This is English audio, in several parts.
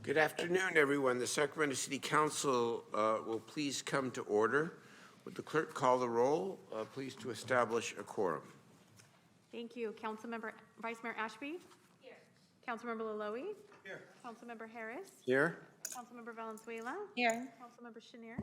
Good afternoon, everyone. The Sacramento City Council will please come to order. Would the clerk call the roll, please, to establish a quorum? Thank you. Councilmember Vice Mayor Ashby? Here. Councilmember Laloe? Here. Councilmember Harris? Here. Councilmember Valenzuela? Here. Councilmember Chenier?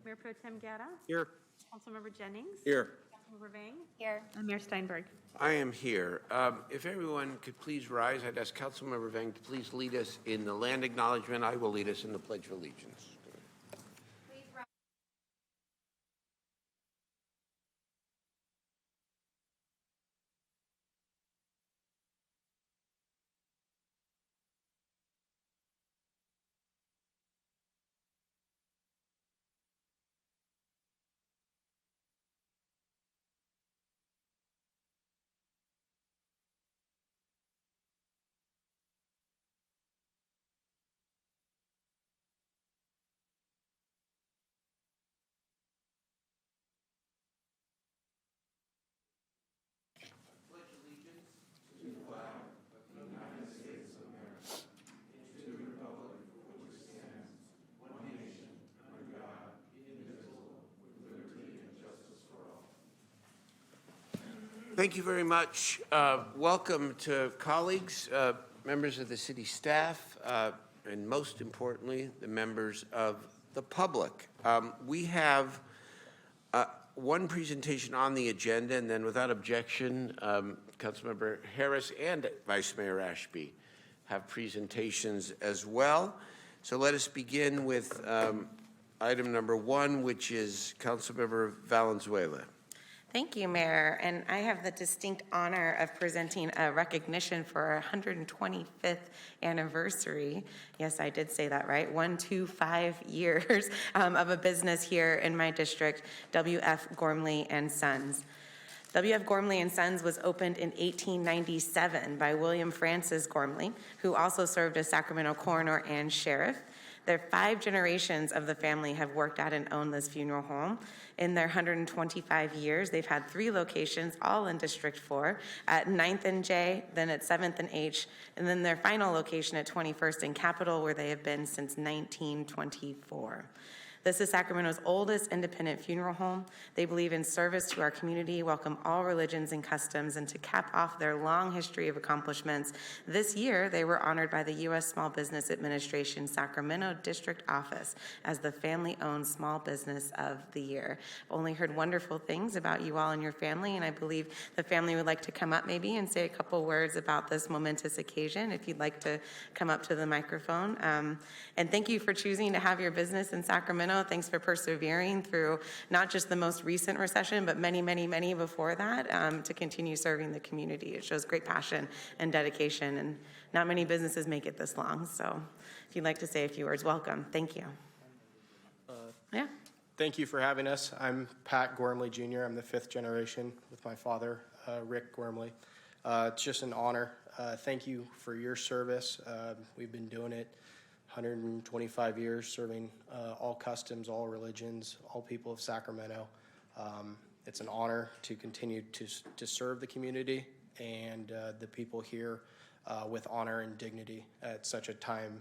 Mayor Pro Tem Guerra? Here. Councilmember Jennings? Here. Councilmember Vang? Here. And Mayor Steinberg. I am here. If everyone could please rise, I'd ask Councilmember Vang to please lead us in the land acknowledgement. I will lead us in the Pledge of Allegiance. Thank you very much. Welcome to colleagues, members of the city staff, and most importantly, the members of the public. We have one presentation on the agenda, and then without objection, Councilmember Harris and Vice Mayor Ashby have presentations as well. So let us begin with item number one, which is Councilmember Valenzuela. Thank you, Mayor. And I have the distinct honor of presenting a recognition for our 125th anniversary. Yes, I did say that right. 125 years of a business here in my district, W.F. Gormley and Sons. W.F. Gormley and Sons was opened in 1897 by William Francis Gormley, who also served as Sacramento coroner and sheriff. Their 5 generations of the family have worked at and owned this funeral home. In their 125 years, they've had 3 locations, all in District 4, at 9th and J, then at 7th and H, and then their final location at 21st and Capitol, where they have been since 1924. This is Sacramento's oldest independent funeral home. They believe in service to our community, welcome all religions and customs, and to cap off their long history of accomplishments, this year they were honored by the U.S. Small Business Administration Sacramento District Office as the Family-Owned Small Business of the Year. I've only heard wonderful things about you all and your family, and I believe the family would like to come up maybe and say a couple words about this momentous occasion, if you'd like to come up to the microphone. And thank you for choosing to have your business in Sacramento. Thanks for persevering through not just the most recent recession, but many, many, many before that, to continue serving the community. It shows great passion and dedication, and not many businesses make it this long. So if you'd like to say a few words, welcome. Thank you. Yeah. Thank you for having us. I'm Pat Gormley Jr. I'm the 5th generation with my father, Rick Gormley. It's just an honor. Thank you for your service. We've been doing it 125 years, serving all customs, all religions, all people of Sacramento. It's an honor to continue to serve the community and the people here with honor and dignity at such a time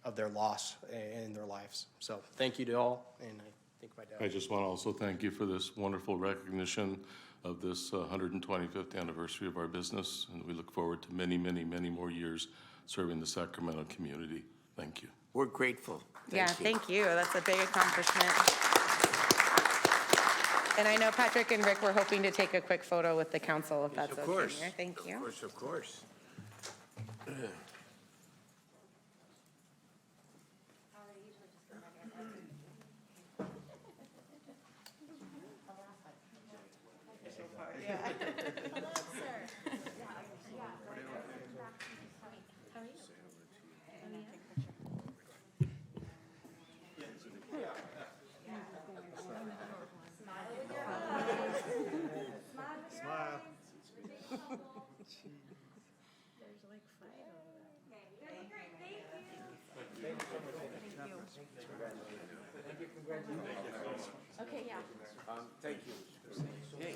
of their loss in their lives. So thank you to all, and I think my dad. I just want to also thank you for this wonderful recognition of this 125th anniversary of our business, and we look forward to many, many, many more years serving the Sacramento community. Thank you. We're grateful. Thank you. That's a big accomplishment. And I know Patrick and Rick were hoping to take a quick photo with the council, if that's okay. Of course. Mayor. Thank you. Of course, of course. Okay, yeah. Thank you. Hey,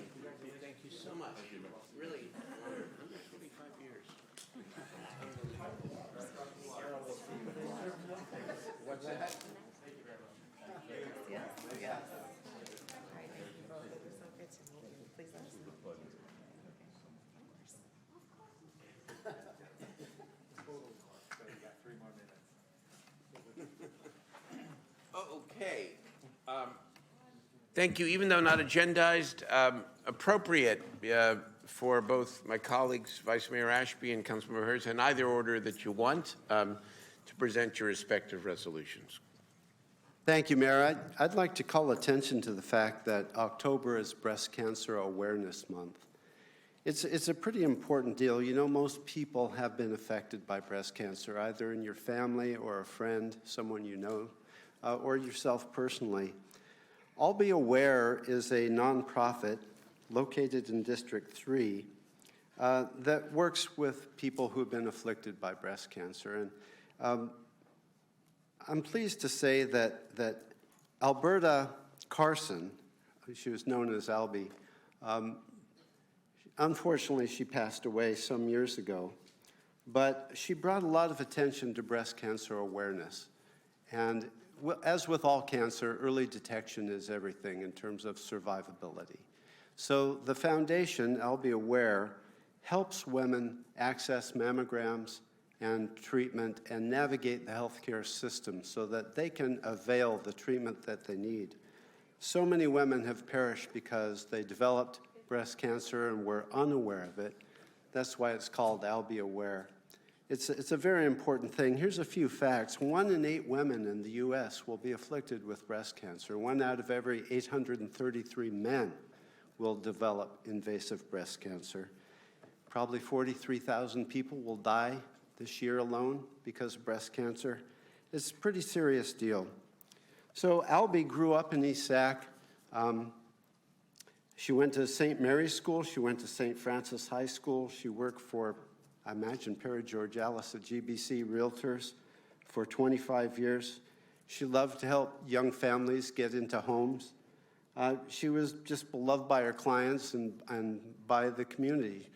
thank you so much. Really, 125 years. Thank you. Even though not agendized, appropriate for both my colleagues, Vice Mayor Ashby and Councilmember Hurst, in either order that you want, to present your respective resolutions. Thank you, Mayor. I'd like to call attention to the fact that October is Breast Cancer Awareness Month. It's a pretty important deal. You know, most people have been affected by breast cancer, either in your family or a friend, someone you know, or yourself personally. All Be Aware is a nonprofit located in District 3 that works with people who have been afflicted by breast cancer. And I'm pleased to say that Alberta Carson, she was known as Albie, unfortunately she passed away some years ago, but she brought a lot of attention to breast cancer awareness. And as with all cancer, early detection is everything in terms of survivability. So the foundation, I'll Be Aware, helps women access mammograms and treatment and navigate the healthcare system so that they can avail the treatment that they need. So many women have perished because they developed breast cancer and were unaware of it. That's why it's called I'll Be Aware. It's a very important thing. Here's a few facts. 1 in 8 women in the U.S. will be afflicted with breast cancer. 1 out of every 833 men will develop invasive breast cancer. Probably 43,000 people will die this year alone because of breast cancer. It's a pretty serious deal. So Albie grew up in East Sac. She went to St. Mary's School. She went to St. Francis High School. She worked for, I imagine, Perry George Alice at GBC Realtors for 25 years. She loved to help young families get into homes. She was just beloved by her clients and by the community.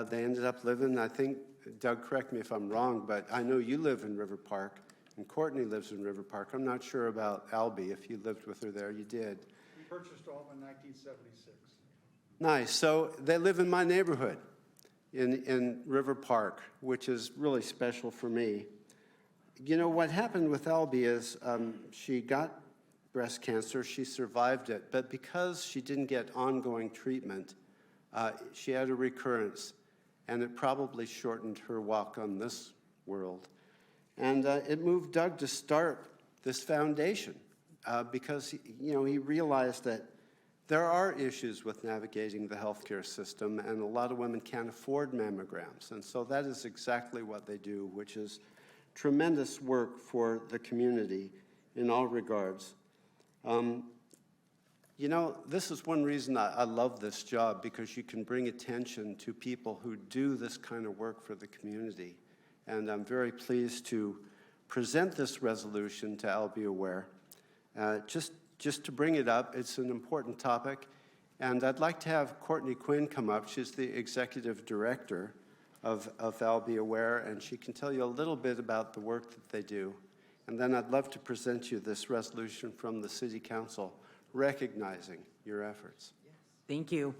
They ended up living, I think, Doug, correct me if I'm wrong, but I know you live in River Park, and Courtney lives in River Park. I'm not sure about Albie, if you lived with her there. You did. We purchased all in 1976. Nice. So they live in my neighborhood in River Park, which is really special for me. You know, what happened with Albie is she got breast cancer. She survived it. But because she didn't get ongoing treatment, she had a recurrence. And it probably shortened her walk on this world. And it moved Doug to start this foundation because, he realized that there are issues with navigating the healthcare system, and a lot of women can't afford mammograms. And so that is exactly what they do, which is tremendous work for the community in all regards. This is one reason I love this job, because you can bring attention to people who do this kind of work for the community. And I'm very pleased to present this resolution to I'll Be Aware. Just to bring it up, it's an important topic. And I'd like to have Courtney Quinn come up. She's the executive director of I'll Be Aware, and she can tell you a little bit about the work that they do. And then I'd love to present you this resolution from the City Council, recognizing your efforts. Thank you.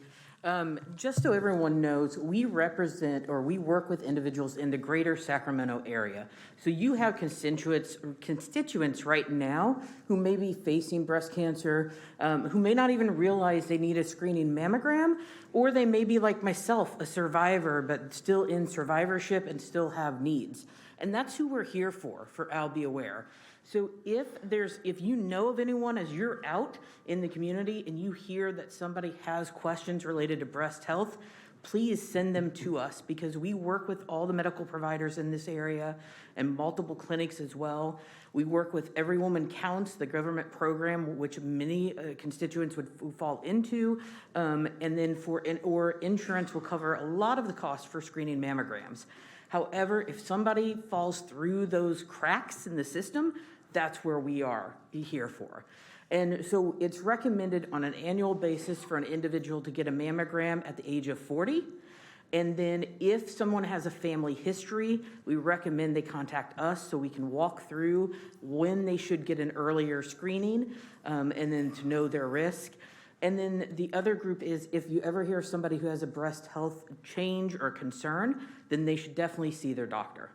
Just so everyone knows, we represent or we work with individuals in the greater Sacramento area. So you have constituents right now who may be facing breast cancer, who may not even realize they need a screening mammogram, or they may be like myself, a survivor, but still in survivorship and still have needs. And that's who we're here for I'll Be Aware. So if you know of anyone as you're out in the community and you hear that somebody has questions related to breast health, please send them to us, because we work with all the medical providers in this area and multiple clinics as well. We work with Every Woman Counts, the government program, which many constituents would fall into, and then or insurance will cover a lot of the cost for screening mammograms. However, if somebody falls through those cracks in the system, that's where we are here for. And so it's recommended on an annual basis for an individual to get a mammogram at the age of 40. And then if someone has a family history, we recommend they contact us so we can walk through when they should get an earlier screening, and then to know their risk. And then the other group is, if you ever hear somebody who has a breast health change or concern, then they should definitely see their doctor.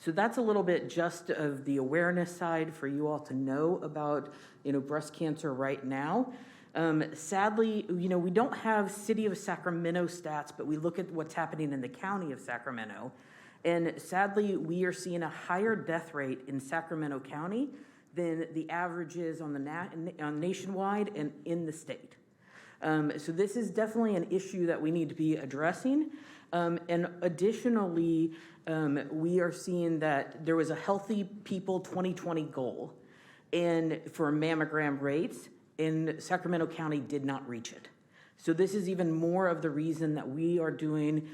So that's a little bit just of the awareness side for you all to know about, breast cancer right now. Sadly, we don't have City of Sacramento stats, but we look at what's happening in the County of Sacramento. And sadly, we are seeing a higher death rate in Sacramento County than the averages on nationwide and in the state. So this is definitely an issue that we need to be addressing. And additionally, we are seeing that there was a Healthy People 2020 goal and for mammogram rates, and Sacramento County did not reach it. So this is even more of the reason that we are doing,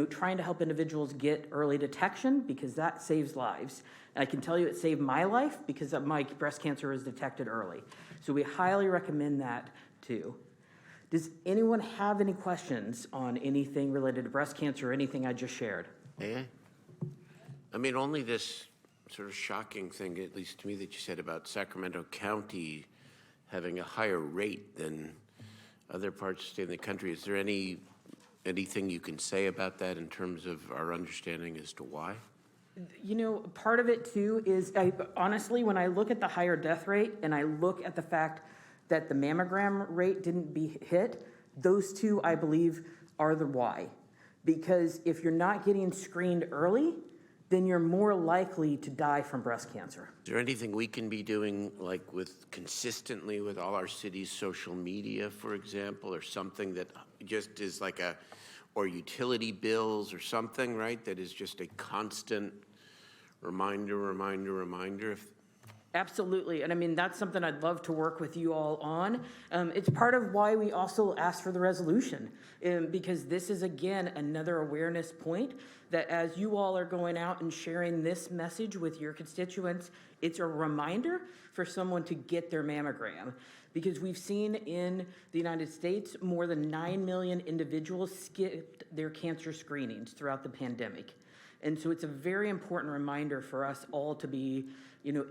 trying to help individuals get early detection, because that saves lives. And I can tell you it saved my life because my breast cancer was detected early. So we highly recommend that too. Does anyone have any questions on anything related to breast cancer or anything I just shared? May I mean, only this sort of shocking thing, at least to me, that you said about Sacramento County having a higher rate than other parts of the state and the country. Is there anything you can say about that in terms of our understanding as to why? Part of it too is, honestly, when I look at the higher death rate and I look at the fact that the mammogram rate didn't be hit, those two, I believe, are the why. Because if you're not getting screened early, then you're more likely to die from breast cancer. Is there anything we can be doing, like consistently with all our cities' social media, for example, or something that just is like or utility bills or something, right? That is just a constant reminder. Absolutely, and I mean, that's something I'd love to work with you all on. It's part of why we also asked for the resolution, because this is, again, another awareness point that as you all are going out and sharing this message with your constituents, it's a reminder for someone to get their mammogram. Because we've seen in the United States, more than 9 million individuals skipped their cancer screenings throughout the pandemic. And so it's a very important reminder for us all to be,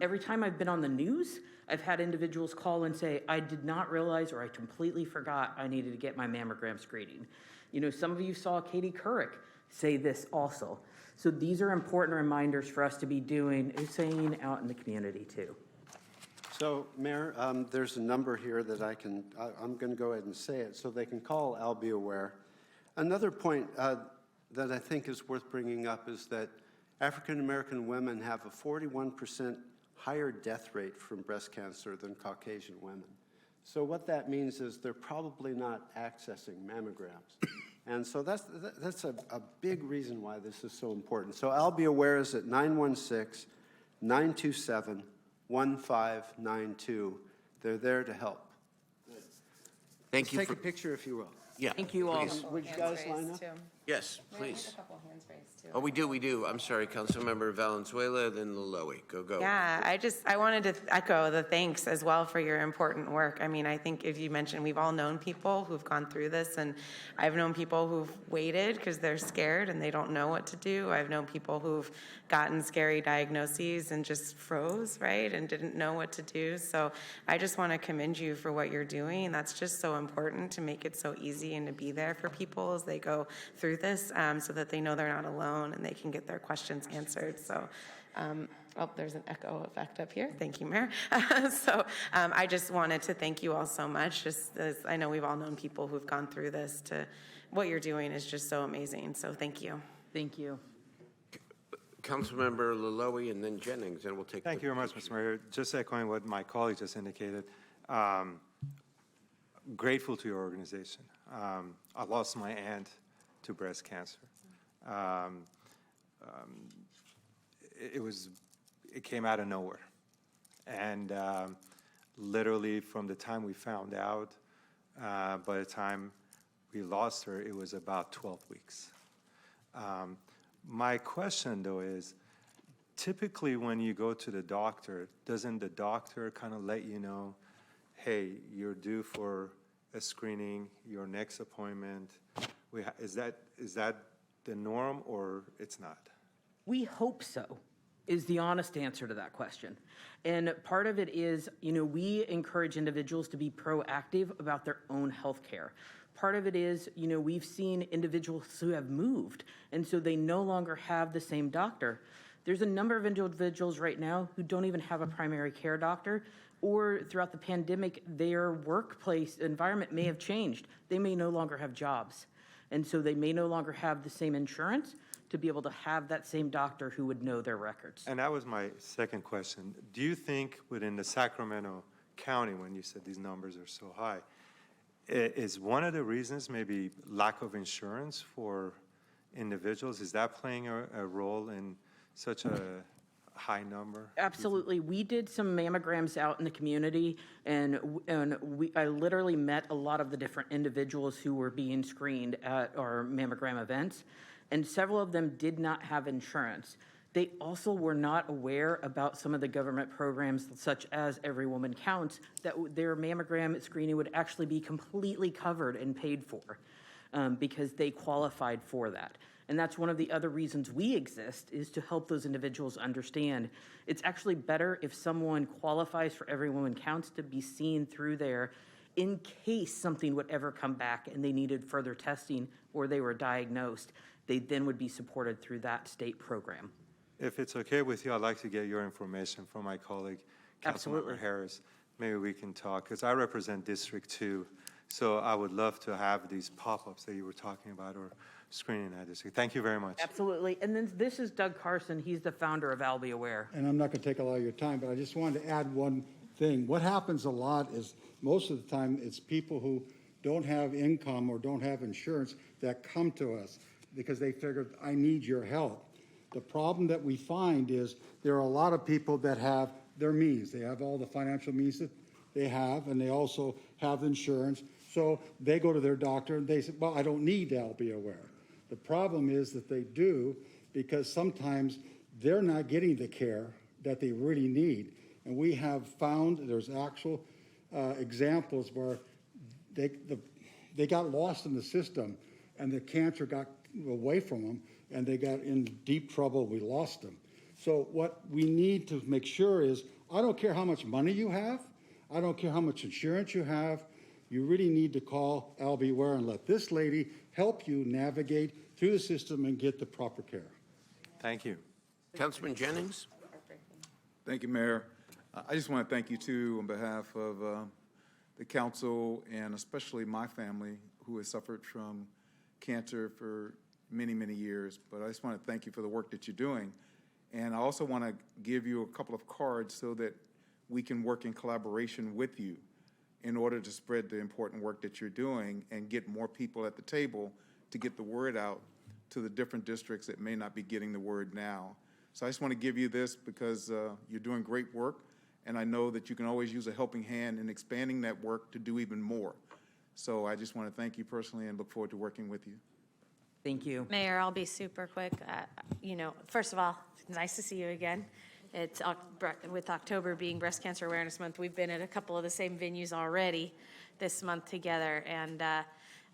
every time I've been on the news, I've had individuals call and say, I did not realize or I completely forgot I needed to get my mammogram screening. Some of you saw Katie Couric say this also. So these are important reminders for us to be saying out in the community too. So, Mayor, there's a number here that I'm going to go ahead and say it, so they can call I'll Be Aware. Another point that I think is worth bringing up is that African-American women have a 41% higher death rate from breast cancer than Caucasian women. So what that means is they're probably not accessing mammograms. And so that's a big reason why this is so important. So I'll Be Aware is at 916-927-1592. They're there to help. Thank you Take for, a picture if you will. yeah. Thank you all. Please. Would you guys line up? Yes, please. A couple hands raised too. Oh, we do. I'm sorry, Councilmember Valenzuela, then Laloe. Go. Yeah, I wanted to echo the thanks as well for your important work. I mean, I think if you mentioned, we've all known people who've gone through this, and I've known people who've waited because they're scared and they don't know what to do. I've known people who've gotten scary diagnoses and just froze, right, and didn't know what to do. So I just want to commend you for what you're doing. That's just so important to make it so easy and to be there for people as they go through this, so that they know they're not alone and they can get their questions answered. So, there's an echo effect up here. Thank you, Mayor. I just wanted to thank you all so much. Just as I know we've all known people who've gone through this, what you're doing is just so amazing. So thank you. Thank you. Councilmember Laloe and then Jennings, and we'll take. Thank you very much, Mr. Mayor. Just echoing what my colleague just indicated, grateful to your organization. I lost my aunt to breast cancer. It came out of nowhere. And literally from the time we found out, by the time we lost her, it was about 12 weeks. My question though is, typically when you go to the doctor, doesn't the doctor kind of let you know, hey, you're due for a screening, your next appointment? Is that the norm or it's not? We hope so, is the honest answer to that question. And part of it is, we encourage individuals to be proactive about their own health care. Part of it is, we've seen individuals who have moved, and so they no longer have the same doctor. There's a number of individuals right now who don't even have a primary care doctor or throughout the pandemic, their workplace environment may have changed. They may no longer have jobs. And so they may no longer have the same insurance to be able to have that same doctor who would know their records. And that was my second question. Do you think within the Sacramento County, when you said these numbers are so high, is one of the reasons maybe lack of insurance for individuals? Is that playing a role in such a high number? Absolutely. We did some mammograms out in the community, and I literally met a lot of the different individuals who were being screened at our mammogram events, and several of them did not have insurance. They also were not aware about some of the government programs, such as Every Woman Counts, that their mammogram screening would actually be completely covered and paid for because they qualified for that. And that's one of the other reasons we exist, is to help those individuals understand it's actually better if someone qualifies for Every Woman Counts to be seen through there in case something would ever come back and they needed further testing or they were diagnosed. They then would be supported through that state program. If it's okay with you, I'd like to get your information from my colleague, Absolutely. Councilmember Harris. Maybe we can talk, because I represent District 2, so I would love to have these pop-ups that you were talking about, or screening that district. Thank you very much. Absolutely. And then this is Doug Carson. He's the founder of I'll Be Aware. And I'm not going to take a lot of your time, but I just wanted to add one thing. What happens a lot is, most of the time, it's people who don't have income or don't have insurance that come to us because they figure, I need your help. The problem that we find is there are a lot of people that have their means. They have all the financial means that they have, and they also have insurance. So they go to their doctor and they say, well, I don't need I'll Be Aware. The problem is that they do, because sometimes they're not getting the care that they really need. And we have found there's actual examples where they got lost in the system and the cancer got away from them and they got in deep trouble. We lost them. So what we need to make sure is, I don't care how much money you have. I don't care how much insurance you have. You really need to call I'll Be Aware and let this lady help you navigate through the system and get the proper care. Thank you. Councilman Jennings? Thank you, Mayor. I just want to thank you, too, on behalf of the council and especially my family, who has suffered from cancer for many, many years. But I just want to thank you for the work that you're doing. And I also want to give you a couple of cards so that we can work in collaboration with you in order to spread the important work that you're doing and get more people at the table to get the word out to the different districts that may not be getting the word now. So I just want to give you this because you're doing great work, and I know that you can always use a helping hand in expanding that work to do even more. So I just want to thank you personally and look forward to working with you. Thank you. Mayor, I'll be super quick. First of all, nice to see you again. It's with October being Breast Cancer Awareness Month, we've been at a couple of the same venues already this month together. And I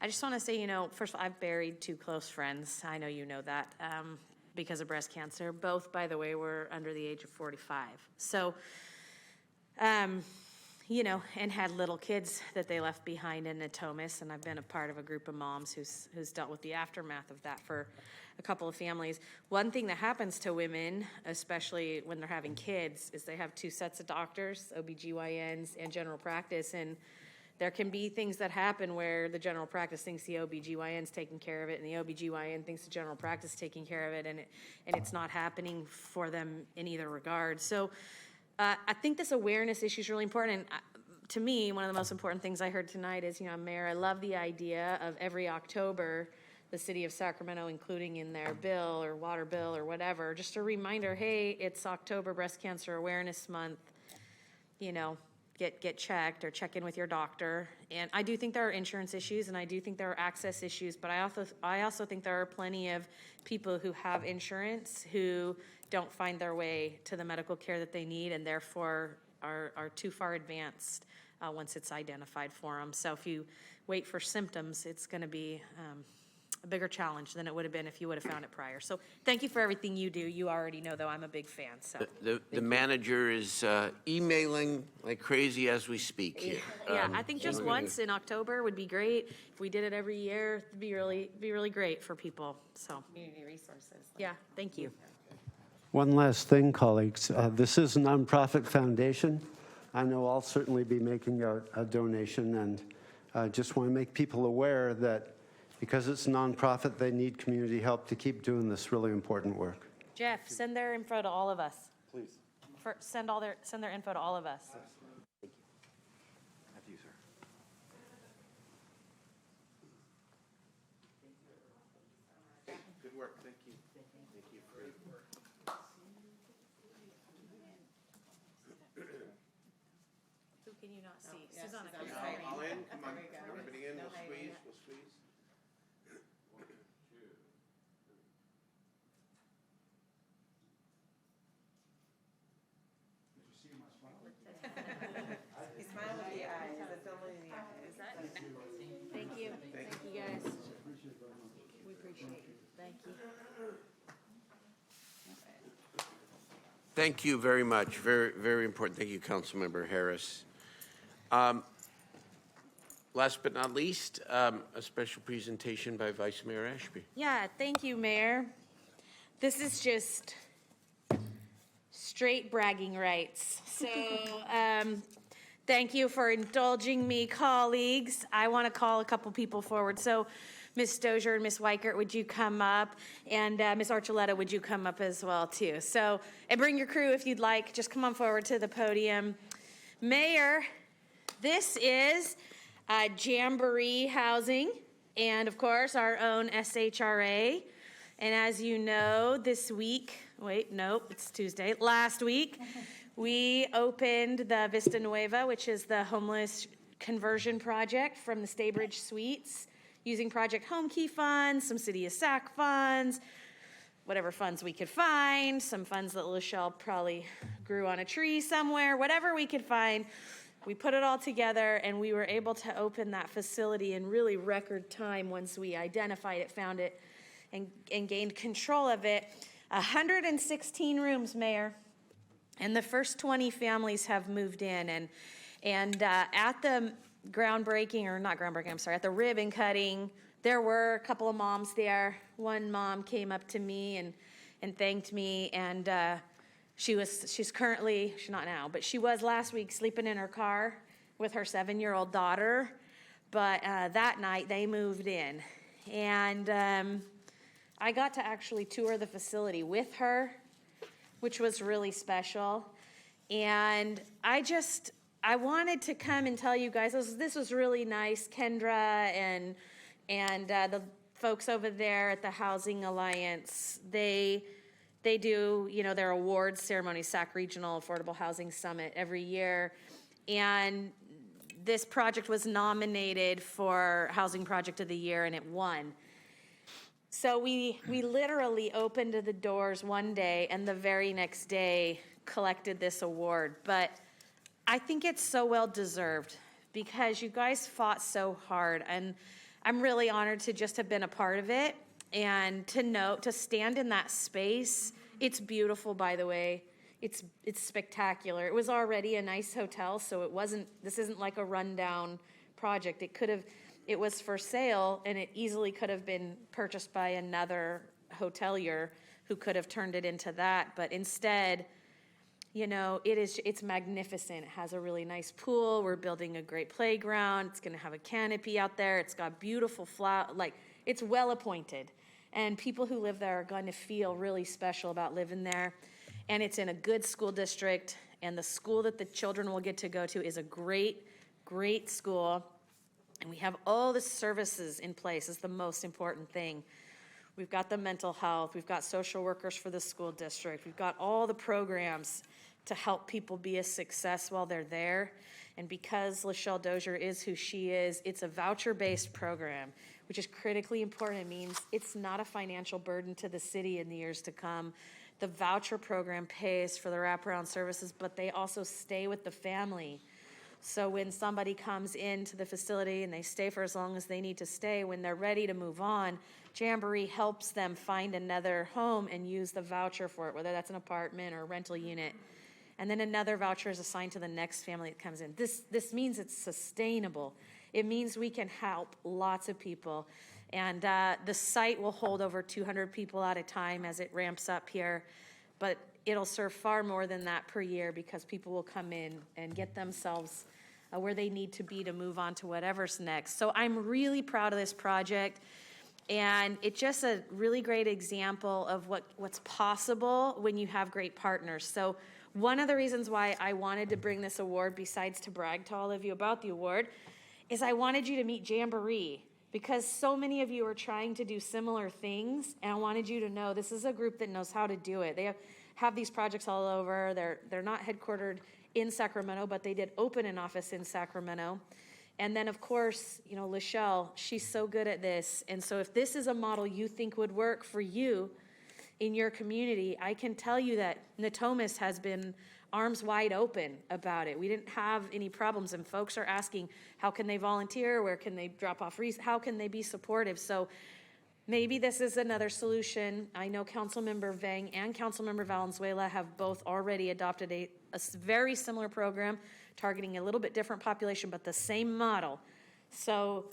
just want to say, first of all, I've buried two close friends. I know you know that because of breast cancer. Both, by the way, were under the age of 45. So, and had little kids that they left behind in Natomas. And I've been a part of a group of moms who's dealt with the aftermath of that for a couple of families. One thing that happens to women, especially when they're having kids, is they have two sets of doctors, OBGYNs and general practice. And there can be things that happen where the general practice thinks the OBGYN's taking care of it, and the OBGYN thinks the general practice is taking care of it, and it's not happening for them in either regard. So I think this awareness issue is really important. And to me, one of the most important things I heard tonight is, Mayor, I love the idea of every October, the city of Sacramento including in their bill or water bill or whatever, just a reminder, hey, it's October Breast Cancer Awareness Month, get checked or check in with your doctor. And I do think there are insurance issues and I do think there are access issues, but I also think there are plenty of people who have insurance who don't find their way to the medical care that they need and therefore are too far advanced once it's identified for them. So if you wait for symptoms, it's going to be a bigger challenge than it would have been if you would have found it prior. So thank you for everything you do. You already know, though, I'm a big fan. So The manager is emailing like crazy as we speak here. yeah, I think just once in October would be great. If we did it every year, it'd be really great for people. So Community resources. yeah, thank you. One last thing, colleagues. This is a nonprofit foundation. I know I'll certainly be making a donation, and just want to make people aware that because it's a nonprofit, they need community help to keep doing this really important work. Jeff, send their info to all of us. Please. Send their info to all of us. Thank you. Have you, sir. Good work, thank you. Thank you for your work. Who can you not see? yeah, Susanna, Susanna. come on. All in, come on, There we go. everybody in, we'll No hiding squeeze, it. we'll squeeze. You smile with the eyes, that's only the eyes. Thank you. Thank you, guys. We appreciate you. Thank you. Thank you very much. Very, very important. Thank you, Councilmember Harris. Last but not least, a special presentation by Vice Mayor Ashby. Yeah, thank you, Mayor. This is just straight bragging rights. So, thank you for indulging me, colleagues. I want to call a couple people forward. So, Ms. Dozier and Ms. Weichert, would you come up? And Ms. Archuleta, would you come up as well, too? So, and bring your crew if you'd like. Just come on forward to the podium. Mayor, this is Jamboree Housing and, of course, our own SHRA. And as you know, this week, it's Tuesday, last week, we opened the Vista Nueva, which is the homeless conversion project from the Staybridge Suites, using Project Home Key funds, some City of Sac funds, whatever funds we could find, some funds that Lachelle probably grew on a tree somewhere, whatever we could find. We put it all together, and we were able to open that facility in really record time once we identified it, found it, and gained control of it. 116 rooms, Mayor, and the first 20 families have moved in. And at the groundbreaking, or not groundbreaking, I'm sorry, at the ribbon cutting, there were a couple of moms there. One mom came up to me and thanked me, and she's not now, but she was last week sleeping in her car with her 7-year-old daughter. But that night they moved in, and I got to actually tour the facility with her, which was really special. And I wanted to come and tell you guys, this was really nice. Kendra and the folks over there at the Housing Alliance, they do, their awards ceremony, Sac Regional Affordable Housing Summit every year. And this project was nominated for Housing Project of the Year, and it won. So we literally opened the doors one day, and the very next day collected this award. But I think it's so well deserved because you guys fought so hard, and I'm really honored to just have been a part of it and to stand in that space. It's beautiful, by the way. It's spectacular. It was already a nice hotel, so this isn't like a rundown project. It was for sale, and it easily could have been purchased by another hotelier who could have turned it into that. But instead, it's magnificent. It has a really nice pool. We're building a great playground. It's going to have a canopy out there. It's got beautiful flowers. It's well appointed. And people who live there are going to feel really special about living there. And it's in a good school district. And the school that the children will get to go to is a great, great school. And we have all the services in place is the most important thing. We've got the mental health. We've got social workers for the school district. We've got all the programs to help people be a success while they're there. And because Lachelle Dozier is who she is, it's a voucher-based program, which is critically important. It means it's not a financial burden to the city in the years to come. The voucher program pays for the wraparound services, but they also stay with the family. So when somebody comes into the facility and they stay for as long as they need to stay, when they're ready to move on, Jamboree helps them find another home and use the voucher for it, whether that's an apartment or a rental unit. And then another voucher is assigned to the next family that comes in. This means it's sustainable. It means we can help lots of people. And the site will hold over 200 people at a time as it ramps up here. But it'll serve far more than that per year because people will come in and get themselves where they need to be to move on to whatever's next. So I'm really proud of this project. And it's just a really great example of what's possible when you have great partners. So one of the reasons why I wanted to bring this award, besides to brag to all of you about the award, is I wanted you to meet Jamboree, because so many of you are trying to do similar things, and I wanted you to know this is a group that knows how to do it. They have these projects all over. They're not headquartered in Sacramento, but they did open an office in Sacramento. And then, of course, you know, Lachelle, she's so good at this. And so if this is a model you think would work for you in your community, I can tell you that Natomas has been arms wide open about it. We didn't have any problems, and folks are asking, how can they volunteer? Where can they drop off? How can they be supportive? So maybe this is another solution. I know Councilmember Vang and Councilmember Valenzuela have both already adopted a very similar program, targeting a little bit different population, but the same model. So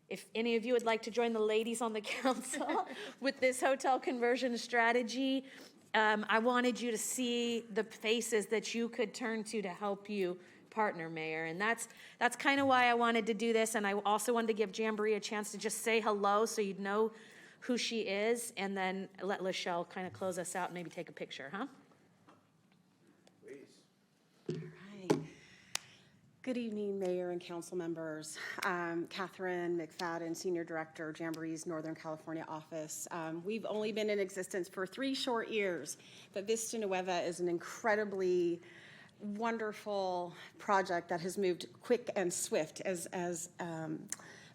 if any of you would like to join the ladies on the council with this hotel conversion strategy, I wanted you to see the faces that you could turn to help you partner, Mayor. And that's kind of why I wanted to do this. And I also wanted to give Jamboree a chance to just say hello so you'd know who she is, and then let Lachelle kind of close us out and maybe take a picture, huh? Good evening, Mayor and council members. Catherine McFadden, Senior Director, Jamboree's Northern California office. We've only been in existence for 3 short years, but Vista Nueva is an incredibly wonderful project that has moved quick and swift. As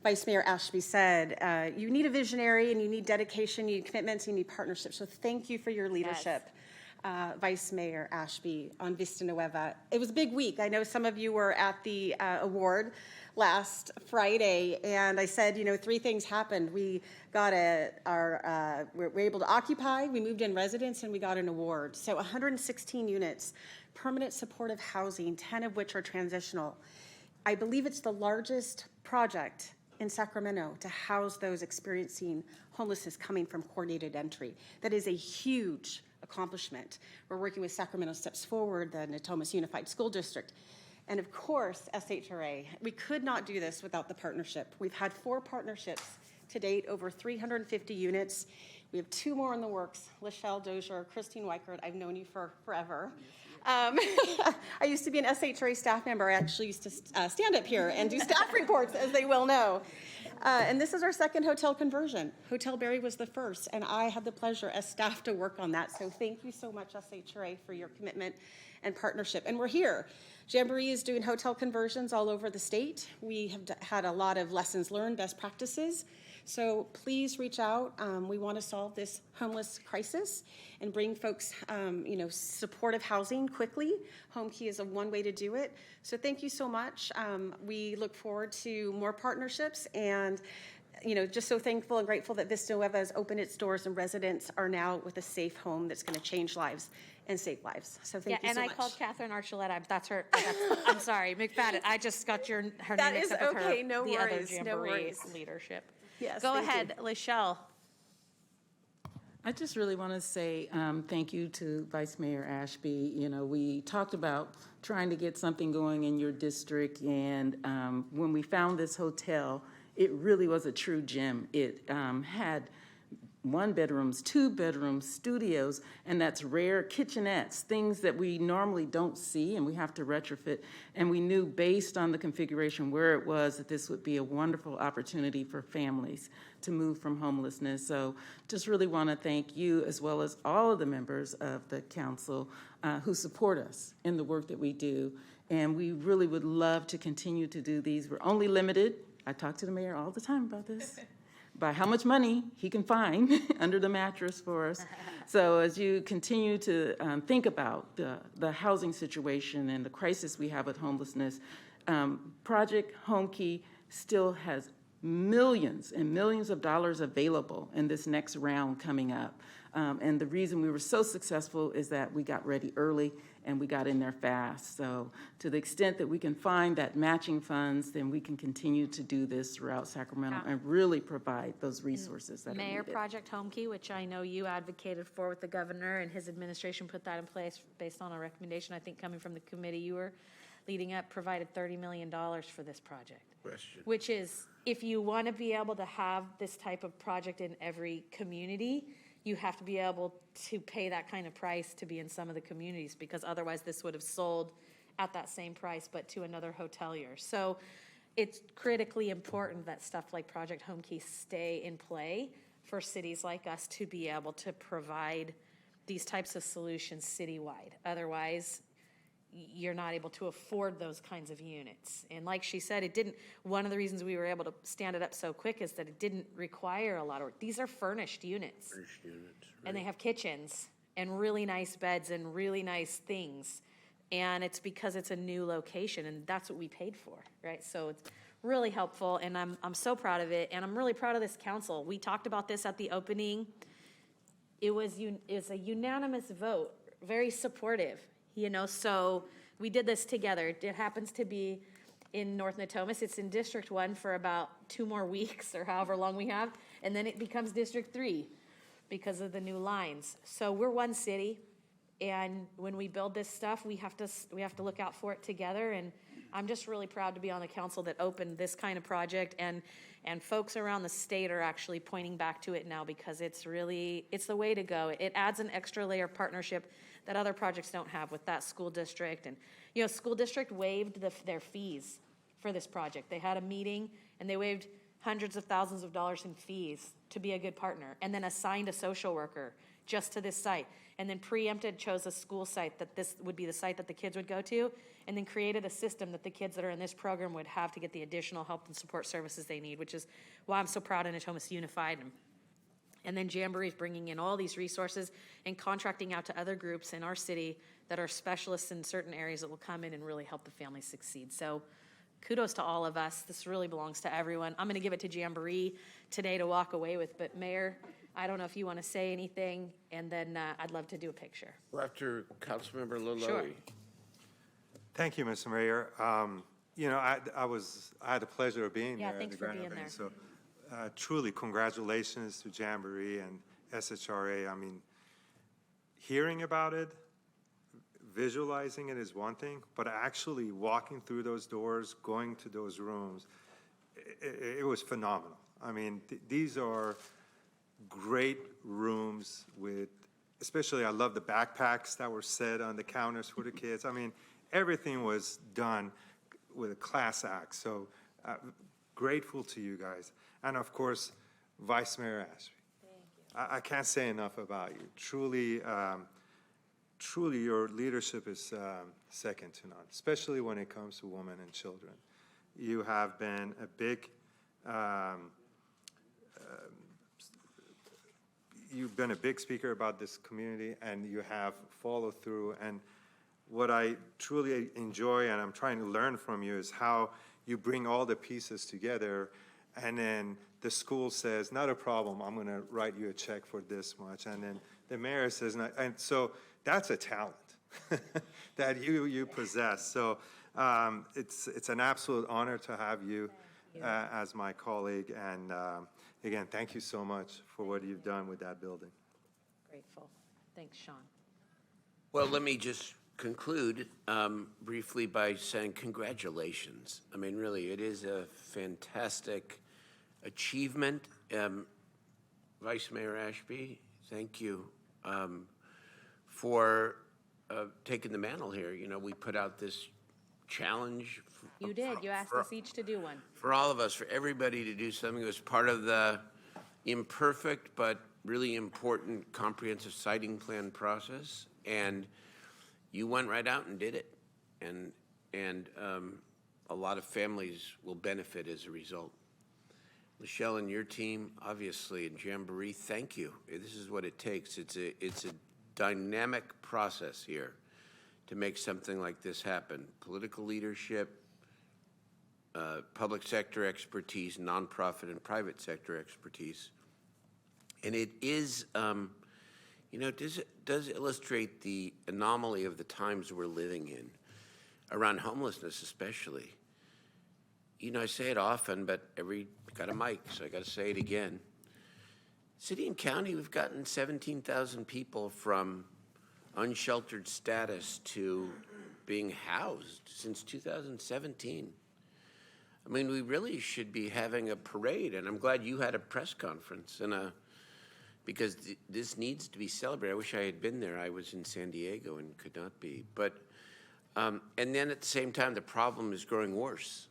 Vice Mayor Ashby said, you need a visionary, and you need dedication, you need commitments, you need partnerships. So thank you for your leadership. Yes. Vice Mayor Ashby on Vista Nueva. It was a big week. I know some of you were at the award last Friday, and I said, you know, 3 things happened. We got we were able to occupy, we moved in residents, and we got an award. So 116 units, permanent supportive housing, 10 of which are transitional. I believe it's the largest project in Sacramento to house those experiencing homelessness coming from coordinated entry. That is a huge accomplishment. We're working with Sacramento Steps Forward, the Natomas Unified School District, and of course, SHRA. We could not do this without the partnership. We've had 4 partnerships to date, over 350 units. We have 2 more in the works. Lachelle Dozier, Christine Weichert, I've known you for forever. I used to be an SHRA staff member. I actually used to stand up here and do staff reports, as they well know. And this is our 2nd hotel conversion. Hotel Berry was the first, and I had the pleasure as staff to work on that. So thank you so much, SHRA, for your commitment and partnership. And we're here. Jamboree is doing hotel conversions all over the state. We have had a lot of lessons learned, best practices. So please reach out. We want to solve this homeless crisis and bring folks, supportive housing quickly. Home Key is one way to do it. So thank you so much. We look forward to more partnerships, and just so thankful and grateful that Vista Nueva has opened its doors and residents are now with a safe home that's going to change lives and save lives. So thank you so much. And I called Catherine Archuleta. That's her. I'm sorry, McFadden. I just got her that name mixed is up with okay. her, No the worries. other No Jamboree worries. leadership. Yes. Go thank ahead, you. Lachelle. I just really want to say thank you to Vice Mayor Ashby. We talked about trying to get something going in your district, and when we found this hotel, it really was a true gem. It had 1 bedrooms, 2 bedrooms, studios, and that's rare, kitchenettes, things that we normally don't see and we have to retrofit. And we knew based on the configuration where it was that this would be a wonderful opportunity for families to move from homelessness. So just really want to thank you, as well as all of the members of the council who support us in the work that we do. And we really would love to continue to do these. We're only limited. I talk to the mayor all the time about this. By how much money he can find under the mattress for us. So as you continue to think about the housing situation and the crisis we have with homelessness, Project Home Key still has millions and millions of dollars available in this next round coming up. And the reason we were so successful is that we got ready early and we got in there fast. So to the extent that we can find that matching funds, then we can continue to do this throughout Sacramento and really provide those resources that are Mayor needed. Project Home Key, which I know you advocated for with the governor, and his administration put that in place based on a recommendation, I think, coming from the committee you were leading up, provided $30 million for this project. Question. Which is, if you want to be able to have this type of project in every community, you have to be able to pay that kind of price to be in some of the communities, because otherwise this would have sold at that same price, but to another hotelier. So it's critically important that stuff like Project Home Key stay in play for cities like us to be able to provide these types of solutions citywide. Otherwise, you're not able to afford those kinds of units. And like she said, one of the reasons we were able to stand it up so quick is that it didn't require a lot of work. These are furnished units. Furnished units, And they have kitchens and really nice beds and really nice things. And it's because it's a new location, and that's what we paid for, right? So it's really helpful, and I'm so proud of it, and I'm really proud of this council. We talked about this at the opening. It was a unanimous vote, very supportive, so we did this together. It happens to be in North Natomas. It's in District 1 for about 2 more weeks or however long we have, and then it becomes District 3 because of the new lines. So we're one city, and when we build this stuff, we have to look out for it together, and I'm just really proud to be on the council that opened this kind of project, and folks around the state are actually pointing back to it now because it's the way to go. It adds an extra layer of partnership that other projects don't have with that school district. And, school district waived their fees for this project. They had a meeting and they waived hundreds of thousands of dollars in fees to be a good partner, and then assigned a social worker just to this site, and then preempted, chose a school site that this would be the site that the kids would go to, and then created a system that the kids that are in this program would have to get the additional help and support services they need, which is why I'm so proud of Natomas Unified. And then Jamboree's bringing in all these resources and contracting out to other groups in our city that are specialists in certain areas that will come in and really help the families succeed. So kudos to all of us. This really belongs to everyone. I'm going to give it to Jamboree today to walk away with, but Mayor, I don't know if you want to say anything, and then I'd love to do a picture. Well, after Councilmember Laloy. Sure. Thank you, Mr. Mayor. I had the pleasure of being Yeah, there at thanks the for grand being opening. there. So truly, congratulations to Jamboree and SHRA. I mean, hearing about it, visualizing it is one thing, but actually walking through those doors, going to those rooms, it was phenomenal. I mean, these are great rooms with, especially I love the backpacks that were set on the counters for the kids. I mean, everything was done with a class act. So grateful to you guys. And of course, Vice Mayor Ashby. Thank you. I can't say enough about you. Truly, truly your leadership is second to none, especially when it comes to women and children. You have been a big, you've been a big speaker about this community, and you have followed through. And what I truly enjoy and I'm trying to learn from you is how you bring all the pieces together, and then the school says, not a problem, I'm going to write you a check for this much. And then the mayor says, not, and so that's a talent that you possess. So it's an absolute honor to have you as my colleague. And again, thank you so much for what you've done with that building. Grateful. Thanks, Sean. Well, let me just conclude briefly by saying congratulations. I mean, really, it is a fantastic achievement. Vice Mayor Ashby, thank you for taking the mantle here. We put out this challenge. You did. You asked us each to do one. For all of us, for everybody to do something. It was part of the imperfect but really important comprehensive siting plan process, and you went right out and did it, and a lot of families will benefit as a result. Michelle and your team, obviously, and Jamboree, thank you. This is what it takes. It's a dynamic process here to make something like this happen. Political leadership, public sector expertise, nonprofit and private sector expertise. And it is You know, does illustrate the anomaly of the times we're living in, around homelessness especially. You know, I say it often, but got a mic, so I got to say it again. City and county, we've gotten 17,000 people from unsheltered status to being housed since 2017. I mean, we really should be having a parade, and I'm glad you had a press conference because this needs to be celebrated. I wish I had been there. I was in San Diego and could not be. But and then at the same time, the problem is growing worse.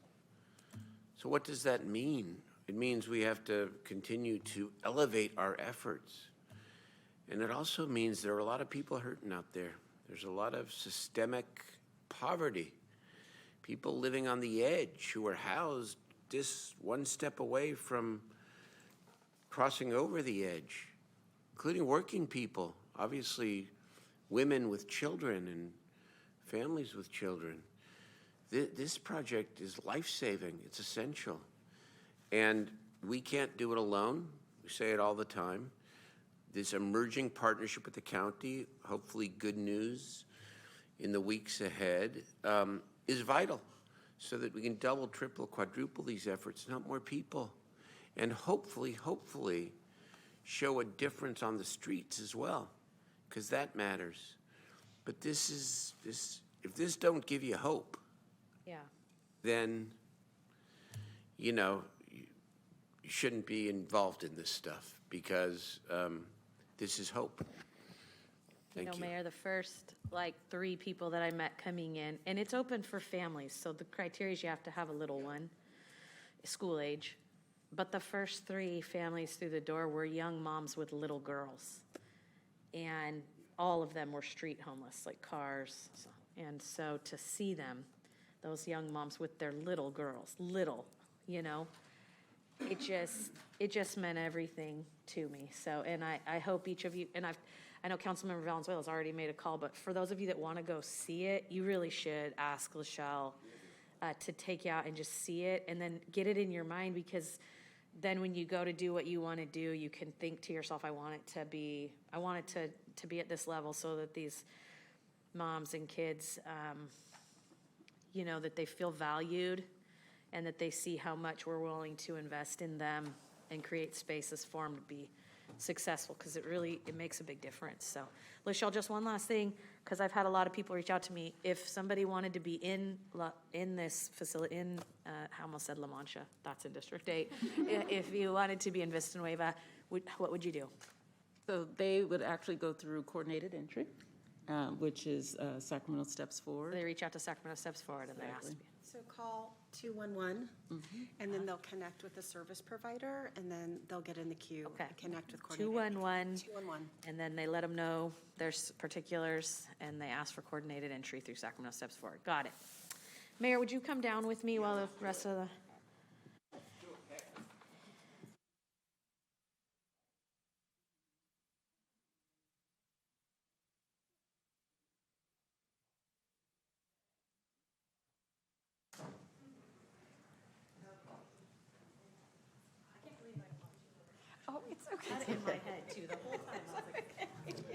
So what does that mean? It means we have to continue to elevate our efforts. And it also means there are a lot of people hurting out there. There's a lot of systemic poverty. People living on the edge who are housed just one step away from crossing over the edge, including working people, obviously women with children and families with children. This project is life-saving. It's essential. And we can't do it alone. We say it all the time. This emerging partnership with the county, hopefully good news in the weeks ahead, is vital so that we can double, triple, quadruple these efforts and help more people. And hopefully show a difference on the streets as well, because that matters. But if this don't give you hope, Yeah. then, you know, you shouldn't be involved in this stuff because this is hope. Thank you. Mayor, the first, 3 people that I met coming in, and it's open for families, so the criteria is you have to have a little one, school age. But the first 3 families through the door were young moms with little girls. And all of them were street homeless, like cars. And so to see them, those young moms with their little girls, it just meant everything to me. So, and I hope each of you, and I know Councilmember Valenzuela's already made a call, but for those of you that want to go see it, you really should ask LaShelle to take you out and just see it and then get it in your mind, because then when you go to do what you want to do, you can think to yourself, I want it to be at this level so that these moms and kids, that they feel valued and that they see how much we're willing to invest in them and create spaces for them to be successful, because it makes a big difference. So, LaShelle, just one last thing, because I've had a lot of people reach out to me. If somebody wanted to be in this facility, I almost said La Mancha, that's in District 8. If you wanted to be in Vista Nueva, what would you do? So they would actually go through coordinated entry, which is Sacramento Steps Forward. They reach out to Sacramento Steps Forward and they ask me. So call 211, and then they'll connect with the service provider, and then they'll get in the queue. Okay. And connect with coordinator. 211. 211. And then they let them know their particulars, and they ask for coordinated entry through Sacramento Steps Forward. Got it. Mayor, would you come down with me while the rest of the... Oh, it's okay. That's in my head, too, the whole time. I was like,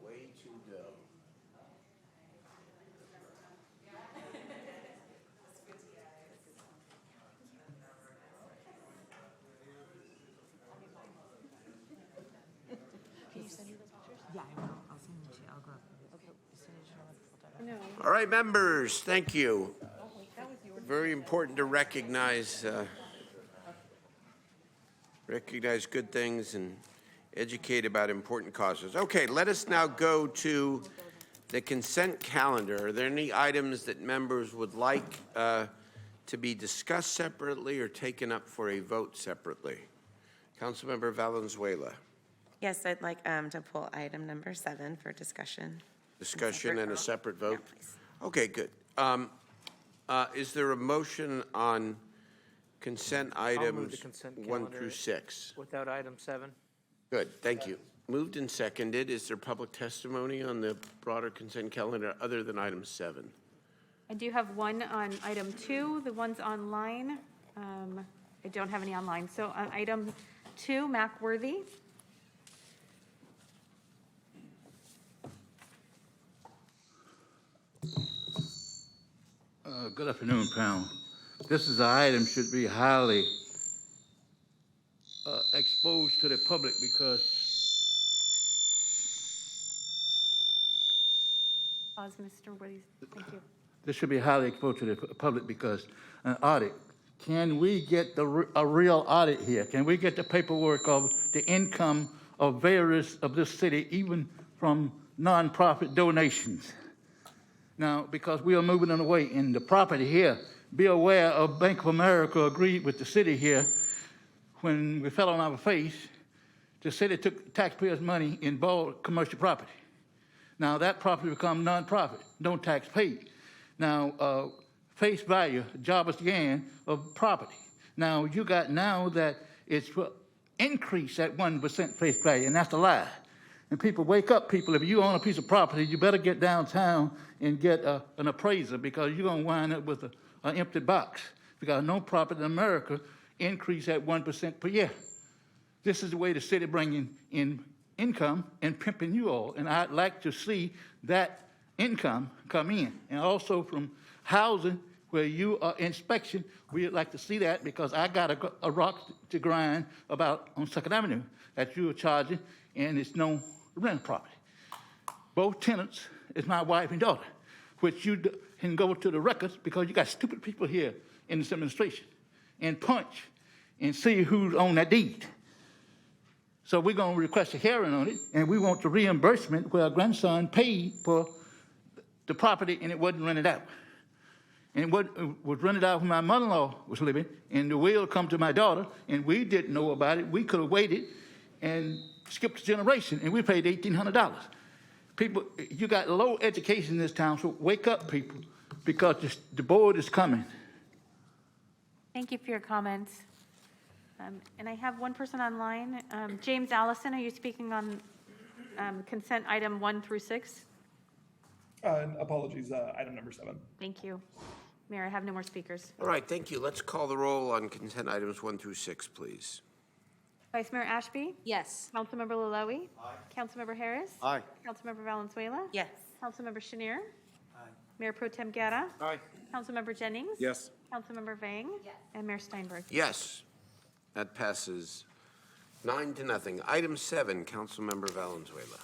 Way to go. All right, members, thank you. Very important to recognize good things and educate about important causes. Okay, let us now go to the consent calendar. Are there any items that members would like to be discussed separately or taken up for a vote separately? Councilmember Valenzuela. Yes, I'd like to pull item number 7 for discussion. Discussion and a separate Yeah, vote? please. Okay, good. Is there a motion on consent I'll move items the consent 1 calendar through 6? without item 7. Good, thank you. Moved and seconded. Is there public testimony on the broader consent calendar other than item 7? I do have one on item 2, the ones online. I don't have any online. So on item 2, Macworthy. Good afternoon, panel. This is an item should be highly exposed to the public because Pause, Mr. Woody. Thank you. this should be highly exposed to the public because an audit. Can we get a real audit here? Can we get the paperwork of the income of various of this city, even from nonprofit donations? Now, because we are moving on away in the property here, be aware of Bank of America agreed with the city here when we fell on our face. The city took taxpayers' money and bought commercial property. Now, that property become nonprofit, no tax paid. Now, face value, jobless gain of property. Now, you got now that it's increased at 1% face value, and that's a lie. And people, wake up, people. If you own a piece of property, you better get downtown and get an appraiser because you're going to wind up with an empty box because no property in America increase at 1% per year. This is the way the city bringing in income and pimping you all. And I'd like to see that income come in. And also from housing, where you are inspection, we'd like to see that because I got a rock to grind about on 2nd Avenue that you are charging, and it's no rent property. Both tenants is my wife and daughter, which you can go to the records because you got stupid people here in this administration and punch and see who's on that deed. So we're going to request a hearing on it, and we want the reimbursement where our grandson paid for the property and it wasn't rented out. And what was rented out when my mother-in-law was living, and the will come to my daughter, and we didn't know about it. We could have waited and skipped a generation, and we paid $1,800. People, you got low education in this town, so wake up, people, because the board is coming. Thank you for your comments. And I have one person online. James Allison, are you speaking on consent item 1 through 6? Apologies, item number 7. Thank you. Mayor, I have no more speakers. All right, thank you. Let's call the roll on consent items 1 through 6, please. Vice Mayor Ashby? Yes. Councilmember Laloe? Aye. Councilmember Harris? Aye. Councilmember Valenzuela? Yes. Councilmember Chenier? Aye. Mayor Pro Tem Guerra? Aye. Councilmember Jennings? Yes. Councilmember Vang? Yes. And Mayor Steinberg? Yes, that passes 9-0. Item 7, Councilmember Valenzuela.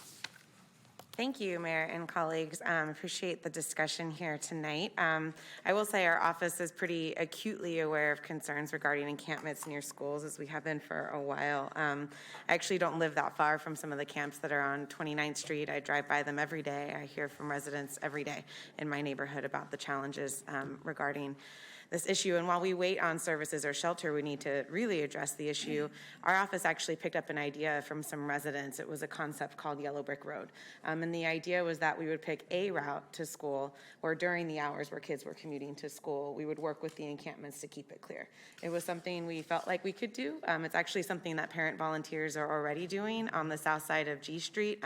Thank you, Mayor and colleagues. Appreciate the discussion here tonight. I will say our office is pretty acutely aware of concerns regarding encampments near schools, as we have been for a while. I actually don't live that far from some of the camps that are on 29th Street. I drive by them every day. I hear from residents every day in my neighborhood about the challenges regarding this issue. And while we wait on services or shelter, we need to really address the issue. Our office actually picked up an idea from some residents. It was a concept called Yellow Brick Road. And the idea was that we would pick a route to school, or during the hours where kids were commuting to school, we would work with the encampments to keep it clear. It was something we felt like we could do. It's actually something that parent volunteers are already doing on the south side of G Street,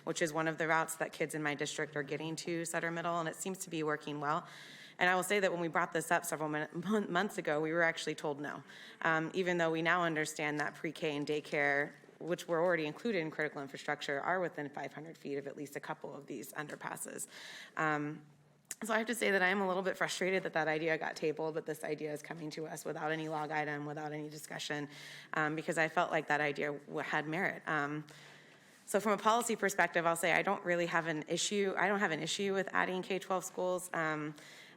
which is one of the routes that kids in my district are getting to Sutter Middle, and it seems to be working well. And I will say that when we brought this up several months ago, we were actually told no. Even though we now understand that pre-K and daycare, which were already included in critical infrastructure, are within 500 feet of at least a couple of these underpasses. So I have to say that I am a little bit frustrated that that idea got tabled, but this idea is coming to us without any log item, without any discussion, because I felt like that idea had merit. So from a policy perspective, I'll say I don't really have an issue. I don't have an issue with adding K-12 schools.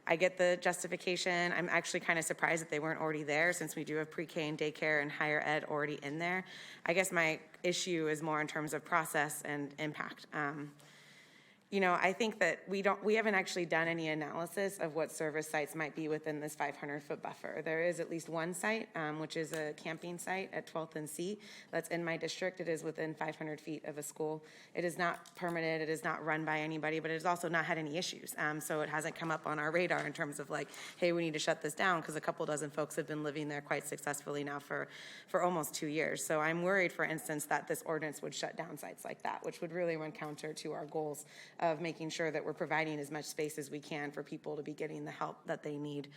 I get the justification. I'm actually kind of surprised that they weren't already there, since we do have pre-K and daycare and higher ed already in there. I guess my issue is more in terms of process and impact. You know, I think that we haven't actually done any analysis of what service sites might be within this 500-foot buffer. There is at least one site, which is a camping site at 12th and C, that's in my district. It is within 500 feet of a school. It is not permitted, it is not run by anybody, but it has also not had any issues. So it hasn't come up on our radar in terms of like, hey, we need to shut this down, because a couple dozen folks have been living there quite successfully now for almost 2 years. So I'm worried, for instance, that this ordinance would shut down sites like that, which would really run counter to our goals of making sure that we're providing as much space as we can for people to be getting the help that they need.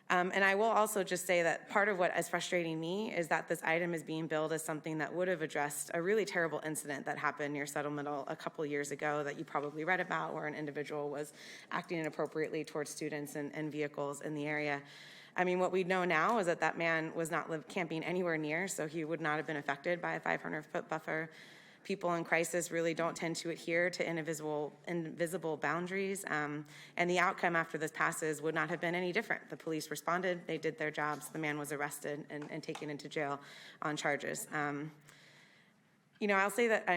And I will also just say that part of what is frustrating me is that this item is being billed as something that would have addressed a really terrible incident that happened near Settlement a couple years ago that you probably read about, where an individual was acting inappropriately towards students and vehicles in the area. I mean, what we know now is that that man was not camping anywhere near, so he would not have been affected by a 500-foot buffer. People in crisis really don't tend to adhere to invisible boundaries, and the outcome after this passes would not have been any different. The police responded, they did their jobs, the man was arrested and taken into jail on charges. You know, I'll say that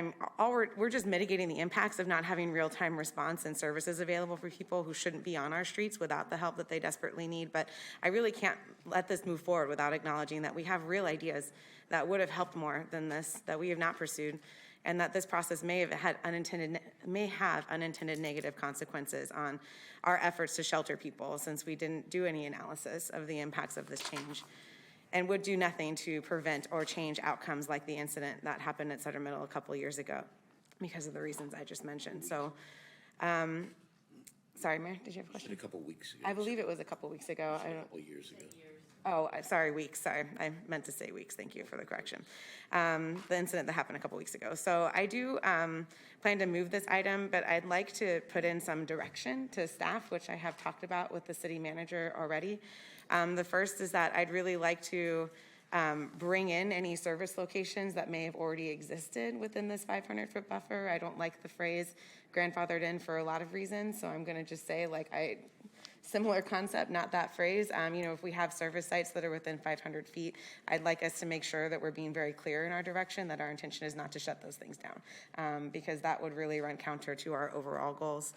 we're just mitigating the impacts of not having real-time response and services available for people who shouldn't be on our streets without the help that they desperately need. But I really can't let this move forward without acknowledging that we have real ideas that would have helped more than this, that we have not pursued, and that this process may have unintended negative consequences on our efforts to shelter people, since we didn't do any analysis of the impacts of this change, and would do nothing to prevent or change outcomes like the incident that happened at Sacramento a couple years ago, because of the reasons I just mentioned. So, sorry, Mayor, did you have a question? A couple weeks ago. I believe it was a couple weeks ago. A couple years ago. Oh, sorry, weeks, sorry. I meant to say weeks, thank you for the correction. The incident that happened a couple weeks ago. So I do plan to move this item, but I'd like to put in some direction to staff, which I have talked about with the city manager already. The first is that I'd really like to bring in any service locations that may have already existed within this 500-foot buffer. I don't like the phrase grandfathered in for a lot of reasons, so I'm gonna just say similar concept, not that phrase. You know, if we have service sites that are within 500 feet, I'd like us to make sure that we're being very clear in our direction, that our intention is not to shut those things down, because that would really run counter to our overall goals.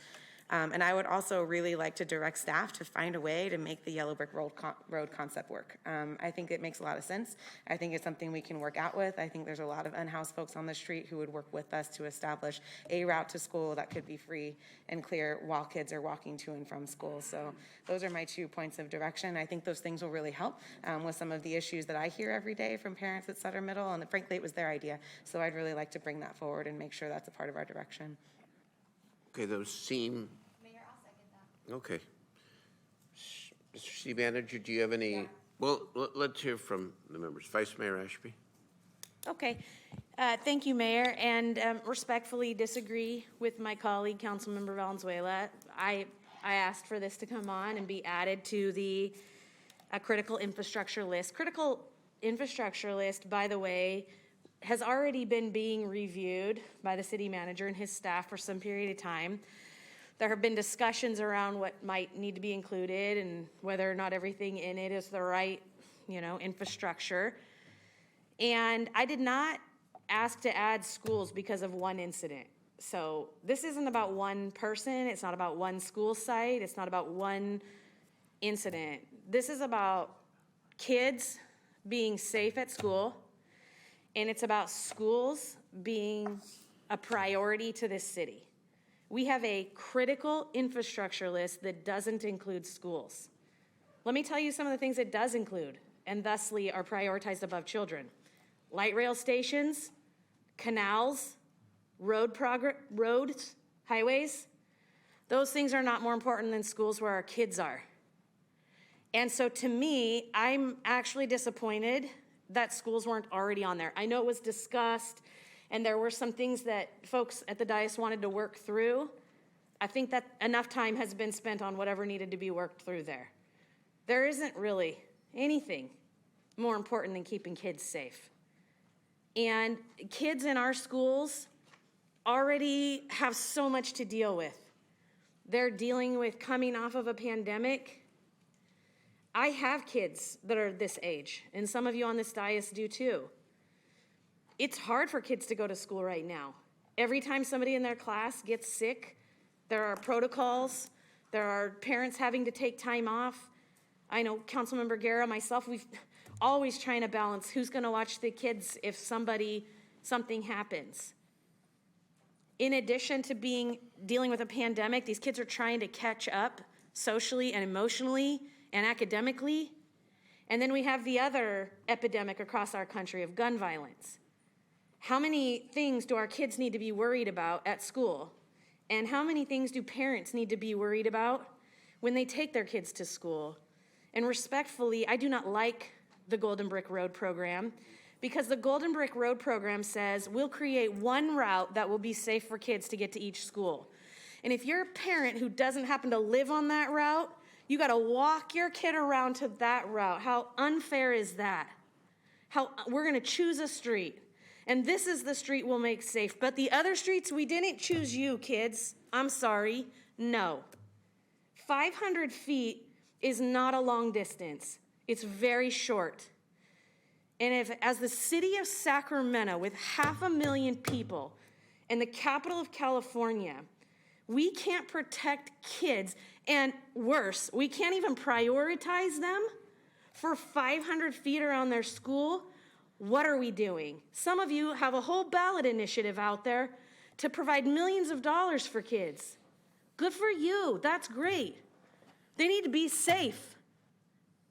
And I would also really like to direct staff to find a way to make the yellow brick road concept work. I think it makes a lot of sense. I think it's something we can work out with. I think there's a lot of unhoused folks on the street who would work with us to establish a route to school that could be free and clear while kids are walking to and from school. So those are my 2 points of direction. I think those things will really help with some of the issues that I hear every day from parents at Sutter Middle, and frankly, it was their idea. So I'd really like to bring that forward and make sure that's a part of our direction. Okay, those seem. Mayor, I'll second that. Okay. Mr. City Manager, do you have any? Yeah. Well, let's hear from the members. Vice Mayor Ashby. Okay. Thank you, Mayor, and respectfully disagree with my colleague, Councilmember Valenzuela. I asked for this to come on and be added to the critical infrastructure list. Critical infrastructure list, by the way, has already been being reviewed by the city manager and his staff for some period of time. There have been discussions around what might need to be included and whether or not everything in it is the right, infrastructure. And I did not ask to add schools because of one incident. So this isn't about one person. It's not about one school site. It's not about one incident. This is about kids being safe at school, and it's about schools being a priority to this city. We have a critical infrastructure list that doesn't include schools. Let me tell you some of the things it does include, and thusly are prioritized above children. Light rail stations, canals, roads, highways. Those things are not more important than schools where our kids are. And so to me, I'm actually disappointed that schools weren't already on there. I know it was discussed, and there were some things that folks at the dais wanted to work through. I think that enough time has been spent on whatever needed to be worked through there. There isn't really anything more important than keeping kids safe. And kids in our schools already have so much to deal with. They're dealing with coming off of a pandemic. I have kids that are this age, and some of you on this dais do too. It's hard for kids to go to school right now. Every time somebody in their class gets sick, there are protocols, there are parents having to take time off. I know Councilmember Guerra, myself, we've always trying to balance who's gonna watch the kids if something happens. In addition to dealing with a pandemic, these kids are trying to catch up socially and emotionally and academically. And then we have the other epidemic across our country of gun violence. How many things do our kids need to be worried about at school? And how many things do parents need to be worried about when they take their kids to school? And respectfully, I do not like the Golden Brick Road program, because the Golden Brick Road program says we'll create one route that will be safe for kids to get to each school. And if you're a parent who doesn't happen to live on that route, you gotta walk your kid around to that route. How unfair is that? We're gonna choose a street, and this is the street we'll make safe, but the other streets, we didn't choose you, kids. I'm sorry, no. 500 feet is not a long distance. It's very short. And if, as the city of Sacramento, with 500,000 people and the capital of California, we can't protect kids, and worse, we can't even prioritize them for 500 feet around their school, what are we doing? Some of you have a whole ballot initiative out there to provide millions of dollars for kids. Good for you, that's great. They need to be safe.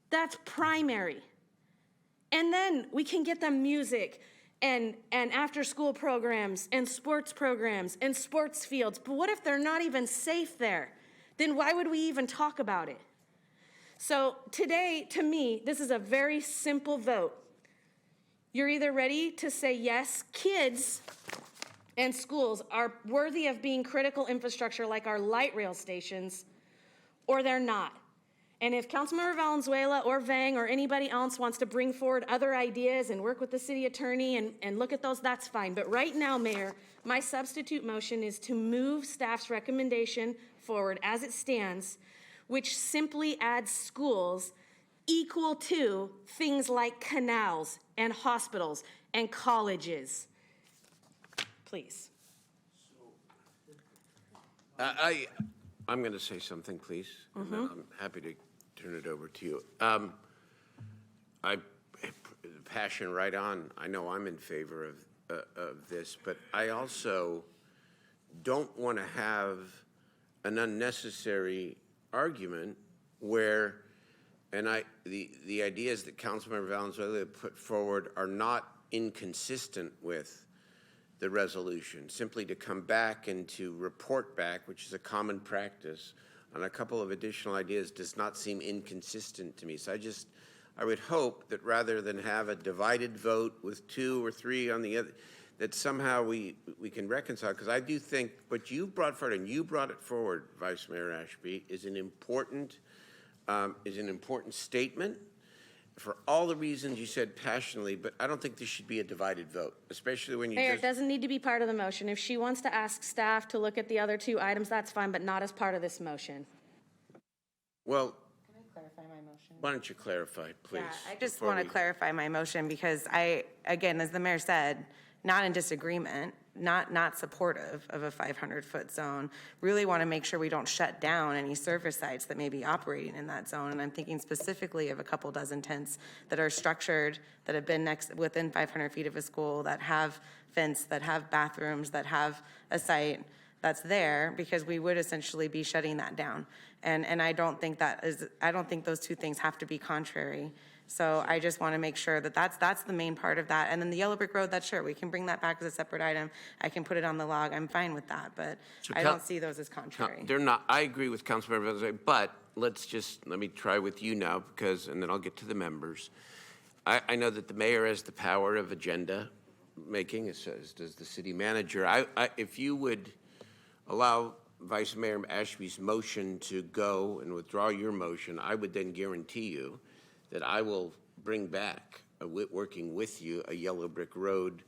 That's primary. And then we can get them music and after-school programs and sports fields. But what if they're not even safe there? Then why would we even talk about it? So today, to me, this is a very simple vote. You're either ready to say, yes, kids and schools are worthy of being critical infrastructure like our light rail stations, or they're not. And if Councilmember Valenzuela or Vang or anybody else wants to bring forward other ideas and work with the city attorney and look at those, that's fine. But right now, Mayor, my substitute motion is to move staff's recommendation forward as it stands, which simply adds schools equal to things like canals and hospitals and colleges. Please. I'm going to say something, please. And then I'm happy to turn it over to you. Passion right on. I know I'm in favor of this, but I also don't want to have an unnecessary argument where, and the ideas that Councilmember Valenzuela put forward are not inconsistent with the resolution. Simply to come back and to report back, which is a common practice, on a couple of additional ideas does not seem inconsistent to me. So I would hope that rather than have a divided vote with 2 or 3 on the other, that somehow we can reconcile, because I do think what you brought forward, and you brought it forward, Vice Mayor Ashby, is an important statement for all the reasons you said passionately, but I don't think this should be a divided vote, especially when you Mayor, it doesn't need to be part of the motion. If she wants to ask staff to look at the other 2 items, that's fine, but not as part of this motion. Well, Can I clarify my motion? why don't you clarify, please? Yeah, I just want to clarify my motion because again, as the mayor said, not in disagreement, not supportive of a 500-foot zone. Really want to make sure we don't shut down any service sites that may be operating in that zone. And I'm thinking specifically of a couple dozen tents that are structured, that have been within 500 feet of a school, that have fence, that have bathrooms, that have a site that's there, because we would essentially be shutting that down. And I don't think those 2 things have to be contrary. So I just want to make sure that that's the main part of that. And then the Yellow Brick Road, that's sure, we can bring that back as a separate item. I can put it on the log. I'm fine with that, but I don't see those as contrary. They're not. I agree with Councilmember Valenzuela, but let me try with you now, and then I'll get to the members. I know that the mayor has the power of agenda making, as does the city manager. If you would allow Vice Mayor Ashby's motion to go and withdraw your motion, I would then guarantee you that I will bring back, working with you, a Yellow Brick Road,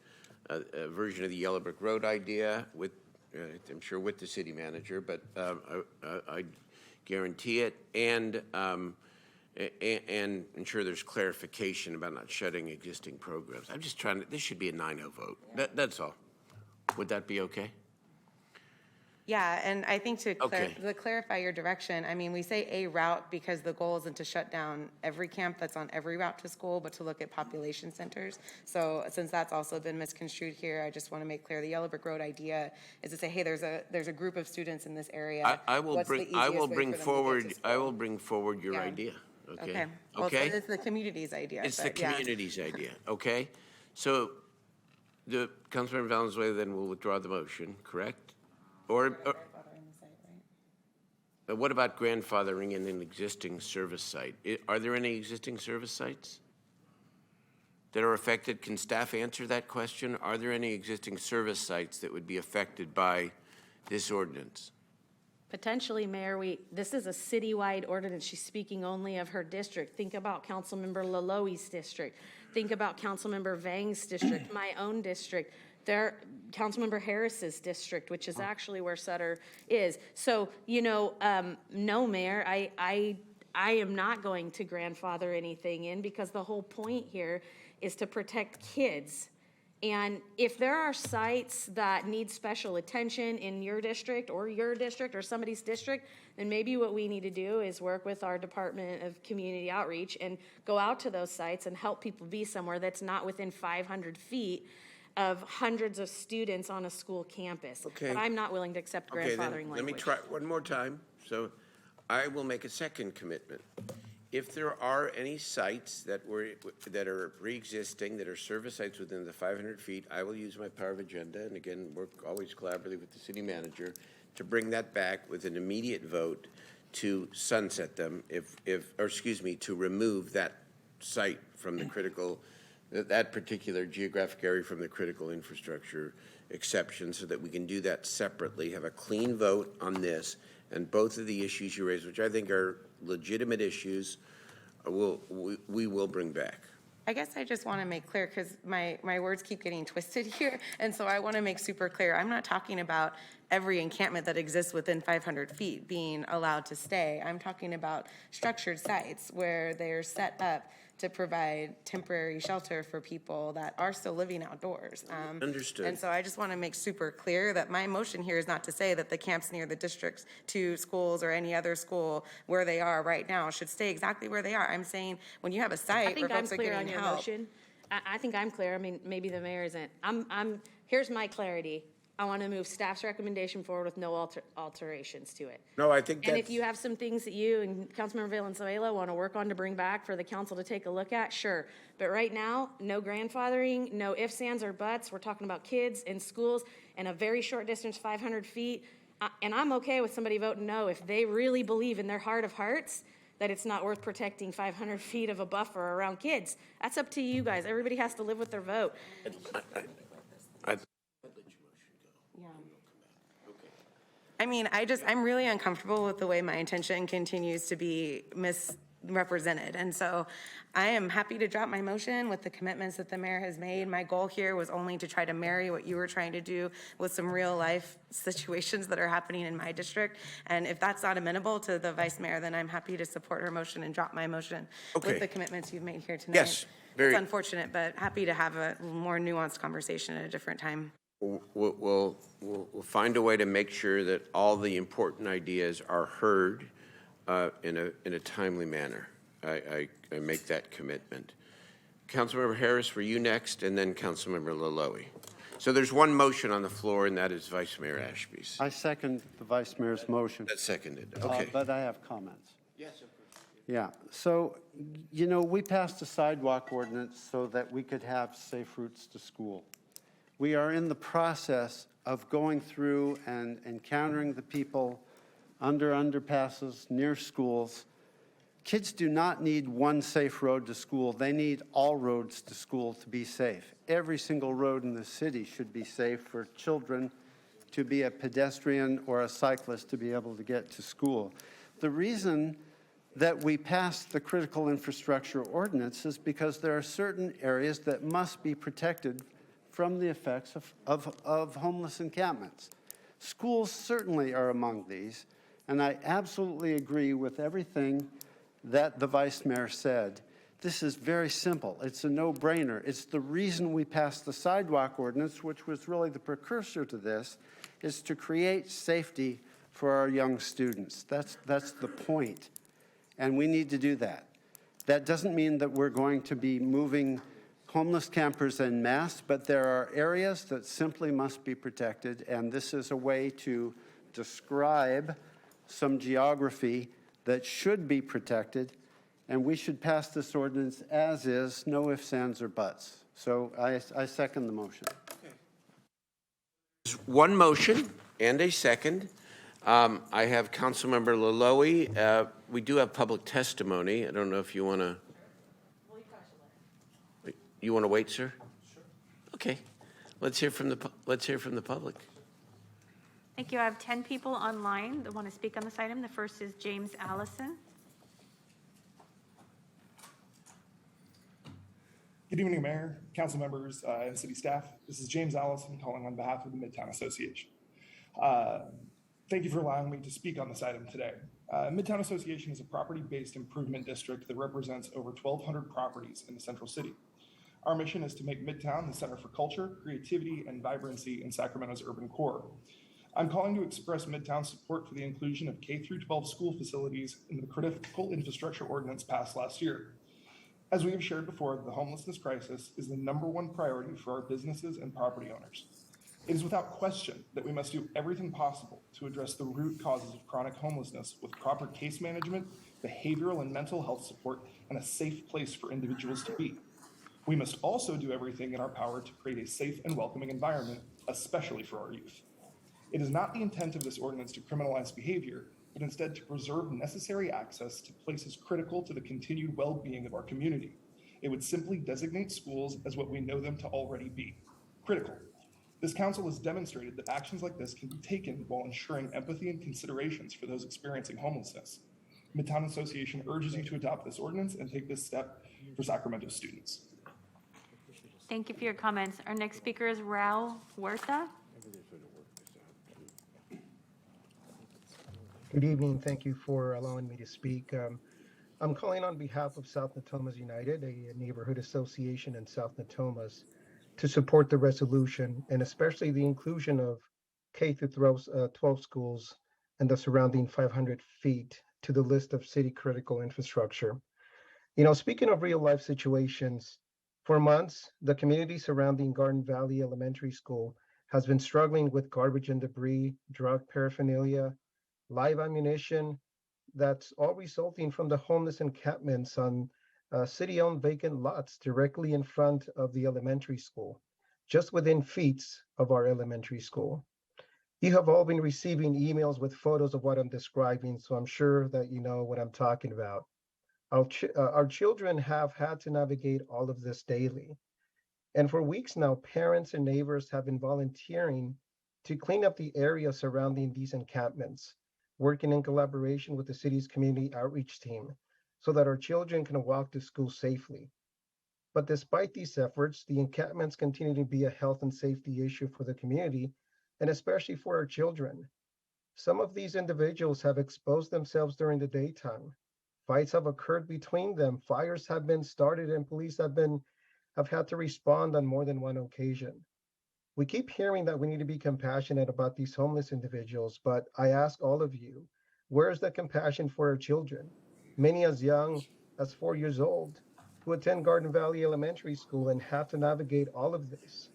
a version of the Yellow Brick Road idea with I'm sure with the city manager, but I guarantee it, and ensure there's clarification about not shutting existing programs. I'm just trying to, this should be a 9-0 vote. That's all. Would that be okay? Yeah, and I think to Okay. clarify your direction, I mean, we say a route because the goal isn't to shut down every camp that's on every route to school, but to look at population centers. So since that's also been misconstrued here, I just want to make clear the Yellow Brick Road idea is to say, hey, there's a group of students in this area. I will What's the bring, easiest way for them to get to I school? will bring forward your Yeah. idea, okay? Okay. Well, Okay? it's the community's idea. It's the but yeah. community's idea, okay? So the Councilmember Valenzuela then will withdraw the motion, correct? Or what about grandfathering in an existing service site? Are there any existing service sites that are affected? Can staff answer that question? Are there any existing service sites that would be affected by this ordinance? Potentially, Mayor, this is a citywide ordinance. She's speaking only of her district. Think about Councilmember Laloe's district. Think about Councilmember Vang's district, my own district. Councilmember Harris's district, which is actually where Sutter is. So, no, Mayor, I am not going to grandfather anything in because the whole point here is to protect kids. And if there are sites that need special attention in your district or somebody's district, then maybe what we need to do is work with our Department of Community Outreach and go out to those sites and help people be somewhere that's not within 500 feet of hundreds of students on a school campus. Okay. But I'm not willing to accept Okay, grandfathering then, language. let me try one more time. So I will make a second commitment. If there are any sites that are pre-existing, that are service sites within the 500 feet, I will use my power of agenda, and again, work always collaboratively with the city manager, to bring that back with an immediate vote to sunset them, to remove that site from the critical, that particular geographic area from the critical infrastructure exception, so that we can do that separately, have a clean vote on this, and both of the issues you raised, which I think are legitimate issues, we will bring back. I guess I just want to make clear, because my words keep getting twisted here, and so I want to make super clear. I'm not talking about every encampment that exists within 500 feet being allowed to stay. I'm talking about structured sites where they're set up to provide temporary shelter for people that are still living outdoors. Understood. And so I just want to make super clear that my motion here is not to say that the camps near the districts to schools or any other school where they are right now should stay exactly where they are. I'm saying when you have a I site where think I'm folks are clear on getting your help. motion. I think I'm clear. I mean, maybe the mayor isn't. Here's my clarity. I want to move staff's recommendation forward with no alterations to it. No, I think And that's, if you have some things that you and Councilmember Valenzuela want to work on to bring back for the council to take a look at, sure. But right now, no grandfathering, no ifs, ands, or buts. We're talking about kids in schools and a very short distance, 500 feet. And I'm okay with somebody voting no if they really believe in their heart of hearts that it's not worth protecting 500 feet of a buffer around kids. That's up to you guys. Everybody has to live with their vote. I mean, I'm really uncomfortable with the way my intention continues to be misrepresented. And so I am happy to drop my motion with the commitments that the mayor has made. My goal here was only to try to marry what you were trying to do with some real life situations that are happening in my district. And if that's not amenable to the vice mayor, then I'm happy to support her motion and drop my motion Okay. with the commitments you've made here tonight. Yes, very- It's unfortunate, but happy to have a more nuanced conversation at a different time. we'll find a way to make sure that all the important ideas are heard in a timely manner. I make that commitment. Councilmember Harris, were you next, and then Councilmember Laloe. So there's one motion on the floor, and that is Vice Mayor Ashby's. I second the vice mayor's motion. That's seconded, okay. But I have comments. Yes, of course. Yeah, so, we passed a sidewalk ordinance so that we could have safe routes to school. We are in the process of going through and encountering the people under underpasses, near schools. Kids do not need one safe road to school. They need all roads to school to be safe. Every single road in the city should be safe for children to be a pedestrian or a cyclist to be able to get to school. The reason that we passed the critical infrastructure ordinance is because there are certain areas that must be protected from the effects of homeless encampments. Schools certainly are among these, and I absolutely agree with everything that the Vice Mayor said. This is very simple. It's a no-brainer. It's the reason we passed the sidewalk ordinance, which was really the precursor to this, is to create safety for our young students. That's the point, and we need to do that. That doesn't mean that we're going to be moving homeless campers en masse, but there are areas that simply must be protected, and this is a way to describe some geography that should be protected, and we should pass this ordinance as is, no ifs, ands, or buts. So I second the motion. There's one motion and a second. I have Councilmember Laloe. We do have public testimony. I don't know if you want to. You want to wait, sir? Sure. Okay. Let's hear from the public. Thank you. I have 10 people online that want to speak on this item. The first is James Allison. Good evening, Mayor, council members, and city staff. This is James Allison calling on behalf of the Midtown Association. Thank you for allowing me to speak on this item today. Midtown Association is a property-based improvement district that represents over 1,200 properties in the central city. Our mission is to make Midtown the center for culture, creativity, and vibrancy in Sacramento's urban core. I'm calling to express Midtown's support for the inclusion of K-12 school facilities in the critical infrastructure ordinance passed last year. As we have shared before, the homelessness crisis is the #1 priority for our businesses and property owners. It is without question that we must do everything possible to address the root causes of chronic homelessness with proper case management, behavioral and mental health support, and a safe place for individuals to be. We must also do everything in our power to create a safe and welcoming environment, especially for our youth. It is not the intent of this ordinance to criminalize behavior, but instead to preserve necessary access to places critical to the continued well-being of our community. It would simply designate schools as what we know them to already be, critical. This council has demonstrated that actions like this can be taken while ensuring empathy and considerations for those experiencing homelessness. Midtown Association urges you to adopt this ordinance and take this step for Sacramento students. Thank you for your comments. Our next speaker is Raul Huerta. Good evening. Thank you for allowing me to speak. I'm calling on behalf of South Natomas United, a neighborhood association in South Natomas, to support the resolution and especially the inclusion of K-12 schools and the surrounding 500 feet to the list of city critical infrastructure. You know, speaking of real life situations, for months, the community surrounding Garden Valley Elementary School has been struggling with garbage and debris, drug paraphernalia, live ammunition, that's all resulting from the homeless encampments on city-owned vacant lots directly in front of the elementary school, just within feet of our elementary school. You have all been receiving emails with photos of what I'm describing, so I'm sure that you know what I'm talking about. Our children have had to navigate all of this daily. And for weeks now, parents and neighbors have been volunteering to clean up the area surrounding these encampments, working in collaboration with the city's community outreach team so that our children can walk to school safely. But despite these efforts, the encampments continue to be a health and safety issue for the community, and especially for our children. Some of these individuals have exposed themselves during the daytime. Fights have occurred between them, fires have been started, and police have had to respond on more than one occasion. We keep hearing that we need to be compassionate about these homeless individuals, but I ask all of you, where is the compassion for our children? Many as young as 4 years old who attend Garden Valley Elementary School and have to navigate all of this.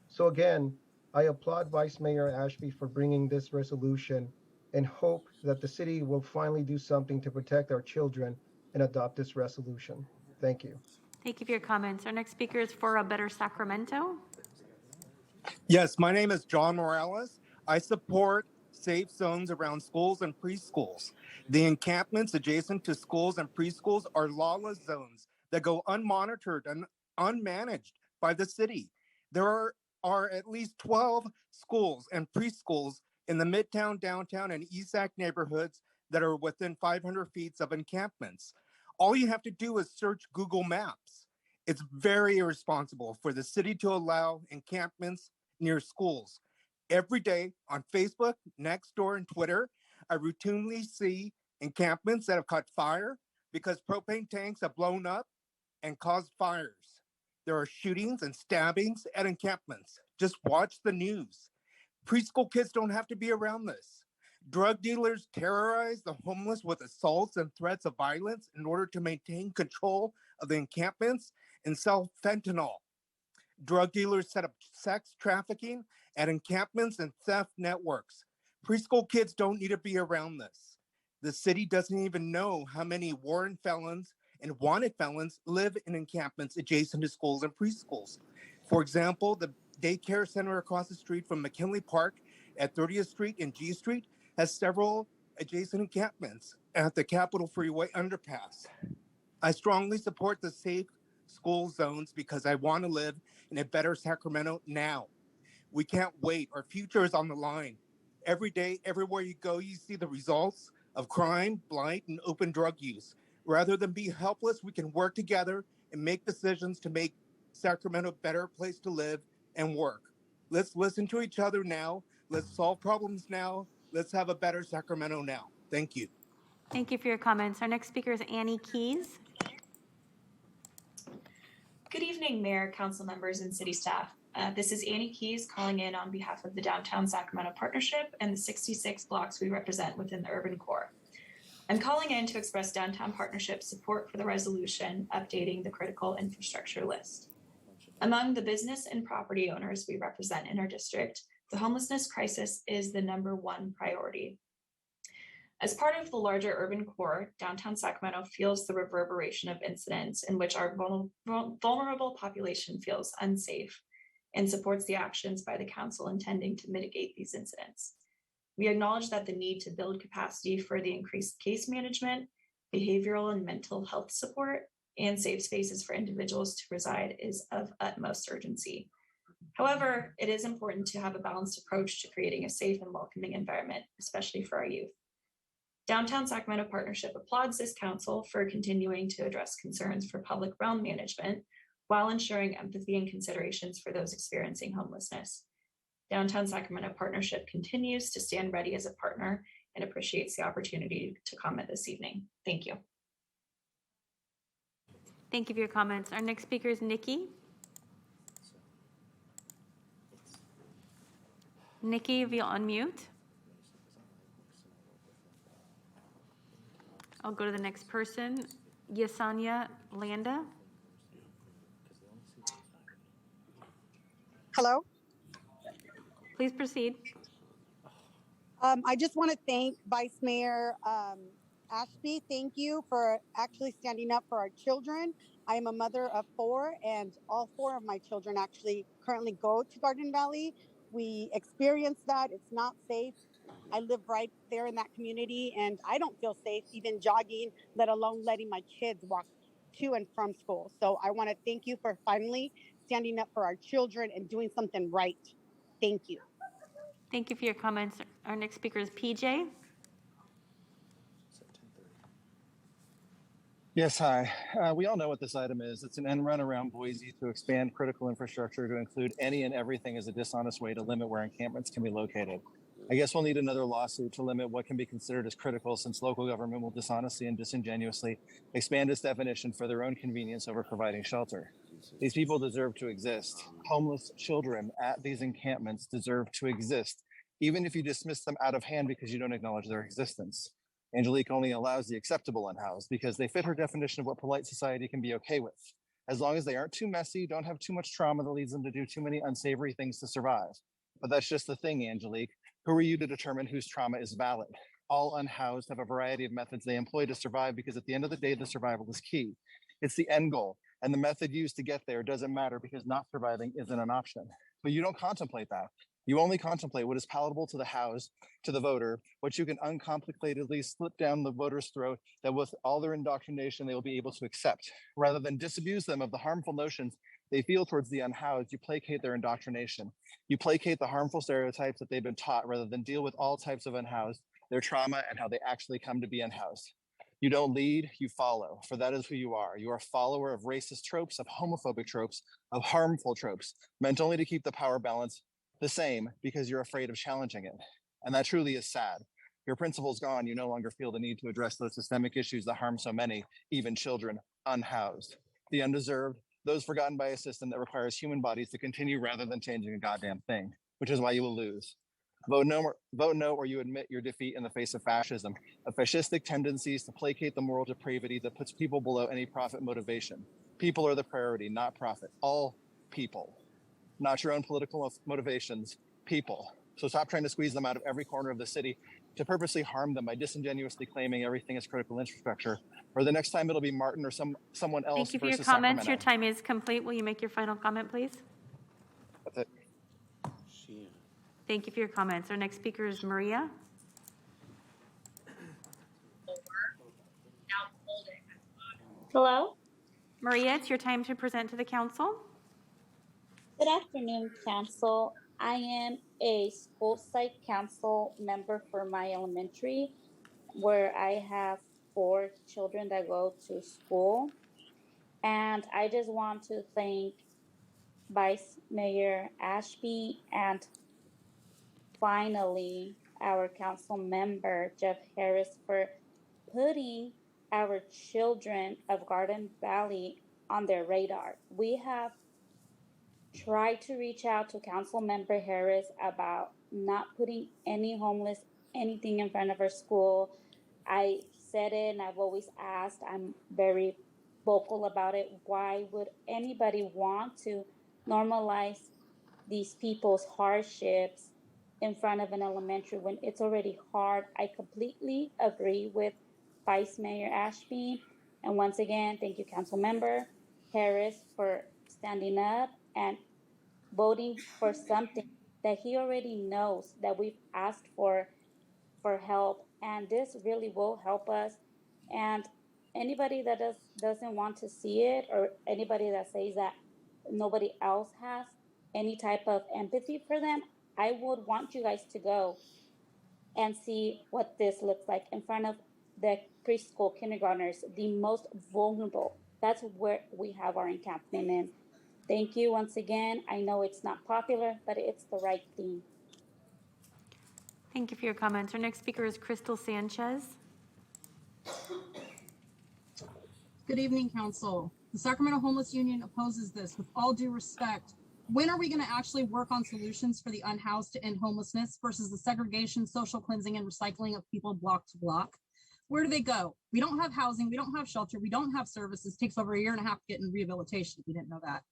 So again, I applaud Vice Mayor Ashby for bringing this resolution and hope that the city will finally do something to protect our children and adopt this resolution. Thank you. Thank you for your comments. Our next speaker is For a Better Sacramento. Yes, my name is John Morales. I support safe zones around schools and preschools. The encampments adjacent to schools and preschools are lawless zones that go unmonitored and unmanaged by the city. There are at least 12 schools and preschools in the Midtown, Downtown, and East Sac neighborhoods that are within 500 feet of encampments. All you have to do is search Google Maps. It's very irresponsible for the city to allow encampments near schools. Every day on Facebook, Nextdoor, and Twitter, I routinely see encampments that have caught fire because propane tanks have blown up and caused fires. There are shootings and stabbings at encampments. Just watch the news. Preschool kids don't have to be around this. Drug dealers terrorize the homeless with assaults and threats of violence in order to maintain control of the encampments and sell fentanyl. Drug dealers set up sex trafficking at encampments and theft networks. Preschool kids don't need to be around this. The city doesn't even know how many warrant felons and wanted felons live in encampments adjacent to schools and preschools. For example, the daycare center across the street from McKinley Park at 30th Street and G Street has several adjacent encampments at the Capitol Freeway underpass. I strongly support the safe school zones because I want to live in a better Sacramento now. We can't wait. Our future is on the line. Every day, everywhere you go, you see the results of crime, blight, and open drug use. Rather than be helpless, we can work together and make decisions to make Sacramento a better place to live and work. Let's listen to each other now. Let's solve problems now. Let's have a better Sacramento now. Thank you. Thank you for your comments. Our next speaker is Annie Keys. Good evening, Mayor, council members, and city staff. This is Annie Keys calling in on behalf of the Downtown Sacramento Partnership and the 66 blocks we represent within the urban core. I'm calling in to express Downtown Partnership's support for the resolution updating the critical infrastructure list. Among the business and property owners we represent in our district, the homelessness crisis is the #1 priority. As part of the larger urban core, downtown Sacramento feels the reverberation of incidents in which our vulnerable population feels unsafe and supports the actions by the council intending to mitigate these incidents. We acknowledge that the need to build capacity for the increased case management, behavioral and mental health support, and safe spaces for individuals to reside is of utmost urgency. However, it is important to have a balanced approach to creating a safe and welcoming environment, especially for our youth. Downtown Sacramento Partnership applauds this council for continuing to address concerns for public realm management while ensuring empathy and considerations for those experiencing homelessness. Downtown Sacramento Partnership continues to stand ready as a partner and appreciates the opportunity to comment this evening. Thank you. Thank you for your comments. Our next speaker is Nikki. Nikki, if you'll unmute. I'll go to the next person, Yesenia Landa. Hello. Please proceed. I just want to thank Vice Mayor Ashby. Thank you for actually standing up for our children. I am a mother of 4, and all 4 of my children actually currently go to Garden Valley. We experience that. It's not safe. I live right there in that community, and I don't feel safe even jogging, let alone letting my kids walk to and from school. So I want to thank you for finally standing up for our children and doing something right. Thank you. Thank you for your comments. Our next speaker is PJ. Yes, hi. We all know what this item is. It's an end run around Boise to expand critical infrastructure to include any and everything as a dishonest way to limit where encampments can be located. I guess we'll need another lawsuit to limit what can be considered as critical, since local government will dishonestly and disingenuously expand its definition for their own convenience over providing shelter. These people deserve to exist. Homeless children at these encampments deserve to exist, even if you dismiss them out of hand because you don't acknowledge their existence. Angelique only allows the acceptable unhoused because they fit her definition of what polite society can be okay with, as long as they aren't too messy, don't have too much trauma that leads them to do too many unsavory things to survive. But that's just the thing, Angelique. Who are you to determine whose trauma is valid? All unhoused have a variety of methods they employ to survive because at the end of the day, the survival is key. It's the end goal, and the method used to get there doesn't matter because not surviving isn't an option. But you don't contemplate that. You only contemplate what is palatable to the house, to the voter, what you can uncomplicatedly slip down the voter's throat that with all their indoctrination, they will be able to accept. Rather than disabuse them of the harmful notions they feel towards the unhoused, you placate their indoctrination. You placate the harmful stereotypes that they've been taught rather than deal with all types of unhoused, their trauma, and how they actually come to be unhoused. You don't lead, you follow, for that is who you are. You are a follower of racist tropes, of homophobic tropes, of harmful tropes, meant only to keep the power balance The same because you're afraid of challenging it. And that truly is sad. Your principle's gone. You no longer feel the need to address those systemic issues that harm so many, even children, unhoused, the undeserved, those forgotten by a system that requires human bodies to continue rather than changing a goddamn thing, which is why you will lose. Vote no, or you admit your defeat in the face of fascism, of fascistic tendencies to placate the moral depravity that puts people below any profit motivation. People are the priority, not profit. All people, not your own political motivations, people. So stop trying to squeeze them out of every corner of the city to purposely harm them by disingenuously claiming everything is critical infrastructure. Or the next time it'll be Martin or someone else Thank you for your versus comments. Your Sacramento. time is complete. Will you make your final comment, please? That's it. Thank you for your comments. Our next speaker is Maria. Hello. Maria, it's your time to present to the council. Good afternoon, council. I am a school site council member for my elementary, where I have 4 children that go to school. And I just want to thank Vice Mayor Ashby and finally our council member, Jeff Harris, for putting our children of Garden Valley on their radar. We have tried to reach out to Council Member Harris about not putting any homeless anything in front of our school. I said it and I've always asked, I'm very vocal about it. Why would anybody want to normalize these people's hardships in front of an elementary when it's already hard? I completely agree with Vice Mayor Ashby. And once again, thank you, Council Member Harris, for standing up and voting for something that he already knows that we've asked for help, and this really will help us. And anybody that doesn't want to see it, or anybody that says that nobody else has any type of empathy for them, I would want you guys to go and see what this looks like in front of the preschool kindergartners, the most vulnerable. That's where we have our encampment in. Thank you once again. I know it's not popular, but it's the right thing. Thank you for your comments. Our next speaker is Crystal Sanchez. Good evening, Council. The Sacramento Homeless Union opposes this with all due respect. When are we going to actually work on solutions for the unhoused to end homelessness versus the segregation, social cleansing, and recycling of people block to block? Where do they go? We don't have housing. We don't have shelter. We don't have services. It takes over 1.5 years to get in rehabilitation, if you didn't know that.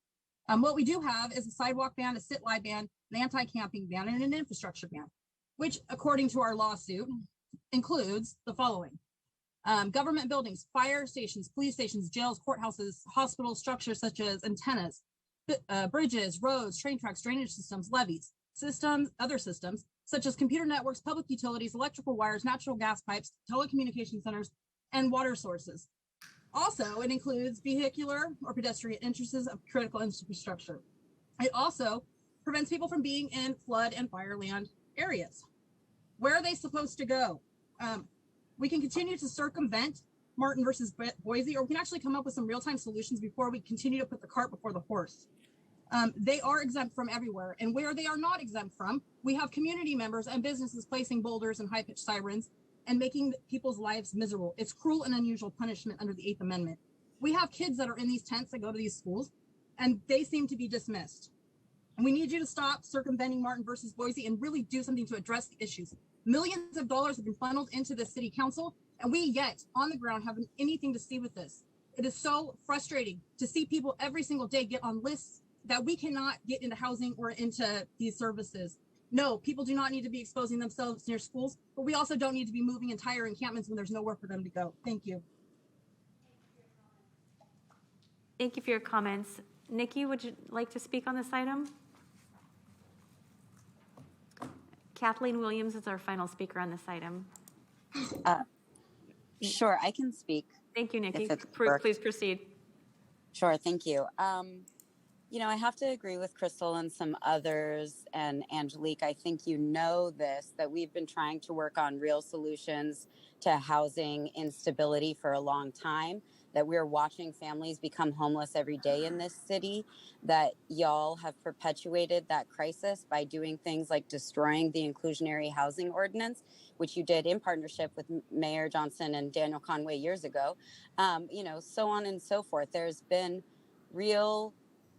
What we do have is a sidewalk ban, a sit-lie ban, an anti-camping ban, and an infrastructure ban, which, according to our lawsuit, includes the following. Government buildings, fire stations, police stations, jails, courthouses, hospital structures such as antennas, bridges, roads, train tracks, drainage systems, levees, other systems such as computer networks, public utilities, electrical wires, natural gas pipes, telecommunication centers, and water sources. Also, it includes vehicular or pedestrian entrances of critical infrastructure. It also prevents people from being in flood and fireland areas. Where are they supposed to go? We can continue to circumvent Martin versus Boise, or we can actually come up with some real-time solutions before we continue to put the cart before the horse. They are exempt from everywhere, and where they are not exempt from, we have community members and businesses placing boulders and high-pitched sirens and making people's lives miserable. It's cruel and unusual punishment under the 8th Amendment. We have kids that are in these tents that go to these schools, and they seem to be dismissed. And we need you to stop circumventing Martin versus Boise and really do something to address the issues. Millions of dollars have been funneled into the city council, and we yet on the ground haven't anything to see with this. It is so frustrating to see people every single day get on lists that we cannot get into housing or into these services. No, people do not need to be exposing themselves near schools, but we also don't need to be moving entire encampments when there's nowhere for them to go. Thank you. Thank you for your comments. Nikki, would you like to speak on this item? Kathleen Williams is our final speaker on this item. Sure, I can speak. Thank you, Nikki. Please proceed. Sure, thank you. I have to agree with Crystal and some others, and Angelique, I think you know this, that we've been trying to work on real solutions to housing instability for a long time. that we're watching families become homeless every day in this city, that y'all have perpetuated that crisis by doing things like destroying the inclusionary housing ordinance, which you did in partnership with Mayor Johnson and Daniel Conway years ago, so on and so forth. There's been real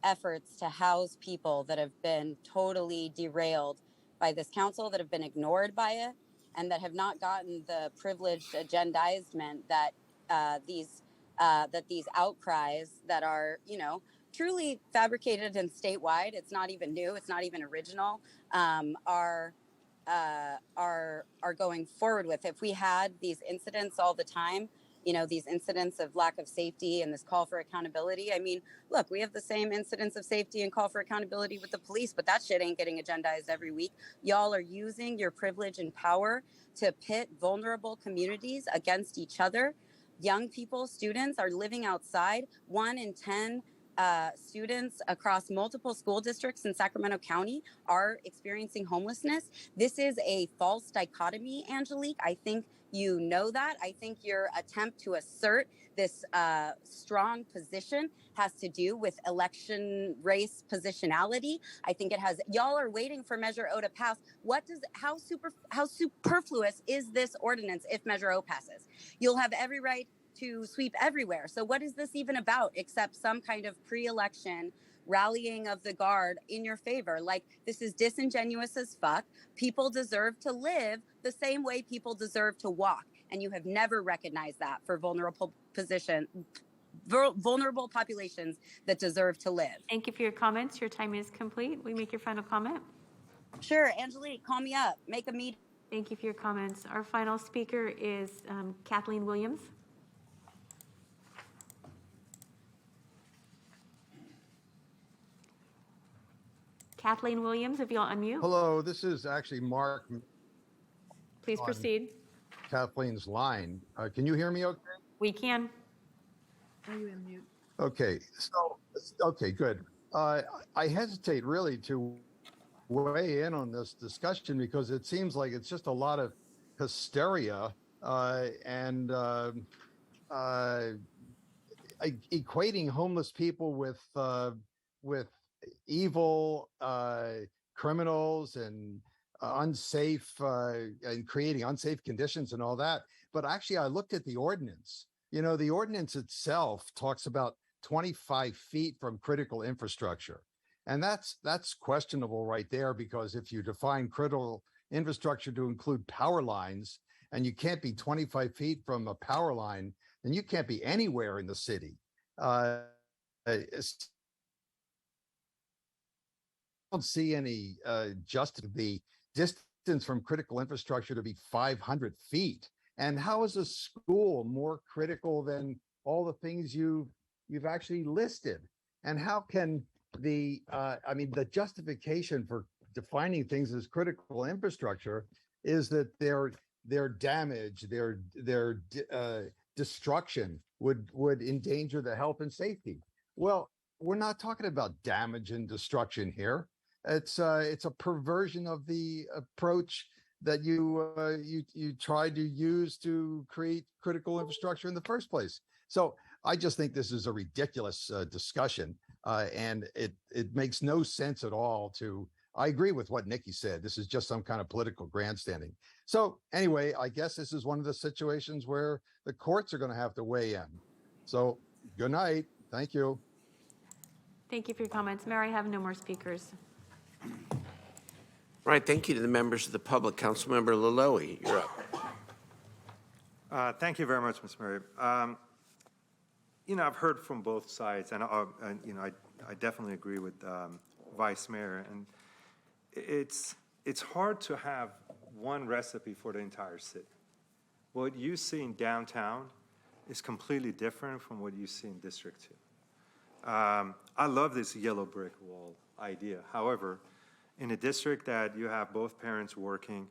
efforts to house people that have been totally derailed by this council, that have been ignored by it, and that have not gotten the privileged agendizement that these outcries that are, truly fabricated and statewide. It's not even new. It's not even original. Are going forward with. If we had these incidents all the time, these incidents of lack of safety and this call for accountability. I mean, look, we have the same incidents of safety and call for accountability with the police, but that shit ain't getting agendized every week. Y'all are using your privilege and power to pit vulnerable communities against each other. Young people, students are living outside. 1 in 10 students across multiple school districts in Sacramento County are experiencing homelessness. This is a false dichotomy, Angelique. I think you know that. I think your attempt to assert this strong position has to do with election race positionality. I think it has. Y'all are waiting for Measure O to pass. How superfluous is this ordinance if Measure O passes? You'll have every right to sweep everywhere. So what is this even about except some kind of pre-election rallying of the guard in your favor? Like, this is disingenuous as fuck. People deserve to live the same way people deserve to walk. And you have never recognized that for vulnerable populations that deserve to live. Thank you for your comments. Your time is complete. We make your final comment. Sure, Angelique, call me up. Make a meeting. Thank you for your comments. Our final speaker is Kathleen Williams. Kathleen Williams, if you'll unmute. Hello, this is actually Mark. Please proceed. Kathleen's line. Can you hear me okay? We can. Are you in mute? Okay, okay, good. I hesitate really to weigh in on this discussion because it seems like it's just a lot of hysteria and equating homeless people with evil criminals and unsafe and creating unsafe conditions and all that. But actually, I looked at the ordinance. The ordinance itself talks about 25 feet from critical infrastructure. And that's questionable right there, because if you define critical infrastructure to include power lines, and you can't be 25 feet from a power line, then you can't be anywhere in the city. Don't see any the distance from critical infrastructure to be 500 feet. And how is a school more critical than all the things you've actually listed? And how can the justification for defining things as critical infrastructure is that their damage, their destruction would endanger the health and safety? Well, we're not talking about damage and destruction here. It's a perversion of the approach that you tried to use to create critical infrastructure in the first place. So I just think this is a ridiculous discussion, and it makes no sense at all. I agree with what Nikki said. This is just some kind of political grandstanding. So anyway, I guess this is one of the situations where the courts are going to have to weigh in. So good night. Thank you. Thank you for your comments. Mayor, I have no more speakers. All right, thank you to the members of the public. Councilmember Laloe, you're up. Thank you very much, Ms. Murray. I've heard from both sides, and I definitely agree with Vice Mayor. And it's hard to have one recipe for the entire city. What you see in downtown is completely different from what you see in District 2. I love this yellow brick wall idea. However, in a district that you have both parents working,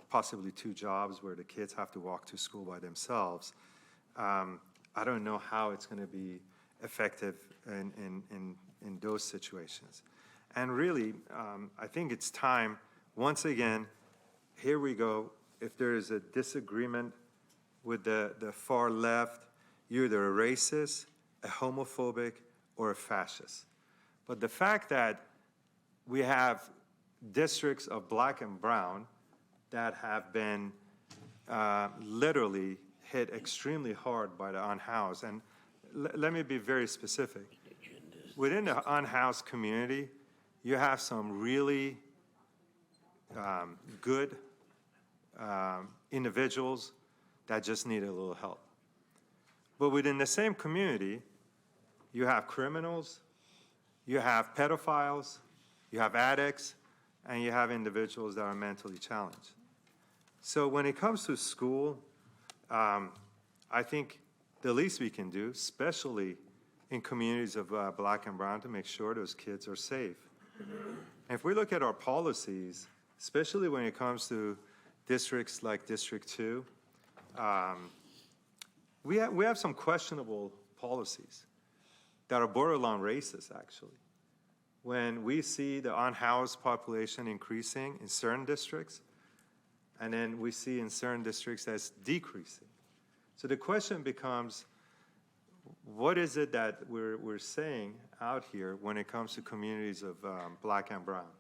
possibly 2 jobs where the kids have to walk to school by themselves, I don't know how it's going to be effective in those situations. And really, I think it's time, once again, here we go. If there is a disagreement with the far left, you're either a racist, a homophobic, or a fascist. But the fact that we have districts of black and brown that have been literally hit extremely hard by the unhoused, and let me be very specific. Within the unhoused community, you have some really good individuals that just need a little help. But within the same community, you have criminals, you have pedophiles, you have addicts, and you have individuals that are mentally challenged. So when it comes to school, I think the least we can do, especially in communities of black and brown, to make sure those kids are safe. And if we look at our policies, especially when it comes to districts like District 2, we have some questionable policies that are borderline racist, actually. When we see the unhoused population increasing in certain districts, and then we see in certain districts that's decreasing. So the question becomes, what is it that we're saying out here when it comes to communities of black and brown?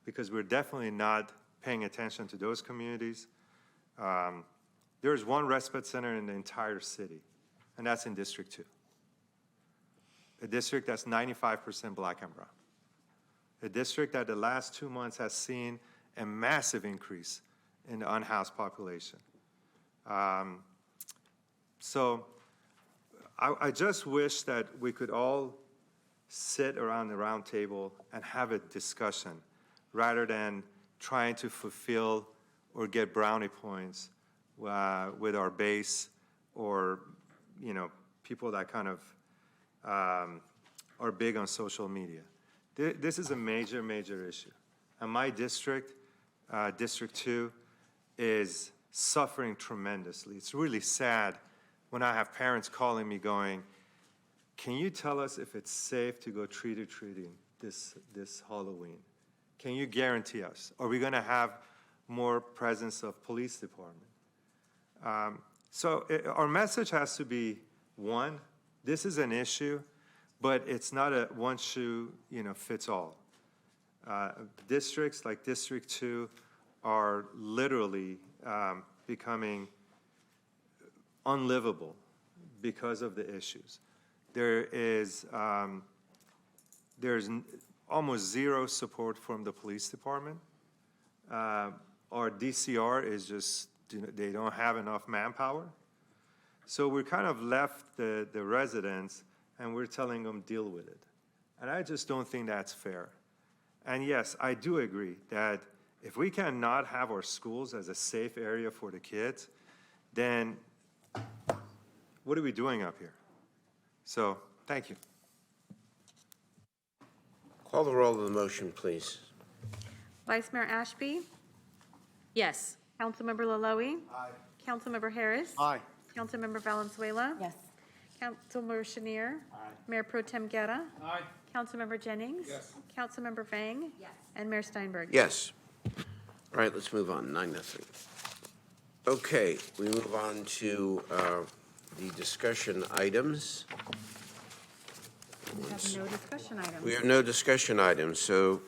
Because we're definitely not paying attention to those communities. There's one respite center in the entire city, and that's in District 2. A district that's 95% black and brown. A district that the last 2 months has seen a massive increase in the unhoused population. So I just wish that we could all sit around the round table and have a discussion rather than trying to fulfill or get brownie points with our base or, you know, people that kind of are big on social media. This is a major, major issue. And my district, District 2, is suffering tremendously. It's really sad when I have parents calling me going, can you tell us if it's safe to go trick-or-treating this Halloween? Can you guarantee us? Are we going to have more presence of police department? Our message has to be, one, this is an issue, but it's not a one shoe, fits all. Districts like District 2 are literally becoming unlivable because of the issues. There's almost zero support from the police department. Our DCR is just, they don't have enough manpower. So we're kind of left the residents and we're telling them deal with it. And I just don't think that's fair. And yes, I do agree that if we cannot have our schools as a safe area for the kids, then what are we doing up here? So, thank you. Call the roll of the motion, please. Vice Mayor Ashby? Yes. Councilmember Laloe? Aye. Councilmember Harris? Aye. Councilmember Valenzuela? Yes. Councilmember Chenier? Aye. Mayor Pro Tem Guerra? Aye. Councilmember Jennings? Yes. Councilmember Fang? Yes. And Mayor Steinberg? Yes. All right, let's move on. 9-0. Okay, we move on to the discussion items. We have no discussion items. We have no discussion items, so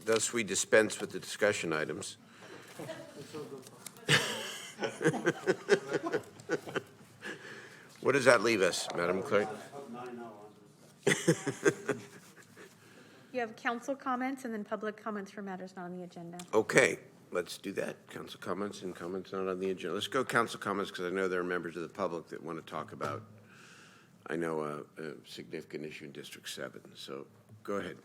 thus we dispense with the discussion items. What does that leave us, Madam Clerk? You have council comments and then public comments for matters not on the agenda. Okay, let's do that. Council comments and comments not on the agenda. Let's go council comments because I know there are members of the public that want to talk about, I know, a significant issue in District 7. So go ahead.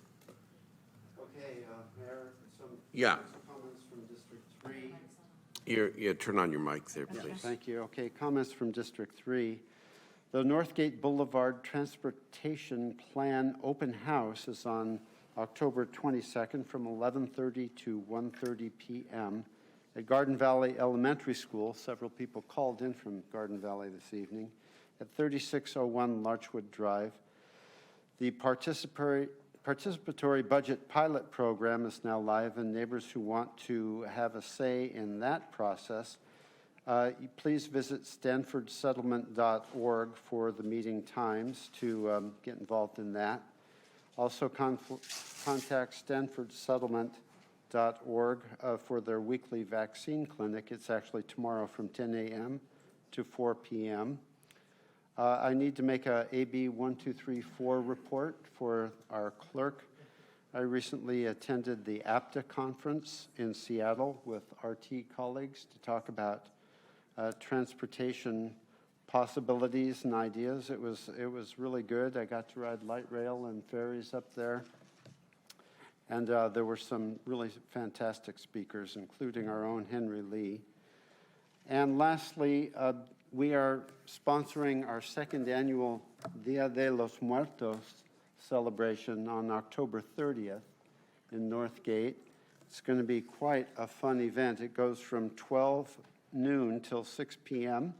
Okay, Mayor, some Yeah. comments from District 3. Turn on your mic there, please. Thank you. Okay, comments from District 3. The Northgate Boulevard Transportation Plan Open House is on October 22nd from 11:30 to 1:30 p.m. at Garden Valley Elementary School. Several people called in from Garden Valley this evening at 3601 Larchwood Drive. The participatory budget pilot program is now live, and neighbors who want to have a say in that process Please visit stanfordsettlement.org for the meeting times to get involved in that. Also contact stanfordsettlement.org for their weekly vaccine clinic. It's actually tomorrow from 10 a.m. to 4 p.m. I need to make a AB 1234 report for our clerk. I recently attended the APTA conference in Seattle with RT colleagues to talk about transportation possibilities and ideas. It was really good. I got to ride light rail and ferries up there. And there were some really fantastic speakers, including our own Henry Lee. And lastly, we are sponsoring our second annual Dia de los Muertos celebration on October 30th in Northgate. It's going to be quite a fun event. It goes from 12 noon till 6 p.m.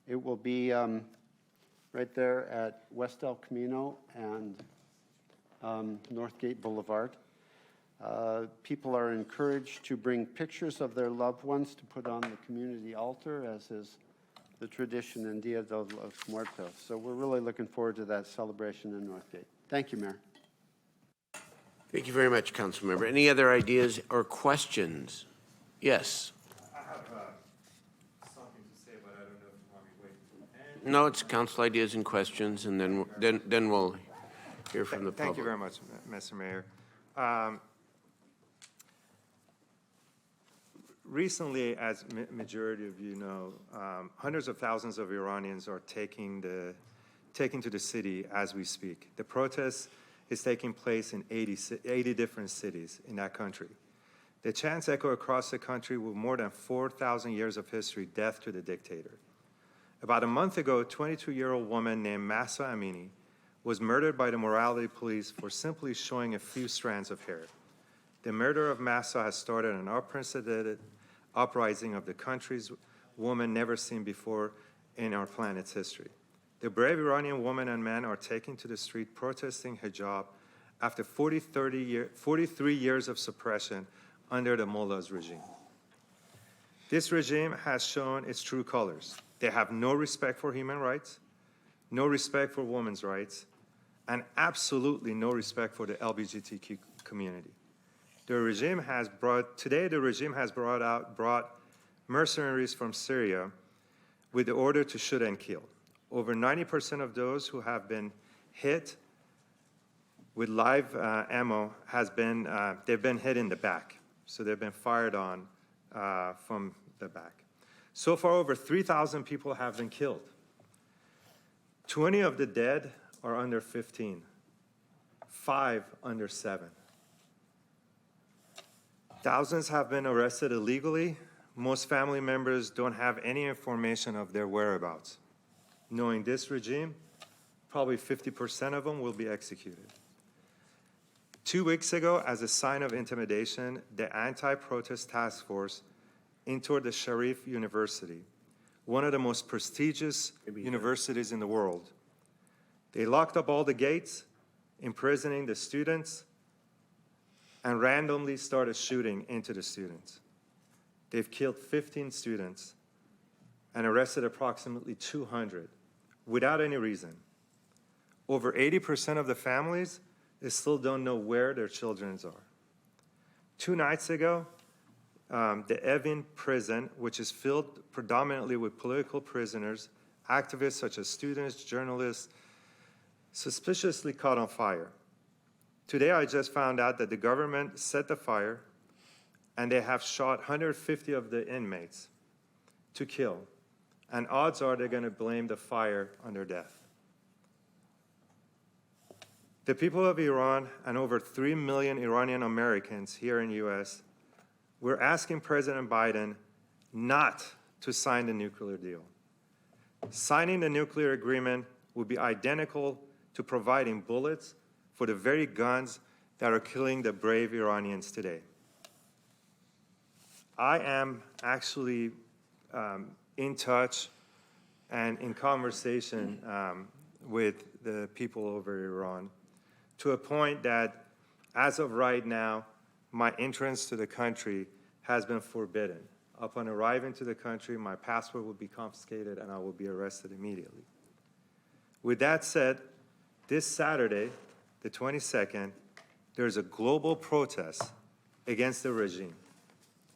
It will be right there at West El Camino and Northgate Boulevard. People are encouraged to bring pictures of their loved ones to put on the community altar, as is the tradition in Dia de los Muertos. So we're really looking forward to that celebration in Northgate. Thank you, Mayor. Thank you very much, Councilmember. Any other ideas or questions? Yes. I have something to say, but I don't know if you want me to wait. No, it's council ideas and questions, and then we'll hear from the public. Thank you very much, Mr. Mayor. Recently, as majority of you know, hundreds of thousands of Iranians are taking to the city as we speak. The protest is taking place in 80 different cities in that country. The chants echo across the country with more than 4,000 years of history, death to the dictator. About a month ago, a 22-year-old woman named Mahsa Amini was murdered by the morality police for simply showing a few strands of hair. The murder of Mahsa has started an unprecedented uprising of the country's woman never seen before in our planet's history. The brave Iranian women and men are taking to the street protesting hijab after 43 years of suppression under the mullah's regime. This regime has shown its true colors. They have no respect for human rights, no respect for women's rights, and absolutely no respect for the LGBTQ community. The regime has brought mercenaries from Syria with the order to shoot and kill. Over 90% of those who have been hit with live ammo they've been hit in the back. So they've been fired on from the back. So far, over 3,000 people have been killed. 20 of the dead are under 15, 5 under 7. Thousands have been arrested illegally. Most family members don't have any information of their whereabouts. Knowing this regime, probably 50% of them will be executed. 2 weeks ago, as a sign of intimidation, the anti-protest task force entered the Sharif University, one of the most prestigious universities in the world. They locked up all the gates, imprisoning the students, and randomly started shooting into the students. They've killed 15 students and arrested approximately 200 without any reason. Over 80% of the families, they still don't know where their children are. 2 nights ago, the Evin prison, which is filled predominantly with political prisoners, activists such as students, journalists, suspiciously caught on fire. Today, I just found out that the government set the fire and they have shot 150 of the inmates to kill. And odds are they're going to blame the fire on their death. The people of Iran and over 3 million Iranian Americans here in the US, we're asking President Biden not to sign the nuclear deal. Signing the nuclear agreement would be identical to providing bullets for the very guns that are killing the brave Iranians today. I am actually in touch and in conversation with the people over Iran to a point that, as of right now, my entrance to the country has been forbidden. Upon arriving to the country, my passport will be confiscated and I will be arrested immediately. With that said, this Saturday, the 22nd, there's a global protest against the regime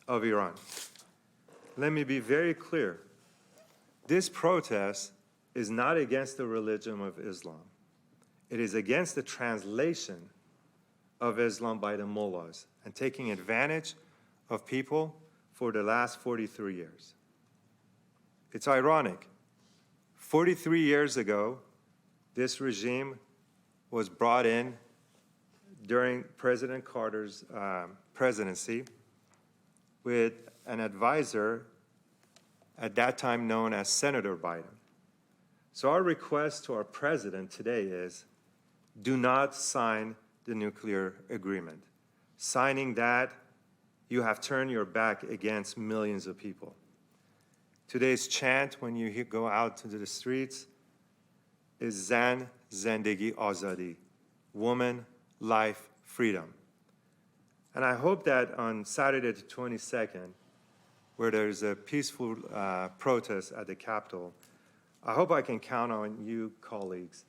of Iran. Let me be very clear. This protest is not against the religion of Islam. It is against the translation of Islam by the mullahs and taking advantage of people for the last 43 years. It's ironic. 43 years ago, this regime was brought in during President Carter's presidency with an advisor at that time known as Senator Biden. So our request to our president today is, do not sign the nuclear agreement. Signing that, you have turned your back against millions of people. Today's chant, when you go out to the streets, is Zan, Zendegi, Azadi, woman, life, freedom. And I hope that on Saturday the 22nd, where there's a peaceful protest at the Capitol, I hope I can count on you, colleagues,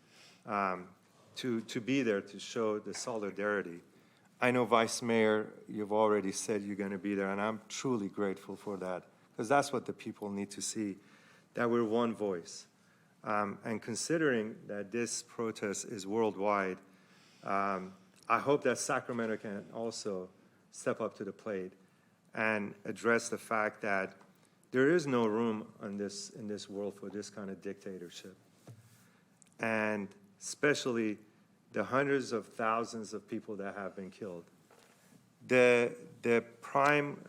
to be there to show the solidarity. I know, Vice Mayor, you've already said you're going to be there, and I'm truly grateful for that, because that's what the people need to see, that we're one voice. And considering that this protest is worldwide, I hope that Sacramento can also step up to the plate and address the fact that there is no room in this world for this kind of dictatorship. And especially the hundreds of thousands of people that have been killed. The prime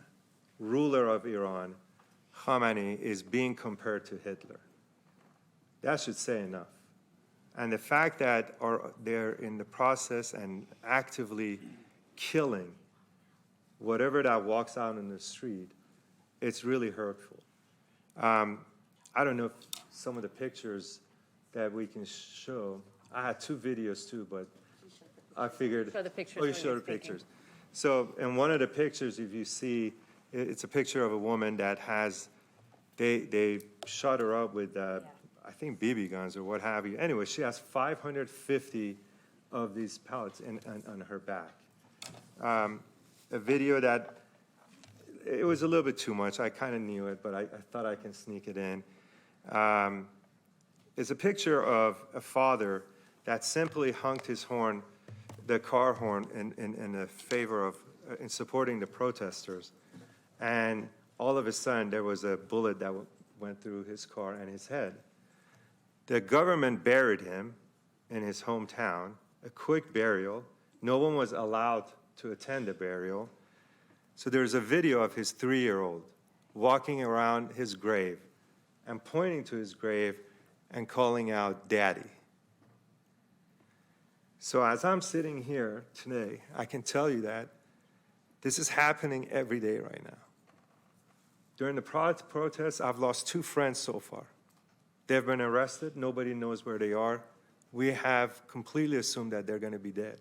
ruler of Iran, Khamenei, is being compared to Hitler. That should say enough. And the fact that they're in the process and actively killing whatever that walks out in the street, it's really hurtful. I don't know if some of the pictures that we can show, I had 2 videos too, but I figured. Show the pictures. Oh, you showed the pictures. So in one of the pictures, if you see, it's a picture of a woman that has, they shot her up with, I think, BB guns or what have you. Anyway, she has 550 of these pellets on her back. A video that, it was a little bit too much. I kind of knew it, but I thought I can sneak it in. It's a picture of a father that simply honked his horn, the car horn, in favor of, in supporting the protesters. And all of a sudden, there was a bullet that went through his car and his head. The government buried him in his hometown, a quick burial. No one was allowed to attend the burial. So there's a video of his 3-year-old walking around his grave and pointing to his grave and calling out, "Daddy." So as I'm sitting here today, I can tell you that this is happening every day right now. During the protests, I've lost 2 friends so far. They've been arrested. Nobody knows where they are. We have completely assumed that they're going to be dead.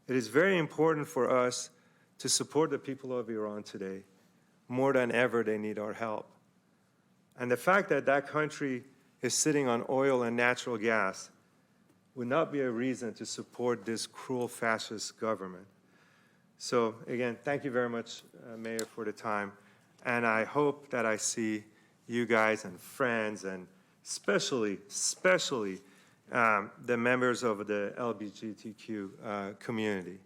It is very important for us to support the people of Iran today. More than ever, they need our help. And the fact that that country is sitting on oil and natural gas would not be a reason to support this cruel fascist government. So again, thank you very much, Mayor, for the time. And I hope that I see you guys and friends, and especially the members of the LGBTQ community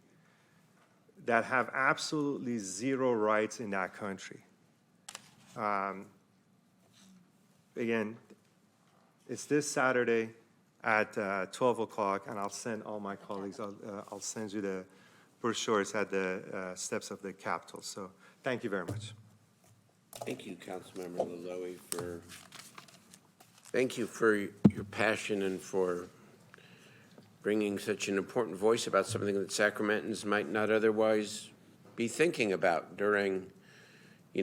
that have absolutely 0 rights in that country. Again, it's this Saturday at 12 o'clock, and I'll send all my colleagues, I'll send you the brochures at the steps of the Capitol. So thank you very much. Thank you, Councilmember Laloy, thank you for your passion and for bringing such an important voice about something that Sacramentans might not otherwise be thinking about during,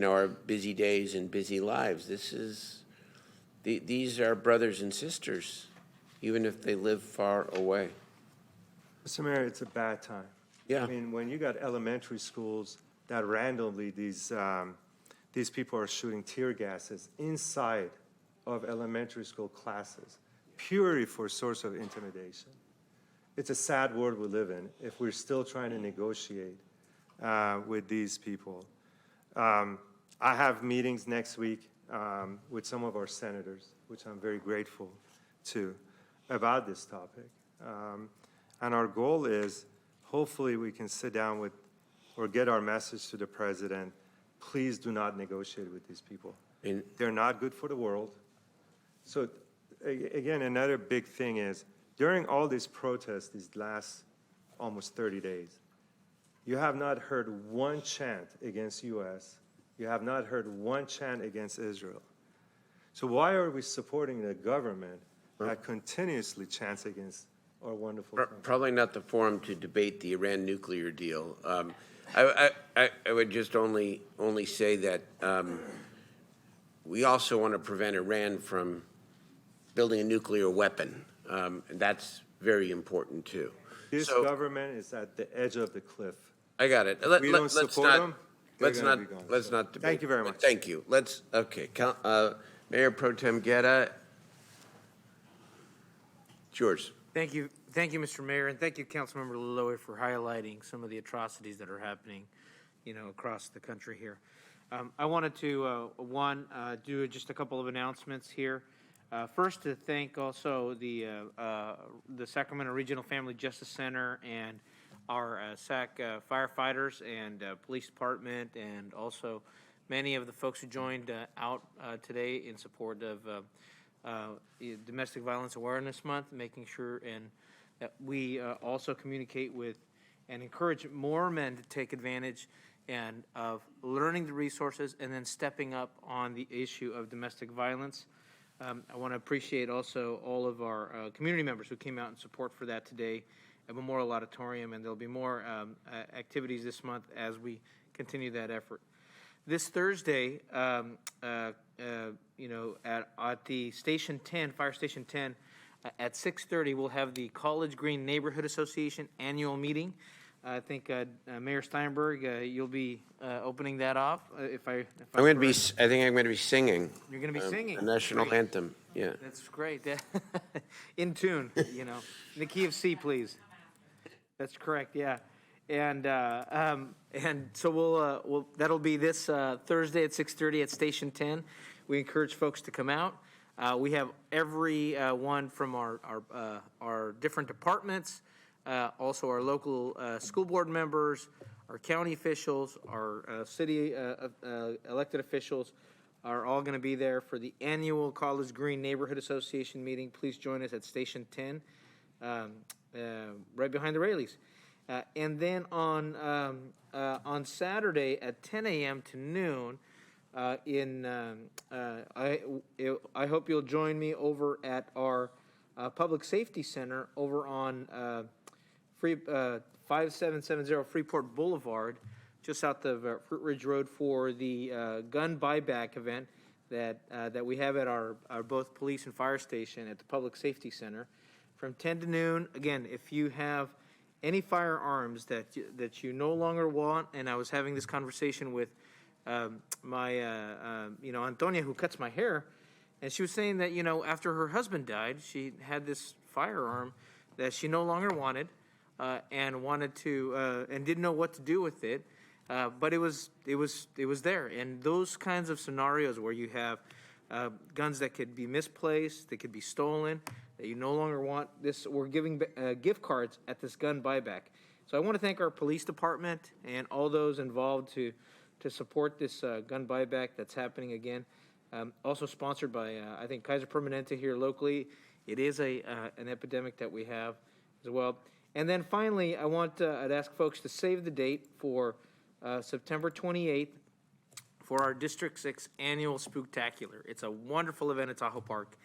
our busy days and busy lives. These are brothers and sisters, even if they live far away. Mr. Mayor, it's a bad time. Yeah. I mean, when you got elementary schools that randomly These people are shooting tear gases inside of elementary school classes, purely for source of intimidation. It's a sad world we live in if we're still trying to negotiate with these people. I have meetings next week with some of our senators, which I'm very grateful to, about this topic. And our goal is, hopefully we can sit down with, or get our message to the president, please do not negotiate with these people. They're not good for the world. So again, another big thing is, during all these protests these last almost 30 days, you have not heard one chant against U.S. You have not heard one chant against Israel. So why are we supporting the government that continuously chants against our wonderful country? Probably not the forum to debate the Iran nuclear deal. I would just only say that we also want to prevent Iran from building a nuclear weapon. And that's very important, too. This government is at the edge of the cliff. I got it. We don't support them. Let's not debate. Thank you very much. Thank you. Mayor Pro Tem Guerra, it's yours. Thank you, Mr. Mayor, and thank you, Councilmember Laloy, for highlighting some of the atrocities that are happening, across the country here. I wanted to, do just a couple of announcements here. First, to thank also the Sacramento Regional Family Justice Center and our SAC firefighters and police department, and also many of the folks who joined out today in support of Domestic Violence Awareness Month, making sure and that we also communicate with and encourage more men to take advantage and of learning the resources and then stepping up on the issue of domestic violence. I want to appreciate also all of our community members who came out in support for that today at Memorial Auditorium, and there'll be more activities this month as we continue that effort. This Thursday, at the Station 10, Fire Station 10, at 6:30, we'll have the College Green Neighborhood Association annual meeting. I think Mayor Steinberg, you'll be opening that off. I think I'm going to be singing. You're going to be singing the national anthem. Yeah, that's great. In tune, in the key of C, please. That's correct. Yeah, and so we'll that'll be this Thursday at 6:30 at Station 10. We encourage folks to come out. We have every one from our different departments. Also our local school board members, our county officials, our city elected officials are all going to be there for the annual College Green Neighborhood Association meeting. Please join us at Station 10, right behind the Rayleighs. And then on Saturday at 10 a.m. to noon, I hope you'll join me over at our Public Safety Center over on 5770 Freeport Boulevard, just south of Fruit Ridge Road, for the gun buyback event that we have at our both police and fire station at the Public Safety Center from 10 to noon. Again, if you have any firearms that you no longer want, and I was having this conversation with my Antonia, who cuts my hair, and she was saying that after her husband died, she had this firearm that she no longer wanted, and wanted to and didn't know what to do with it, but it was there. And those kinds of scenarios where you have guns that could be misplaced, that could be stolen, that you no longer want, we're giving gift cards at this gun buyback. So I want to thank our police department and all those involved to support this gun buyback that's happening again. Also sponsored by, I think, Kaiser Permanente here locally. It is an epidemic that we have as well. And then finally, I'd ask folks to save the date for September 28th for our District 6 annual Spooktacular. It's a wonderful event at Tahoe Park.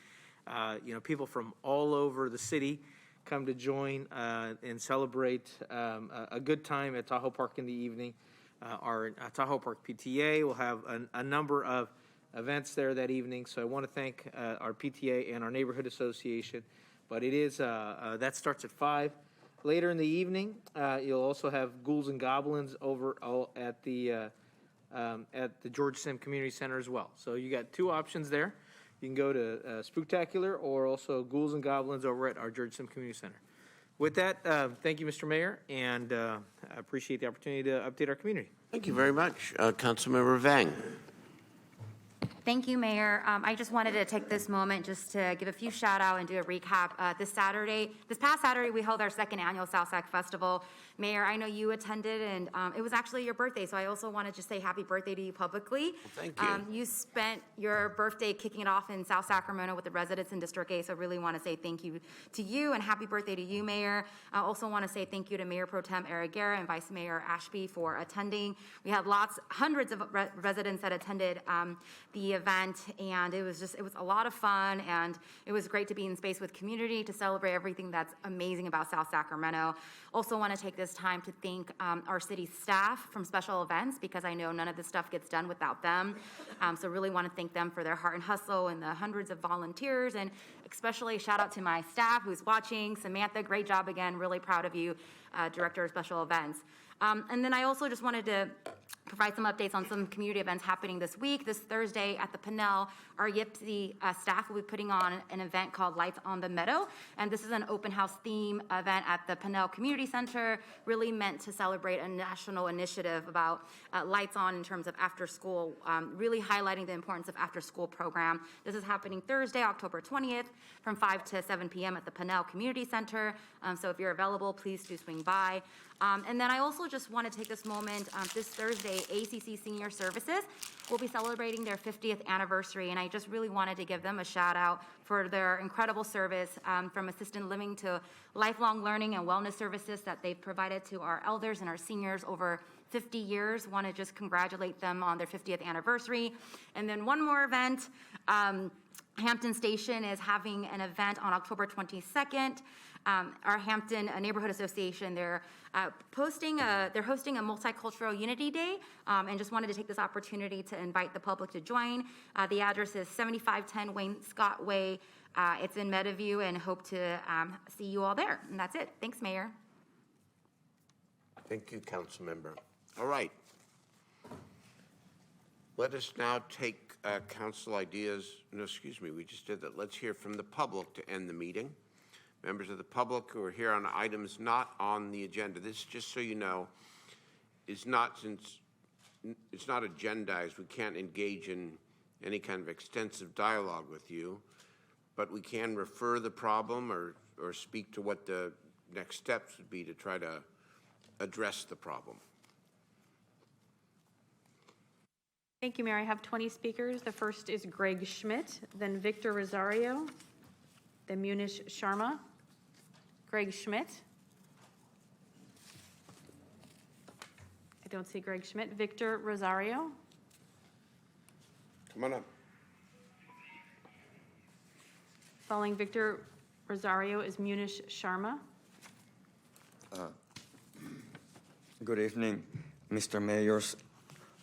People from all over the city come to join and celebrate a good time at Tahoe Park in the evening. Our Tahoe Park PTA will have a number of events there that evening, so I want to thank our PTA and our neighborhood association. But it is that starts at 5. Later in the evening, you'll also have Ghouls and Goblins over at the at the George Sim Community Center as well. So you got two options there. You can go to Spooktacular or also Ghouls and Goblins over at our George Sim Community Center. With that, thank you, Mr. Mayor, and I appreciate the opportunity to update our community. Thank you very much. Councilmember Vang. Thank you, Mayor. I just wanted to take this moment just to give a few shout out and do a recap. This past Saturday, we held our second annual South Sac Festival. Mayor, I know you attended, and it was actually your birthday, so I also want to just say happy birthday to you publicly. Well, thank you. You spent your birthday kicking it off in South Sacramento with the residents in District A, so I really want to say thank you to you and happy birthday to you, Mayor. I also want to say thank you to Mayor Pro Tem Eric Guerra and Vice Mayor Ashby for attending. We had hundreds of residents that attended the event, and it was a lot of fun, and it was great to be in space with community to celebrate everything that's amazing about South Sacramento. Also want to take this time to thank our city staff from special events, because I know none of this stuff gets done without them. So really want to thank them for their heart and hustle and the hundreds of volunteers, and especially shout out to my staff who's watching. Samantha, great job again. Really proud of you, Director of Special Events. And then I also just wanted to provide some updates on some community events happening this week. This Thursday at the Pinnell, our YPSI staff will be putting on an event called Lights on the Meadow. And this is an open house theme event at the Pinnell Community Center, really meant to celebrate a national initiative about lights on in terms of after school, really highlighting the importance of after school program. This is happening Thursday, October 20th from 5 to 7 p.m. at the Pinnell Community Center. So if you're available, please do swing by. And then I also just want to take this moment, this Thursday, ACC Senior Services will be celebrating their 50th anniversary, and I just really wanted to give them a shout out for their incredible service, from assisted living to lifelong learning and wellness services that they've provided to our elders and our seniors over 50 years. Want to just congratulate them on their 50th anniversary. And then one more event, Hampton Station is having an event on October 22nd. Our Hampton Neighborhood Association, they're hosting a multicultural unity day, and just wanted to take this opportunity to invite the public to join. The address is 7510 Wayne Scott Way. It's in Meadowview, and hope to see you all there. And that's it. Thanks, Mayor. Thank you, Councilmember. All right. Let us now take council ideas. No, excuse me, we just did that. Let's hear from the public to end the meeting. Members of the public who are here on items not on the agenda. This, just so you know, is not, since it's not agendized, we can't engage in any kind of extensive dialogue with you, but we can refer the problem or speak to what the next steps would be to try to address the problem. Thank you, Mayor. I have 20 speakers. The first is Greg Schmidt, then Victor Rosario, then Munish Sharma. Greg Schmidt. I don't see Greg Schmidt. Victor Rosario. Come on up. Following Victor Rosario is Munish Sharma. Good evening, Mr. Mayors,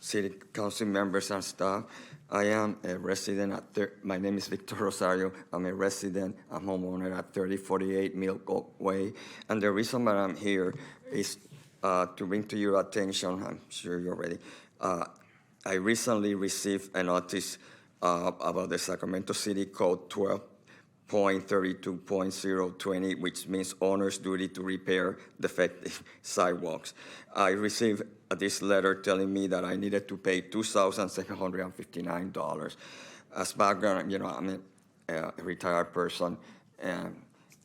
City Council members and staff. I am a resident my name is Victor Rosario. I'm a resident, a homeowner at 3048 Mill Oak Way. And the reason that I'm here is to bring to your attention, I'm sure you're ready. I recently received a notice about the Sacramento City Code 12.32.020, which means owner's duty to repair defective sidewalks. I received this letter telling me that I needed to pay $2,759. As background, I'm a retired person, and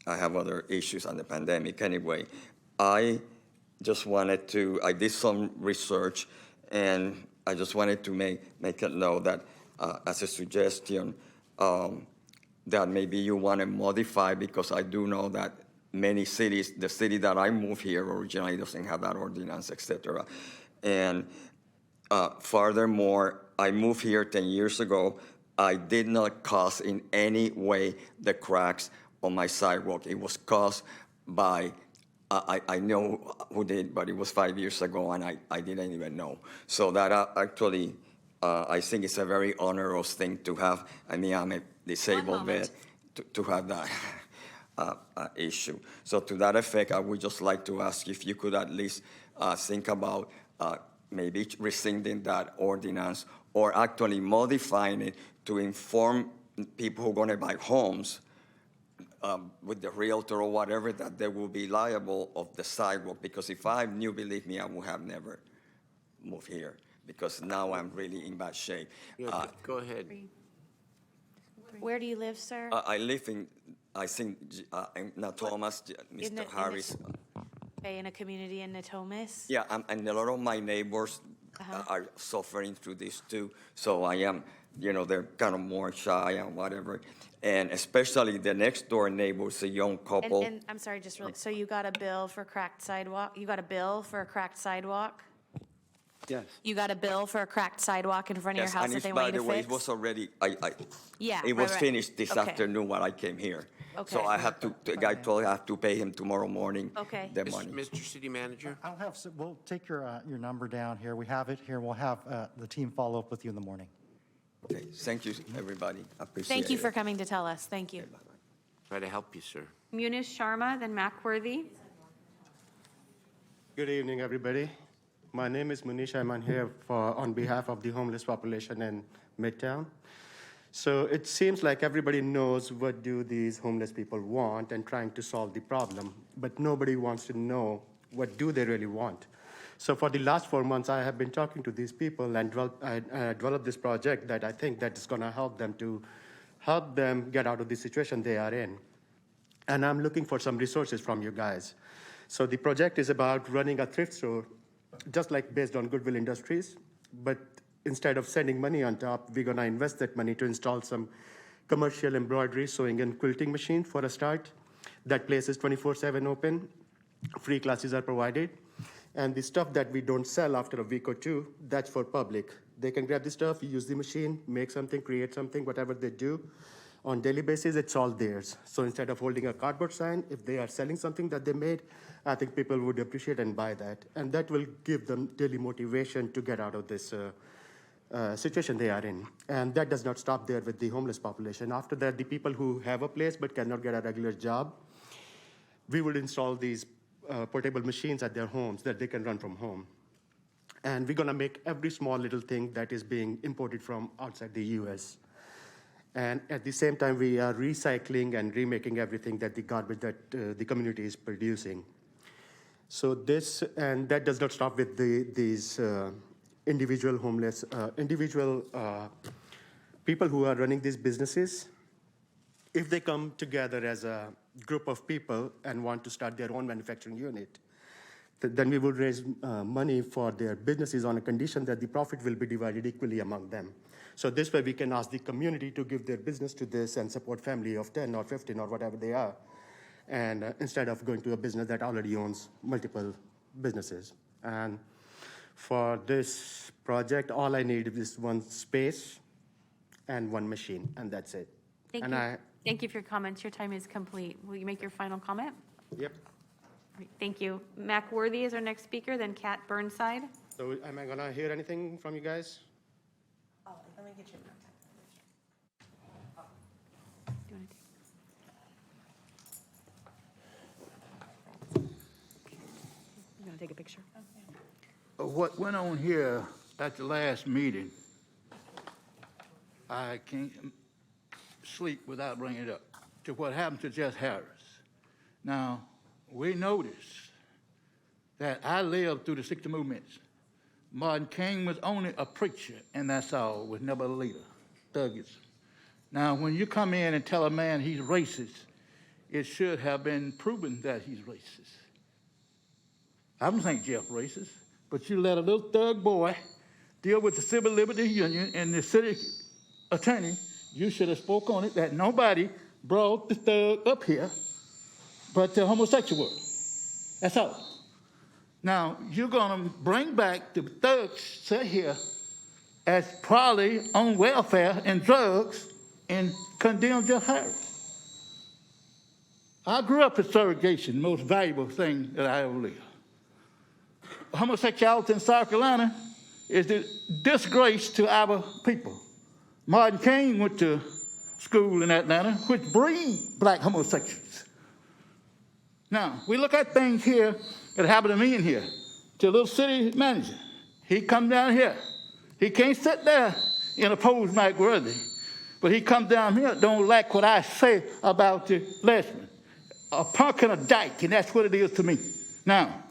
I have other issues on the pandemic. Anyway, I did some research, and I just wanted to make it know that as a suggestion, that maybe you want to modify, because I do know that many cities, the city that I moved here originally doesn't have that ordinance, etc. And furthermore, I moved here 10 years ago. I did not cause in any way the cracks on my sidewalk. It was caused by, I know who did, but it was 5 years ago, and I didn't even know. So that actually, I think it's a very onerous thing to have. I mean, I'm a disabled vet, to have that issue. So to that effect, I would just like to ask if you could at least think about maybe rescinding that ordinance or actually modifying it to inform people who are going to buy homes with the realtor or whatever, that they will be liable of the sidewalk. Because if I knew, believe me, I would have never moved here, because now I'm really in bad shape. Yeah, go ahead. Where do you live, sir? I live in, I think, not Thomas, In the- Mr. Harris. Okay, in a community in Natomas? Yeah, and a lot of my neighbors are suffering through this too. So I am, they're kind of more shy and whatever. And especially the next door neighbors, a young couple. And I'm sorry, just really, so you got a bill for cracked sidewalk? You got a bill for a cracked sidewalk? Yes. You got a bill for a cracked sidewalk in front of your house that they want you to By the way, fix? it was already, Yeah, it was right. finished this Okay. afternoon when I came here. So Okay. I had to, the guy told I have to pay him tomorrow morning. Okay. The money. Mr. City Manager? I'll have, we'll take your number down here. We have it here. We'll have the team follow up with you in the morning. Okay, thank you, everybody. I appreciate it. Thank you for coming to tell us. Thank you. Try to help you, sir. Munish Sharma, then Macworthy. Good evening, everybody. My name is Munish. I'm here on behalf of the homeless population in Midtown. So it seems like everybody knows what do these homeless people want and trying to solve the problem, but nobody wants to know what do they really want. So for the last 4 months, I have been talking to these people and developed this project that I think that is going to help them get out of the situation they are in. And I'm looking for some resources from you guys. So the project is about running a thrift store, just like based on Goodwill Industries, but instead of sending money on top, we're gonna invest that money to install some commercial embroidery, sewing and quilting machine for a start. That place is 24/7 open. Free classes are provided. And the stuff that we don't sell after a week or two, that's for public. They can grab the stuff, use the machine, make something, create something, whatever they do. On daily basis, it's all theirs. So instead of holding a cardboard sign, if they are selling something that they made, I think people would appreciate and buy that. And that will give them daily motivation to get out of this situation they are in. And that does not stop there with the homeless population. After that, the people who have a place but cannot get a regular job, we will install these portable machines at their homes that they can run from home. And we're gonna make every small little thing that is being imported from outside the US. And at the same time, we are recycling and remaking everything that the garbage that the community is producing. So this, and that does not stop with these individual homeless, people who are running these businesses. If they come together as a group of people and want to start their own manufacturing unit, then we will raise money for their businesses on a condition that the profit will be divided equally among them. So this way we can ask the community to give their business to this and support family of 10 or 15 or whatever they are, and instead of going to a business that already owns multiple businesses. And for this project, all I need is one space and one machine, and that's it. Thank and you. Thank you for your comments. Your time is complete. Will you make your final comment? Yep. Great, thank you. Macworthy is our next speaker, then Kat Burnside. So am I gonna hear anything from you guys? Oh, let me get your You gonna take a picture? What went on here at the last meeting, I can't sleep without bringing it up, to what happened to Jess Harris. Now, we noticed that I lived through the 60 movements. Martin King was only a preacher, and that's all, was never a leader, thuggism. Now, when you come in and tell a man he's racist, it should have been proven that he's racist. I don't think Jeff racist, but you let a little thug boy deal with the Civil Liberties Union and the city attorney. You should have spoke on it, that nobody brought the thug up here but the homosexual. That's all. Now, you're gonna bring back the thugs sit here as probably on welfare and drugs and condemn Jeff Harris. I grew up with segregation, the most valuable thing that I ever lived. Homosexuality in South Carolina is a disgrace to our people. Martin King went to school in Atlanta, which breed black homosexuals. Now, we look at things here that happened to me in here, to a little city manager. He come down here. He can't sit there and oppose Mike Worthy, but he come down here, don't like what I say about the lesbian. A punk and a dyke, and that's what it is to me. Now,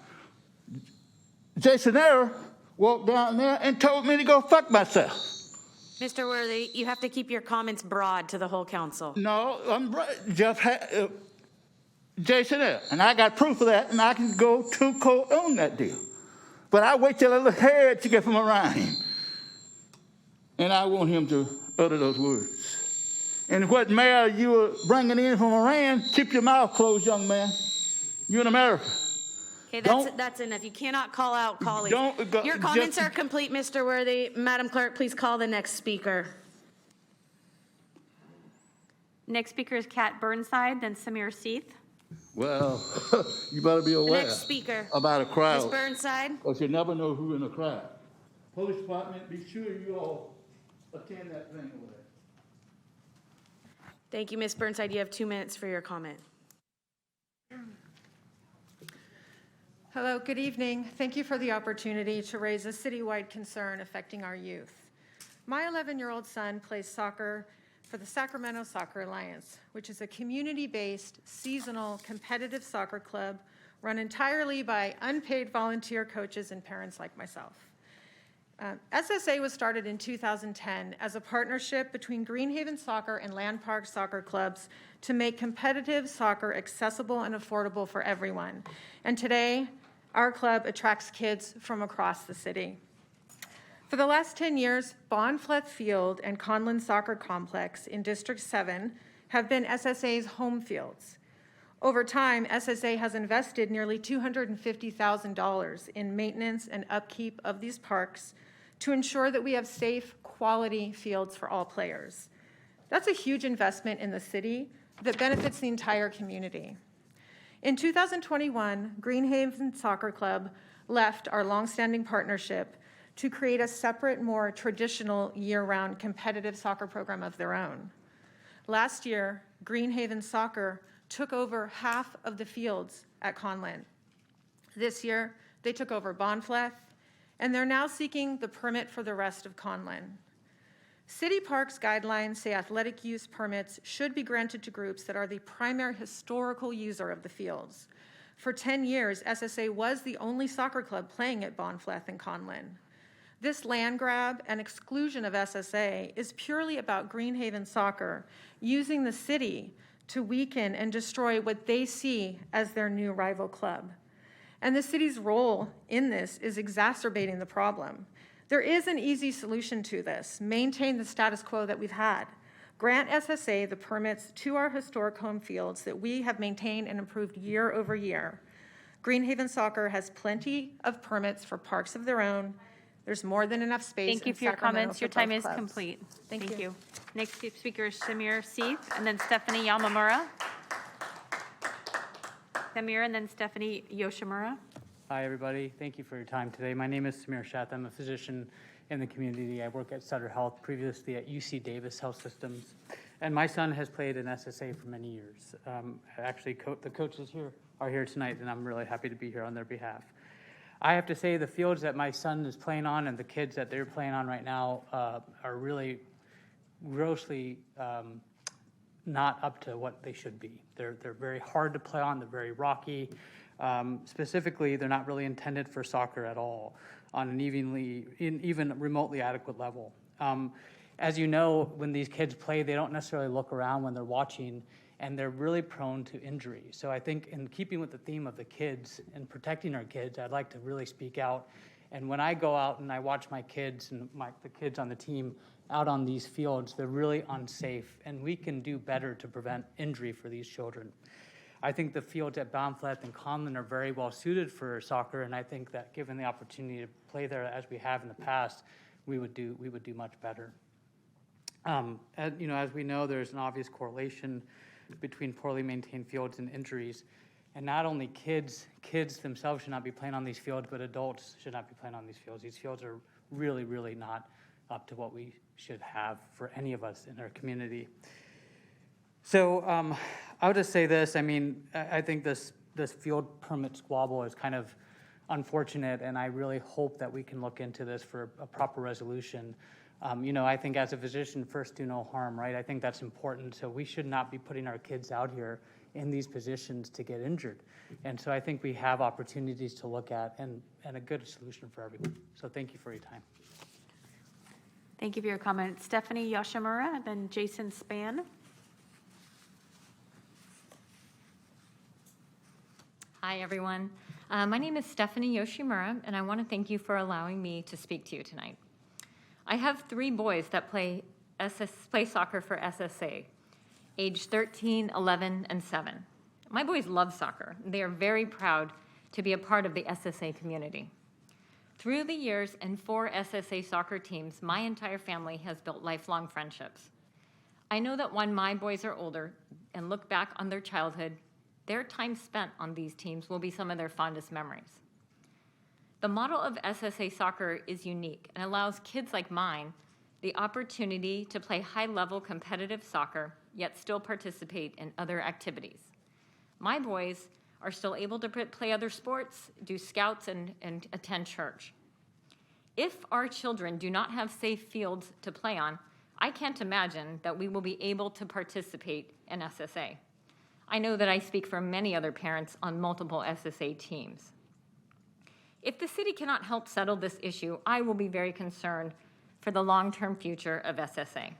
Jason Error walked down there and told me to go fuck myself. Mr. Worthy, you have to keep your comments broad to the whole council. No, I'm Jason Error, and I got proof of that, and I can go to court on that deal. But I wait till a little head to get from around him. And I want him to utter those words. And what mayor you were bringing in from Iran, keep your mouth closed, young man. You're in America. Okay, that's enough. You cannot call out colleagues. Your comments are complete, Mr. Worthy. Madam Clerk, please call the next speaker. Next speaker is Kat Burnside, then Samir Seeth. Well, you better be aware Next speaker. about a crowd. Ms. Burnside. Because you never know who's in a crowd. Police department, be sure you all attend that thing over there. Thank you, Ms. Burnside. You have 2 minutes for your comment. Hello, good evening. Thank you for the opportunity to raise a citywide concern affecting our youth. My 11-year-old son plays soccer for the Sacramento Soccer Alliance, which is a community-based, seasonal, competitive soccer club run entirely by unpaid volunteer coaches and parents like myself. SSA was started in 2010 as a partnership between Greenhaven Soccer and Land Park Soccer Clubs to make competitive soccer accessible and affordable for everyone. And today, our club attracts kids from across the city. For the last 10 years, Bonfleth Field and Conlin Soccer Complex in District 7 have been SSA's home fields. Over time, SSA has invested nearly $250,000 in maintenance and upkeep of these parks to ensure that we have safe, quality fields for all players. That's a huge investment in the city that benefits the entire community. In 2021, Greenhaven Soccer Club left our longstanding partnership to create a separate, more traditional year-round competitive soccer program of their own. Last year, Greenhaven Soccer took over half of the fields at Conlin. This year, they took over Bonfleth, and they're now seeking the permit for the rest of Conlin. City Parks guidelines say athletic use permits should be granted to groups that are the primary historical user of the fields. For 10 years, SSA was the only soccer club playing at Bonfleth and Conlin. This land grab and exclusion of SSA is purely about Greenhaven Soccer using the city to weaken and destroy what they see as their new rival club. And the city's role in this is exacerbating the problem. There is an easy solution to this. Maintain the status quo that we've had. Grant SSA the permits to our historic home fields that we have maintained and improved year over year. Greenhaven Soccer has plenty of permits for parks of their own. There's more than enough space. Thank you for your comments. Your time is complete. Thank you. Next speaker is Samir Seeth, and then Stephanie Yamamura. Samir, and then Stephanie Yoshimura. Hi, everybody. Thank you for your time today. My name is Samir Shath. I'm a physician in the community. I work at Sutter Health, previously at UC Davis Health Systems. And my son has played in SSA for many years. Actually, the coaches here are here tonight, and I'm really happy to be here on their behalf. I have to say the fields that my son is playing on and the kids that they're playing on right now are really grossly not up to what they should be. They're very hard to play on. They're very rocky. Specifically, they're not really intended for soccer at all on an even remotely adequate level. As you know, when these kids play, they don't necessarily look around when they're watching, and they're really prone to injury. So I think in keeping with the theme of the kids and protecting our kids, I'd like to really speak out. And when I go out and I watch my kids and the kids on the team out on these fields, they're really unsafe, and we can do better to prevent injury for these children. I think the fields at Bonfleth and Conlin are very well suited for soccer, and I think that given the opportunity to play there as we have in the past, we would do much better. As we know, there's an obvious correlation between poorly maintained fields and injuries. And not only kids themselves should not be playing on these fields, but adults should not be playing on these fields. These fields are really, really not up to what we should have for any of us in our community. So I would just say this. I mean, I think this field permit squabble is kind of unfortunate, and I really hope that we can look into this for a proper resolution. I think as a physician, first do no harm, right? I think that's important. So we should not be putting our kids out here in these positions to get injured. And so I think we have opportunities to look at and a good solution for everyone. So thank you for your time. Thank you for your comment. Stephanie Yoshimura, then Jason Spann. Hi, everyone. My name is Stephanie Yoshimura, and I want to thank you for allowing me to speak to you tonight. I have 3 boys that play soccer for SSA, age 13, 11, and 7. My boys love soccer. They are very proud to be a part of the SSA community. Through the years and 4 SSA soccer teams, my entire family has built lifelong friendships. I know that when my boys are older and look back on their childhood, their time spent on these teams will be some of their fondest memories. The model of SSA soccer is unique and allows kids like mine the opportunity to play high-level competitive soccer, yet still participate in other activities. My boys are still able to play other sports, do scouts, and attend church. If our children do not have safe fields to play on, I can't imagine that we will be able to participate in SSA. I know that I speak for many other parents on multiple SSA teams. If the city cannot help settle this issue, I will be very concerned for the long-term future of SSA.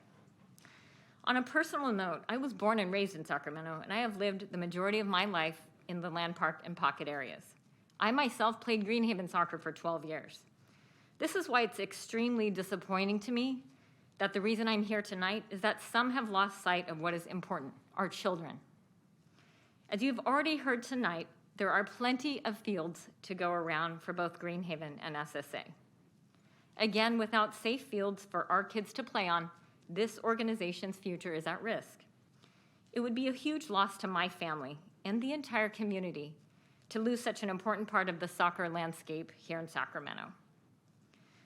On a personal note, I was born and raised in Sacramento, and I have lived the majority of my life in the Land Park and Pocket areas. I myself played Greenhaven soccer for 12 years. This is why it's extremely disappointing to me that the reason I'm here tonight is that some have lost sight of what is important, our children. As you've already heard tonight, there are plenty of fields to go around for both Greenhaven and SSA. Again, without safe fields for our kids to play on, this organization's future is at risk. It would be a huge loss to my family and the entire community to lose such an important part of the soccer landscape here in Sacramento.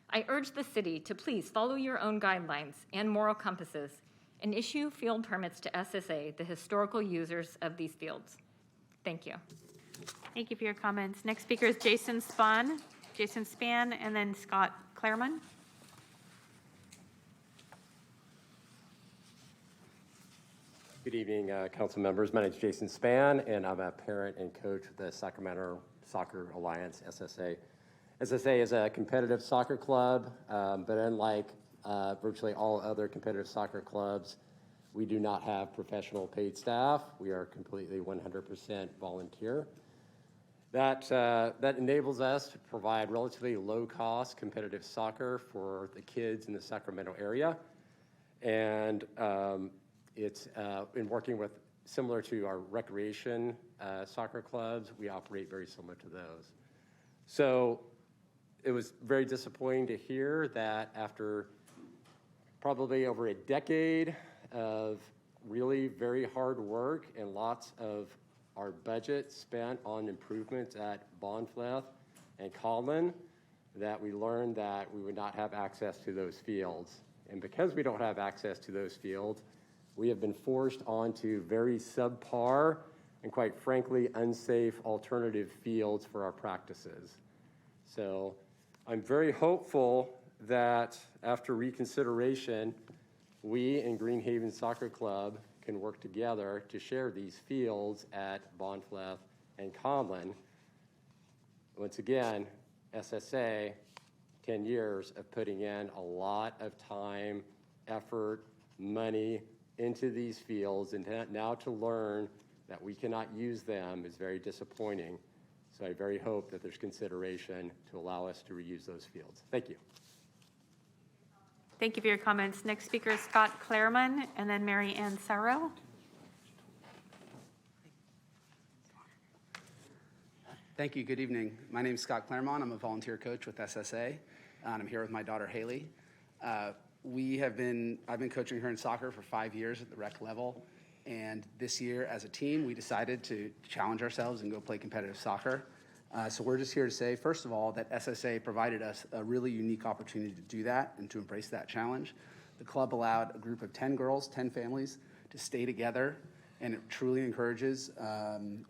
I urge the city to please follow your own guidelines and moral compasses and issue field permits to SSA, the historical users of these fields. Thank you. Thank you for your comments. Next speaker is Jason Spann, and then Scott Claremont. Good evening, council members. My name is Jason Spann, and I'm a parent and coach with the Sacramento Soccer Alliance, SSA. SSA is a competitive soccer club, but unlike virtually all other competitive soccer clubs, we do not have professional paid staff. We are completely 100% volunteer. That enables us to provide relatively low-cost competitive soccer for the kids in the Sacramento area. And it's in working with, similar to our recreation soccer clubs, we operate very similar to those. So it was very disappointing to hear that after probably over a decade of really very hard work and lots of our budget spent on improvements at Bonfleth and Conlin, that we learned that we would not have access to those fields. And because we don't have access to those fields, we have been forced onto very subpar and quite frankly unsafe alternative fields for our practices. So I'm very hopeful that after reconsideration, we in Greenhaven Soccer Club can work together to share these fields at Bonfleth and Conlin. Once again, SSA, 10 years of putting in a lot of time, effort, money into these fields, and now to learn that we cannot use them is very disappointing. So I very hope that there's consideration to allow us to reuse those fields. Thank you. Thank you for your comments. Next speaker is Scott Claremont, and then Mary Ann Sarro. Thank you. Good evening. My name is Scott Claremont. I'm a volunteer coach with SSA, and I'm here with my daughter Haley. I've been coaching her in soccer for 5 years at the rec level, and this year as a team we decided to challenge ourselves and go play competitive soccer. So we're just here to say, first of all, that SSA provided us a really unique opportunity to do that and to embrace that challenge. The club allowed a group of 10 girls, 10 families to stay together, and it truly encourages